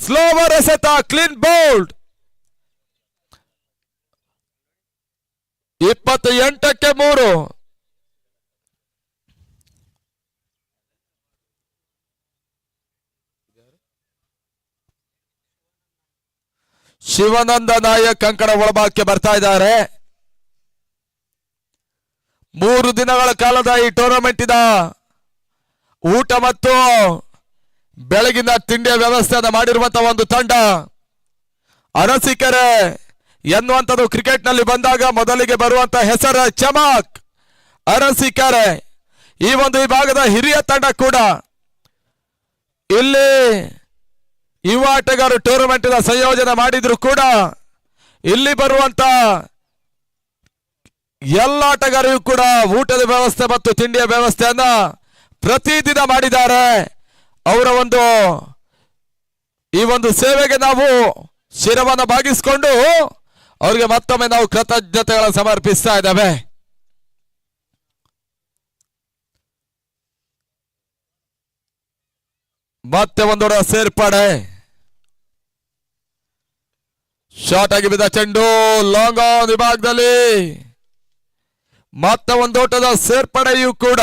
ಸ್ಲೋವರ್ ಎಸೆತ, ಕ್ಲೀನ್ ಬೌಲ್ಡ್. 28ಕ್ಕೆ 3. ಶಿವಾನಂದ ನಾಯಕ್ ಕಂಕಣ ಒಳಭಾಗಕ್ಕೆ ಬರ್ತಾ ಇದ್ದಾರೆ. 3 ದಿನಗಳ ಕಾಲದ ಈ ಟೂರ್ನಮೆಂಟಿನ ಊಟ ಮತ್ತು ಬೆಳಗಿನ ತಿಂಡಿಯ ವ್ಯವಸ್ಥೆಯನ್ನು ಮಾಡಿರುವಂತಹ ಒಂದು ತಂಡ ಅರಸೀಕೆರೆ ಎನ್ನುವಂಥದ್ದು ಕ್ರಿಕೆಟ್ನಲ್ಲಿ ಬಂದಾಗ ಮೊದಲಿಗೆ ಬರುವಂತಹ ಹೆಸರು ಚಮಕ್ ಅರಸೀಕೆರೆ. ಈ ಒಂದು ವಿಭಾಗದ ಹಿರಿಯ ತಂಡ ಕೂಡ ಇಲ್ಲಿ ಯುವ ಆಟಗಾರರು ಟೂರ್ನಮೆಂಟಿನ ಸಂಯೋಜನೆ ಮಾಡಿದ್ರು ಕೂಡ ಇಲ್ಲಿ ಬರುವಂತ ಎಲ್ಲ ಆಟಗಾರರು ಕೂಡ ಊಟದ ವ್ಯವಸ್ಥೆ ಮತ್ತು ತಿಂಡಿಯ ವ್ಯವಸ್ಥೆಯನ್ನ ಪ್ರತಿದಿನ ಮಾಡಿದ್ದಾರೆ. ಅವರ ಈ ಒಂದು ಸೇವೆಗೆ ನಾವು ಶಿರವನ್ನು ಭಾಗಿಸಿಕೊಂಡು ಅವರಿಗೆ ಮತ್ತೊಮ್ಮೆ ನಾವು ಕೃತಜ್ಞತೆಗಳನ್ನು ಸಮರ್ಪಿಸ್ತಾ ಇದ್ದೇವೆ. ಮತ್ತೆ ಒಂದೊಡ ಸೇರ್ಪಡೆ, ಶಾರ್ಟ್ ಆಗಿ ಬಿದ್ದ ಚೆಂಡು ಲಾಂಗ್ ಆನ್ ವಿಭಾಗದಲ್ಲಿ ಮತ್ತೆ ಒಂದೋಟದ ಸೇರ್ಪಡೆಯೂ ಕೂಡ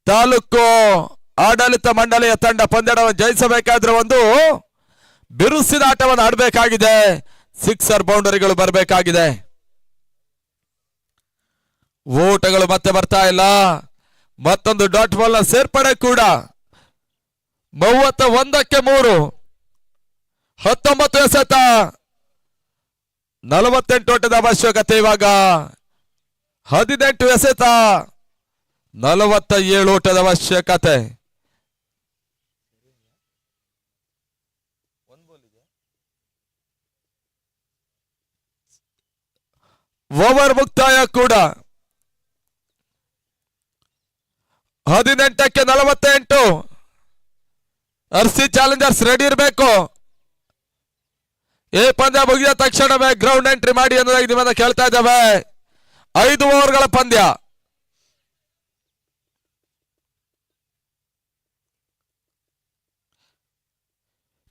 ತಾಲೂಕು ಆಡಳಿತ ಮಂಡಳಿಯ ತಂಡ ಪಂದ್ಯವನ್ನು ಜಯಿಸಬೇಕಾದ್ರೆ ಒಂದು ಬಿರುಸಿನ ಆಟವನ್ನು ಆಡಬೇಕಾಗಿದೆ. ಸಿಕ್ಸರ್ ಬೌಂಡರಿಗಳು ಬರಬೇಕಾಗಿದೆ. ಓಟಗಳು ಮತ್ತೆ ಬರ್ತಾ ಇಲ್ಲ. ಮತ್ತೊಂದು ಡಾಟ್ ಬಾಲ್ ನ ಸೇರ್ಪಡೆ ಕೂಡ 31-3 19 ಎಸೆತ 48 ಓಟದ ಅವಶ್ಯಕತೆ. ಇವಾಗ 18 ಎಸೆತ 47 ಓಟದ ಅವಶ್ಯಕತೆ. ಓವರ್ ಮುಕ್ತಾಯ ಕೂಡ 18ಕ್ಕೆ 48. ಅರ್ಸಿ ಚಾಲೆಂಜರ್ಸ್ ರೆಡಿ ಇರಬೇಕು. ಈ ಪಂದ್ಯ ಮುಗಿದ ತಕ್ಷಣವೇ ಗ್ರೌಂಡ್ ಎಂಟ್ರಿ ಮಾಡಿ ಅನ್ನೋದಾಗಿ ನಿಮ್ಮನ್ನ ಕೇಳ್ತಾ ಇದ್ದೇವೆ. 5 ಓವರ್ಗಳ ಪಂದ್ಯ.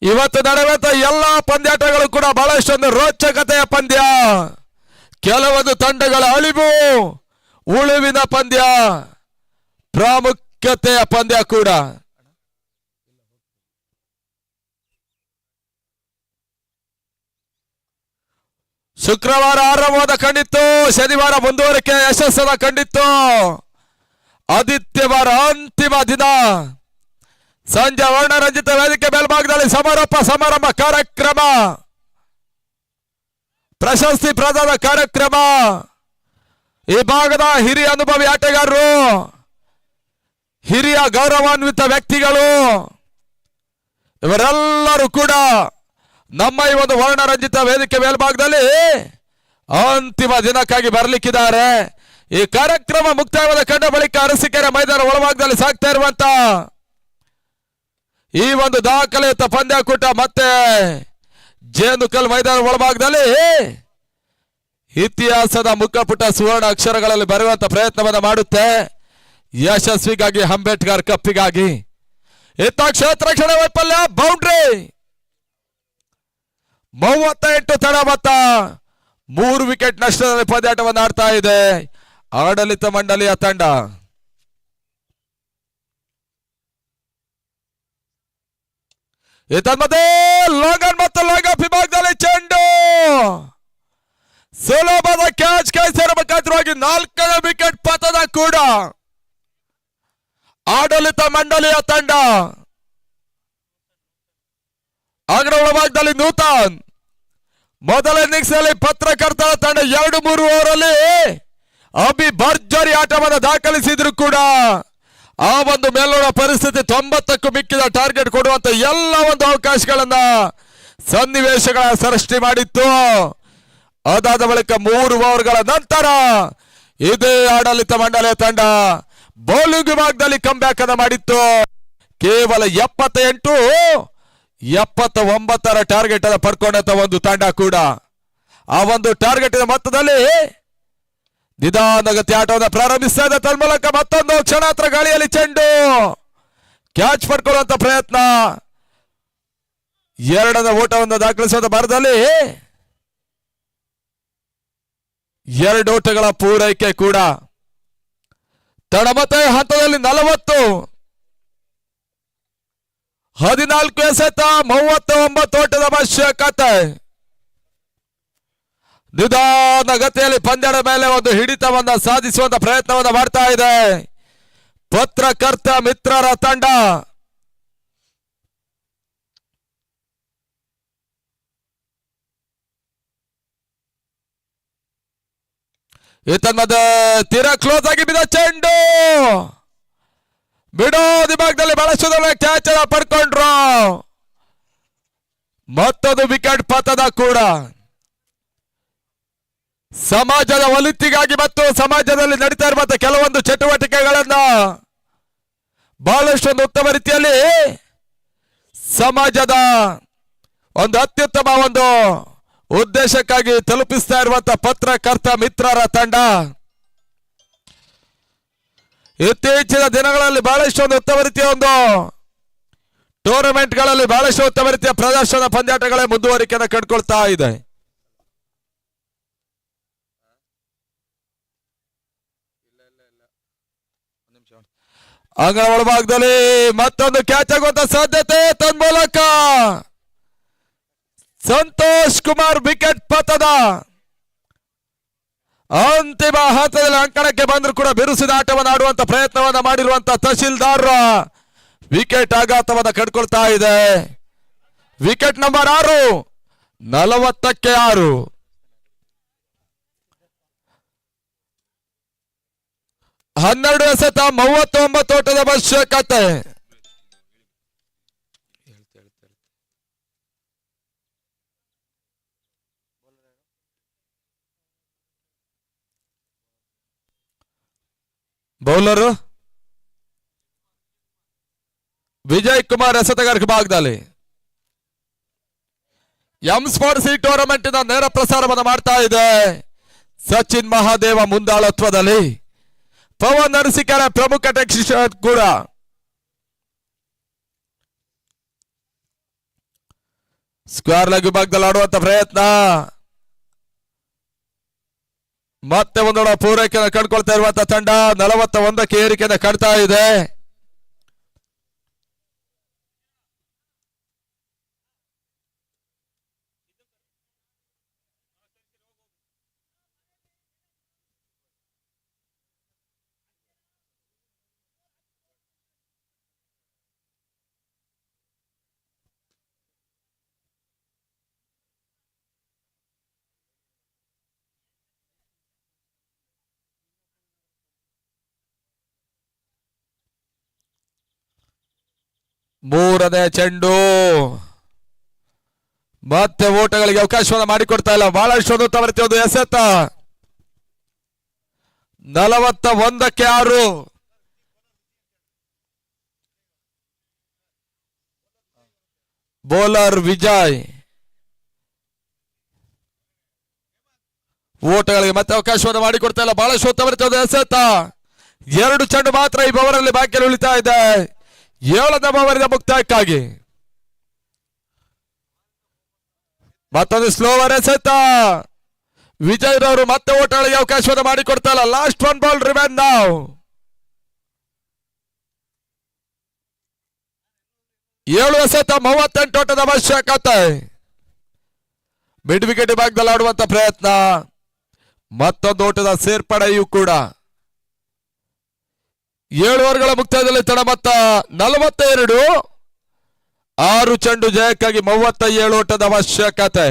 ಇವತ್ತು ನಡೆಯುವಂತ ಎಲ್ಲ ಪಂದ್ಯಾಟಗಳು ಕೂಡ ಬಹಳಷ್ಟೊಂದು ರೋಚಕತೆಯ ಪಂದ್ಯ. ಕೆಲವೊಂದು ತಂಡಗಳ ಅಳಿವು ಉಳಿವಿನ ಪಂದ್ಯ, ಪ್ರಾಮುಖ್ಯತೆಯ ಪಂದ್ಯ ಕೂಡ. ಶುಕ್ರವಾರ ಆರಂಭವಾದ ಕಂಡಿತ್ತು, ಶನಿವಾರ ಮುಂದುವರಿಕೆ ಯಶಸ್ಸನ್ನ ಕಂಡಿತ್ತು. ಆದಿತ್ಯವಾರ ಅಂತಿಮ ದಿನ ಸಂಜೆ ವರ್ಣರಂಜಿತ ವೇದಿಕೆ ಮೇಲ್ಭಾಗದಲ್ಲಿ ಸಮಾರಂಭ ಕಾರ್ಯಕ್ರಮ, ಪ್ರಶಸ್ತಿ ಪ್ರದಾನ ಕಾರ್ಯಕ್ರಮ. ಈ ಭಾಗದ ಹಿರಿಯ ಅನುಭವಿ ಆಟಗಾರರು, ಹಿರಿಯ ಗೌರವಾನ್ವಿತ ವ್ಯಕ್ತಿಗಳು ಇವರೆಲ್ಲರೂ ಕೂಡ ನಮ್ಮ ಈ ಒಂದು ವರ್ಣರಂಜಿತ ವೇದಿಕೆ ಮೇಲ್ಭಾಗದಲ್ಲಿ ಅಂತಿಮ ದಿನಕ್ಕಾಗಿ ಬರಲಿಕ್ಕಿದ್ದಾರೆ. ಈ ಕಾರ್ಯಕ್ರಮ ಮುಕ್ತಾಯವಾದ ಕಂಡ ಬಳಿಕ ಅರಸೀಕೆರೆ ಮೈದಾನ ಒಳಭಾಗದಲ್ಲಿ ಸಾಗ್ತಾ ಇರುವಂತ ಈ ಒಂದು ದಾಖಲೆಯುತ ಪಂದ್ಯಾಕೂಟ ಮತ್ತೆ ಜೇನುಕಲ್ ಮೈದಾನ ಒಳಭಾಗದಲ್ಲಿ ಇತಿಹಾಸದ ಮುಖಪುಟ ಸುವರ್ಣ ಅಕ್ಷರಗಳಲ್ಲಿ ಬರೆಯುವಂತ ಪ್ರಯತ್ನವನ್ನ ಮಾಡುತ್ತೆ. ಯಶಸ್ವಿಗಾಗಿ ಅಂಬೇಡ್ಕರ್ ಕಪ್ಪಿಗಾಗಿ ಇತ್ತ ಕ್ಷೇತ್ರ ರಕ್ಷಣೆ ವೈಫಲ್ಯ, ಬೌಂಡ್ರಿ 38 ತಡಮತ್ತ 3 ವಿಕೆಟ್ ನಷ್ಟದಲ್ಲಿ ಪಂದ್ಯಾಟವನ್ನು ಆಡ್ತಾ ಇದೆ ಆಡಳಿತ ಮಂಡಳಿಯ ತಂಡ. ಇತನ್ಮಧ್ಯೆ ಲಾಂಗನ್ ಮತ್ತು ಲಾಂಗ್ ಆಫ್ ವಿಭಾಗದಲ್ಲಿ ಚೆಂಡು ಸುಲಭದ ಕ್ಯಾಚ್ ಕೈ ಸೇರಬೇಕಾದ್ರವಾಗಿ 4ನೇ ವಿಕೆಟ್ ಪತನ ಕೂಡ ಆಡಳಿತ ಮಂಡಳಿಯ ತಂಡ. ಅಗ್ರ ಒಳಭಾಗದಲ್ಲಿ ನೂತನ್ ಮೊದಲ ಇನ್ನಿಂಗ್ಸ್ ನಲ್ಲಿ ಪತ್ರಕರ್ತರ ತಂಡ 2-3 ಓವರಲ್ಲಿ ಭರ್ಜರಿ ಆಟವನ್ನು ದಾಖಲಿಸಿದ್ರು ಕೂಡ ಆ ಒಂದು ಮೇಲೋಡ ಪರಿಸ್ಥಿತಿ 90ಕ್ಕೂ ಮಿಕ್ಕಿದ ಟಾರ್ಗೆಟ್ ಕೊಡುವಂತ ಎಲ್ಲ ಒಂದು ಅವಕಾಶಗಳನ್ನ ಸನ್ನಿವೇಶಗಳ ಸೃಷ್ಟಿ ಮಾಡಿತ್ತು. ಅದಾದ ಬಳಿಕ 3 ಓವರ್ಗಳ ನಂತರ ಇದೇ ಆಡಳಿತ ಮಂಡಳಿಯ ತಂಡ ಬೌಲಿಂಗ್ ವಿಭಾಗದಲ್ಲಿ ಕಂಬ್ಯಾಕ್ ಅನ್ನು ಮಾಡಿತ್ತು. ಕೇವಲ 78-79 ಟಾರ್ಗೆಟ್ ಅನ್ನು ಪಡ್ಕೊಂಡಂತ ಒಂದು ತಂಡ ಕೂಡ ಆ ಒಂದು ಟಾರ್ಗೆಟ್ ಮೊತ್ತದಲ್ಲಿ ನಿಧಾನಗತಿ ಆಟವನ್ನು ಪ್ರಾರಂಭಿಸ್ತಾ ಇದೆ. ತನ್ಮೂಲಕ ಮತ್ತೊಂದು ಕ್ಷಣಾತ್ರ ಗಾಳಿಯಲ್ಲಿ ಚೆಂಡು ಕ್ಯಾಚ್ ಪಡ್ಕೊಳ್ಳುವಂತ ಪ್ರಯತ್ನ, 2ನೇ ಓಟವನ್ನು ದಾಖಲಿಸುವಂತ ಭಾರತದಲ್ಲಿ 2 ಓಟಗಳ ಪೂರೈಕೆ ಕೂಡ. ತಡಮತೆ ಹಂತದಲ್ಲಿ 40, 14 ಎಸೆತ 39 ಓಟದ ಅವಶ್ಯಕತೆ. ನಿಧಾನ ಗತಿಯಲ್ಲಿ ಪಂದ್ಯದ ಮೇಲೆ ಒಂದು ಹಿಡಿತವನ್ನ ಸಾಧಿಸುವಂತ ಪ್ರಯತ್ನವನ್ನ ಮಾಡ್ತಾ ಇದೆ ಪತ್ರಕರ್ತ ಮಿತ್ರರ ತಂಡ. ತನ್ಮಧ್ಯೆ ತೀರಾ ಕ್ಲೋಸ್ ಆಗಿ ಬಿದ್ದ ಚೆಂಡು ಬಿಡೋದಿ ಭಾಗದಲ್ಲಿ ಬಹಳಷ್ಟು ಕ್ಯಾಚ್ ಪಡ್ಕೊಂಡ್ರು. ಮತ್ತೊಂದು ವಿಕೆಟ್ ಪತನ ಕೂಡ. ಸಮಾಜದ ಒಲಿತಿಗಾಗಿ ಮತ್ತು ಸಮಾಜದಲ್ಲಿ ನಡೀತಾ ಇರುವಂತಹ ಕೆಲವೊಂದು ಚಟುವಟಿಕೆಗಳನ್ನ ಬಹಳಷ್ಟೊಂದು ಉತ್ತಮ ರೀತಿಯಲ್ಲಿ ಸಮಾಜದ ಒಂದು ಅತ್ಯುತ್ತಮ ಒಂದು ಉದ್ದೇಶಕ್ಕಾಗಿ ತಲುಪಿಸ್ತಾ ಇರುವಂತಹ ಪತ್ರಕರ್ತ ಮಿತ್ರರ ತಂಡ ಇತ್ತೀಚಿನ ದಿನಗಳಲ್ಲಿ ಬಹಳಷ್ಟೊಂದು ಉತ್ತಮ ರೀತಿಯ ಒಂದು ಟೂರ್ನಮೆಂಟ್ಗಳಲ್ಲಿ ಬಹಳಷ್ಟು ಉತ್ತಮ ರೀತಿಯ ಪ್ರದರ್ಶನ ಪಂದ್ಯಾಟಗಳೇ ಮುಂದುವರಿಕೆಯನ್ನು ಕಂಡುಕೊಳ್ತಾ ಇದೆ. ಅಂಗಣ ಒಳಭಾಗದಲ್ಲಿ ಮತ್ತೊಂದು ಕ್ಯಾಚ್ ಆಗುವಂತ ಸಾಧ್ಯತೆ ತನ್ಮೂಲಕ ಸಂತೋಷ್ ಕುಮಾರ್ ವಿಕೆಟ್ ಪತನ. ಅಂತಿಮ ಹಂತದಲ್ಲಿ ಅಂಕಣಕ್ಕೆ ಬಂದರೂ ಕೂಡ ಬಿರುಸಿದ ಆಟವನ್ನು ಆಡುವಂತ ಪ್ರಯತ್ನವನ್ನ ಮಾಡಿರುವಂತ ತಹಶೀಲ್ದಾರ್ ವಿಕೆಟ್ ಆಘಾತವನ್ನ ಕಂಡುಕೊಳ್ತಾ ಇದೆ. Wicket number 6, 40ಕ್ಕೆ 6. ಹನ್ನೆರಡು ಎಸೆತ 39 ಓಟದ ಅವಶ್ಯಕತೆ. ಬೌಲರು ವಿಜಯ್ ಕುಮಾರ್ ಎಸೆತಗಾರಿಕೆ ಭಾಗದಲ್ಲಿ ಎಂ ಸ್ಪೋರ್ಟ್ಸ್ ಈ ಟೂರ್ನಮೆಂಟಿನ ನೇರ ಪ್ರಸಾರವನ್ನು ಮಾಡ್ತಾ ಇದೆ. ಸಚಿನ್ ಮಹಾದೇವ ಮುಂದಾಳತ್ವದಲ್ಲಿ ಪವನ್ ನರಸಿಕೆರೆ ಪ್ರಮುಖ ಟೆಕ್ನಿಷಿಯನ್ ಕೂಡ. ಸ್ಕ್ವೇರ್ ಲೆಗ್ ವಿಭಾಗದಲ್ಲಿ ಆಡುವಂತ ಪ್ರಯತ್ನ. ಮತ್ತೆ ಒಂದೊಡ ಪೂರೈಕೆಯನ್ನು ಕಂಡುಕೊಳ್ತಾ ಇರುವಂತಹ ತಂಡ 41ಕ್ಕೆ ಏರಿಕೆಯನ್ನು ಕಾಣ್ತಾ ಇದೆ. ಮೂರನೇ ಚೆಂಡು ಮತ್ತೆ ಓಟಗಳಿಗೆ ಅವಕಾಶವನ್ನು ಮಾಡಿಕೊಡ್ತಾ ಇಲ್ಲ. ಬಹಳಷ್ಟು ಉತ್ತಮ ರೀತಿಯ ಒಂದು ಎಸೆತ. 41ಕ್ಕೆ 6. ಬೌಲರ್ ವಿಜಯ್ ಓಟಗಳಿಗೆ ಮತ್ತೆ ಅವಕಾಶವನ್ನು ಮಾಡಿಕೊಡ್ತಾ ಇಲ್ಲ. ಬಹಳಷ್ಟು ಉತ್ತಮ ರೀತಿಯ ಒಂದು ಎಸೆತ. 2 ಚೆಂಡು ಮಾತ್ರ ಈ ಓವರಲ್ಲಿ ಬಾಕಿಯಲ್ಲಿ ಉಳಿತಾ ಇದೆ. 7ನೇ ಓವರಿನ ಮುಕ್ತಾಯಕ್ಕಾಗಿ ಮತ್ತೊಂದು ಸ್ಲೋವರ್ ಎಸೆತ. ವಿಜಯ್ ರವರು ಮತ್ತೆ ಓಟಗಳಿಗೆ ಅವಕಾಶವನ್ನು ಮಾಡಿಕೊಡ್ತಾ ಇಲ್ಲ. ಲಾಸ್ಟ್ 1 ಬಾಲ್ ರಿಮೈನ್ ನಾವ್. 7 ಎಸೆತ 38 ಓಟದ ಅವಶ್ಯಕತೆ. ಮಿಡ್ ವಿಕೆಟ್ ಭಾಗದಲ್ಲಿ ಆಡುವಂತ ಪ್ರಯತ್ನ. ಮತ್ತೊಂದು ಓಟದ ಸೇರ್ಪಡೆಯೂ ಕೂಡ. 7 ಓವರ್ಗಳ ಮುಕ್ತಾಯದಲ್ಲಿ ತಡ ಮೊತ್ತ 42. 6 ಚೆಂಡು ಜಯಕ್ಕಾಗಿ 37 ಓಟದ ಅವಶ್ಯಕತೆ.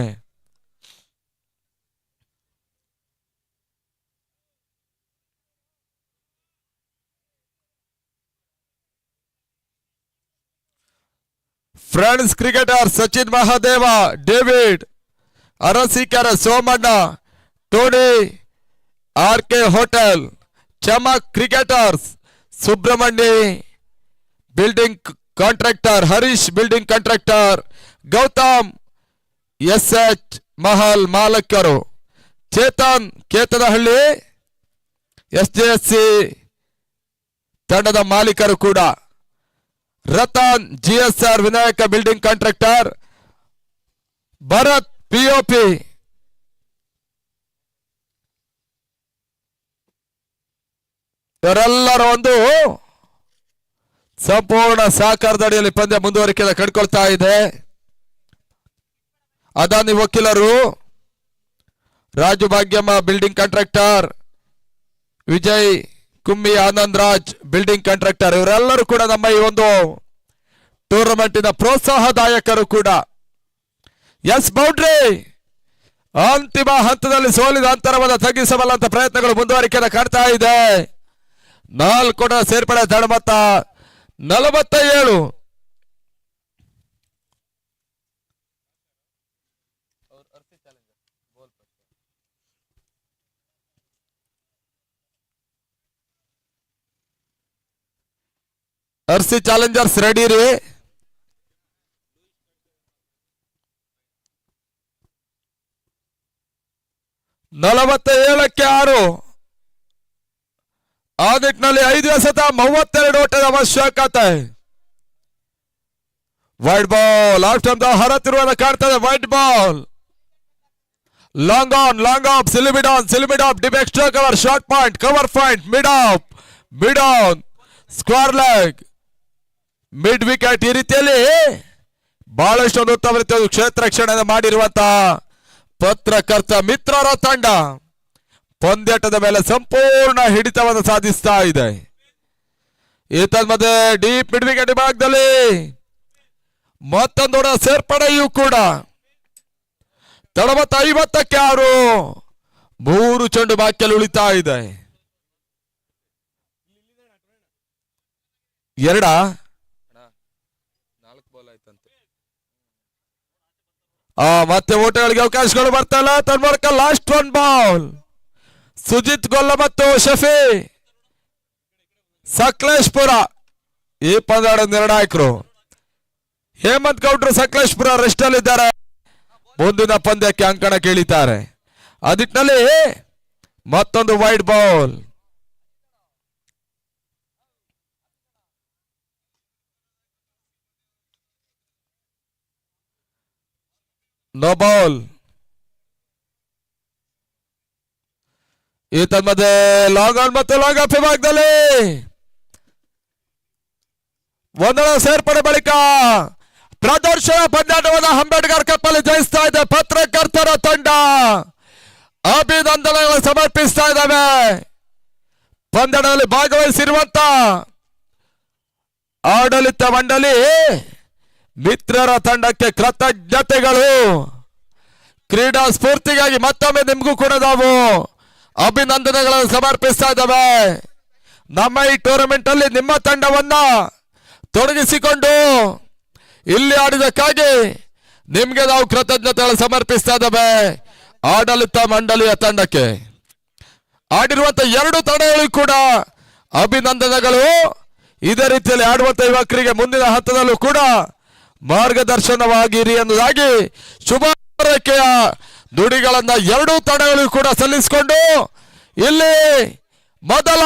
Friends cricketer Sachin Mahadeva, David Arasikere, Somanna, Tony, RK hotel, Chamak cricketers, Subrahmanya building contractor, Harish building contractor, Gautam SH Mahal ಮಾಲಕರು, ಚೇತನ್ ಕೇತನಹಳ್ಳಿ SJSC ತಂಡದ ಮಾಲೀಕರು ಕೂಡ, Ratan GSR Vinayaka building contractor, Bharath POP, ಇವರೆಲ್ಲರ ಒಂದು ಸಂಪೂರ್ಣ ಸಹಕಾರದ ಅಡಿಯಲ್ಲಿ ಪಂದ್ಯ ಮುಂದುವರಿಕೆ ಕಂಡುಕೊಳ್ತಾ ಇದೆ. ಅದಾನಿ ವಕೀಲರು, Raju Bhagyamma building contractor, Vijay Kummi, Anand Raj building contractor, ಇವರೆಲ್ಲರೂ ಕೂಡ ನಮ್ಮ ಈ ಒಂದು ಟೂರ್ನಮೆಂಟಿನ ಪ್ರೋತ್ಸಾಹದಾಯಕರು ಕೂಡ. ಎಸ್ ಬೌಂಡ್ರಿ ಅಂತಿಮ ಹಂತದಲ್ಲಿ ಸೋಲಿದ ಅಂತರವನ್ನು ತಗ್ಗಿಸಬಲ್ಲಂತ ಪ್ರಯತ್ನಗಳು ಮುಂದುವರಿಕೆಯನ್ನು ಕಾಣ್ತಾ ಇದೆ. 4 ಸೇರ್ಪಡೆ ತಡಮತ್ತ 47. ಅರ್ಸಿ ಚಾಲೆಂಜರ್ಸ್ ರೆಡಿ ರೀ. ನಲವತ್ತ 6. ಆ ನಿಟ್ಟಿನಲ್ಲಿ 5 ಎಸೆತ 32 ಓಟದ ಅವಶ್ಯಕತೆ. ವೈಡ್ ಬಾಲ್ ಆಫ್ಟರ್ ದ ಹರತಿರುವಾಗ ಕಾಣ್ತದೆ. Wide ball long off silly mid off deep extra cover short point cover point mid on square leg mid wicket. ಈ ರೀತಿಯಲ್ಲಿ ಬಹಳಷ್ಟು ಉತ್ತಮ ರೀತಿಯಲ್ಲಿ ಕ್ಷೇತ್ರ ರಕ್ಷಣೆ ಮಾಡಿರುವಂತಹ ಪತ್ರಕರ್ತ ಮಿತ್ರರ ತಂಡ ಪಂದ್ಯಾಟದ ಮೇಲೆ ಸಂಪೂರ್ಣ ಹಿಡಿತವನ್ನು ಸಾಧಿಸ್ತಾ ಇದೆ. ಏತನ್ಮಧ್ಯೆ ಡೀಪ್ ಮಿಡ್ ವಿಕೆಟ್ ಭಾಗದಲ್ಲಿ ಮತ್ತೊಂದು ಸೇರ್ಪಡೆಯೂ ಕೂಡ. ತಡಮತ್ತ 56. 3 ಚೆಂಡು ಬಾಕಿಯಲ್ಲಿ ಉಳಿತಾ ಇದೆ. 2 ಮತ್ತೆ ಓಟಗಳಿಗೆ ಅವಕಾಶಗಳು ಬರ್ತಾ ಇಲ್ಲ. ತನ್ಮೂಲಕ ಲಾಸ್ಟ್ 1 ಬಾಲ್. ಸುಜಿತ್ ಗೊಲ್ಲ ಮತ್ತು ಶಫಿ ಸಕಲೇಶ್ಪುರ ಈ ಪಂದ್ಯದ ನಿರ್ಣಾಯಕರು. ಹೇಮಂತ್ ಗೌಡ್ರು ಸಕಲೇಶ್ಪುರ ರೆಸ್ಟ್ ಅಲ್ಲಿದ್ದಾರೆ. ಮುಂದಿನ ಪಂದ್ಯಕ್ಕೆ ಅಂಕಣ ಕೇಳಿದ್ದಾರೆ. ಅದಿಟ್ನಲ್ಲಿ ಮತ್ತೊಂದು ವೈಡ್ ಬಾಲ್. No ball. ಈ ತನ್ಮಧ್ಯೆ ಲಾಂಗ್ ಆನ್ ಮತ್ತು ಲಾಂಗ್ ಆಫ್ ವಿಭಾಗದಲ್ಲಿ ಒಂದರ ಸೇರ್ಪಡೆ ಬಳಿಕ ಪ್ರದರ್ಶನ ಪಂದ್ಯಾಟವನ್ನು ಅಂಬೇಡ್ಕರ್ ಕಪ್ ಅಲ್ಲಿ ಜಯಿಸ್ತಾ ಇದೆ ಪತ್ರಕರ್ತರ ತಂಡ. ಅಭಿನಂದನೆಗಳು ಸಮರ್ಪಿಸ್ತಾ ಇದ್ದಾವೆ. ಪಂದ್ಯದಲ್ಲಿ ಭಾಗವಹಿಸಿರುವಂತ ಆಡಳಿತ ಮಂಡಳಿ ಮಿತ್ರರ ತಂಡಕ್ಕೆ ಕೃತಜ್ಞತೆಗಳು. ಕ್ರೀಡಾ ಸ್ಫೂರ್ತಿಗಾಗಿ ಮತ್ತೊಮ್ಮೆ ನಿಮಗೂ ಕೂಡ ನಾವು ಅಭಿನಂದನೆಗಳನ್ನು ಸಮರ್ಪಿಸ್ತಾ ಇದ್ದಾವೆ. ನಮ್ಮ ಈ ಟೂರ್ನಮೆಂಟ್ ಅಲ್ಲಿ ನಿಮ್ಮ ತಂಡವನ್ನ ತೊಡಗಿಸಿಕೊಂಡು ಇಲ್ಲಿ ಆಡಿದಕ್ಕಾಗಿ ನಿಮ್ಗೆ ನಾವು ಕೃತಜ್ಞತೆಗಳನ್ನು ಸಮರ್ಪಿಸ್ತಾ ಇದ್ದಾವೆ. ಆಡಳಿತ ಮಂಡಳಿಯ ತಂಡಕ್ಕೆ ಆಡಿರುವಂತ 2 ತಂಡಗಳಿಗೂ ಕೂಡ ಅಭಿನಂದನೆಗಳು. ಇದೇ ರೀತಿಯಲ್ಲಿ ಆಡುವಂತ ಯುವಕರಿಗೆ ಮುಂದಿನ ಹಂತದಲ್ಲೂ ಕೂಡ ಮಾರ್ಗದರ್ಶನವಾಗಿರಿ ಎನ್ನುವುದಾಗಿ ಶುಭ ಹಾರೈಕೆಯ ನುಡಿಗಳನ್ನ 2 ತಂಡಗಳಿಗೂ ಕೂಡ ಸಲ್ಲಿಸಿಕೊಂಡು ಇಲ್ಲಿ ಮೊದಲ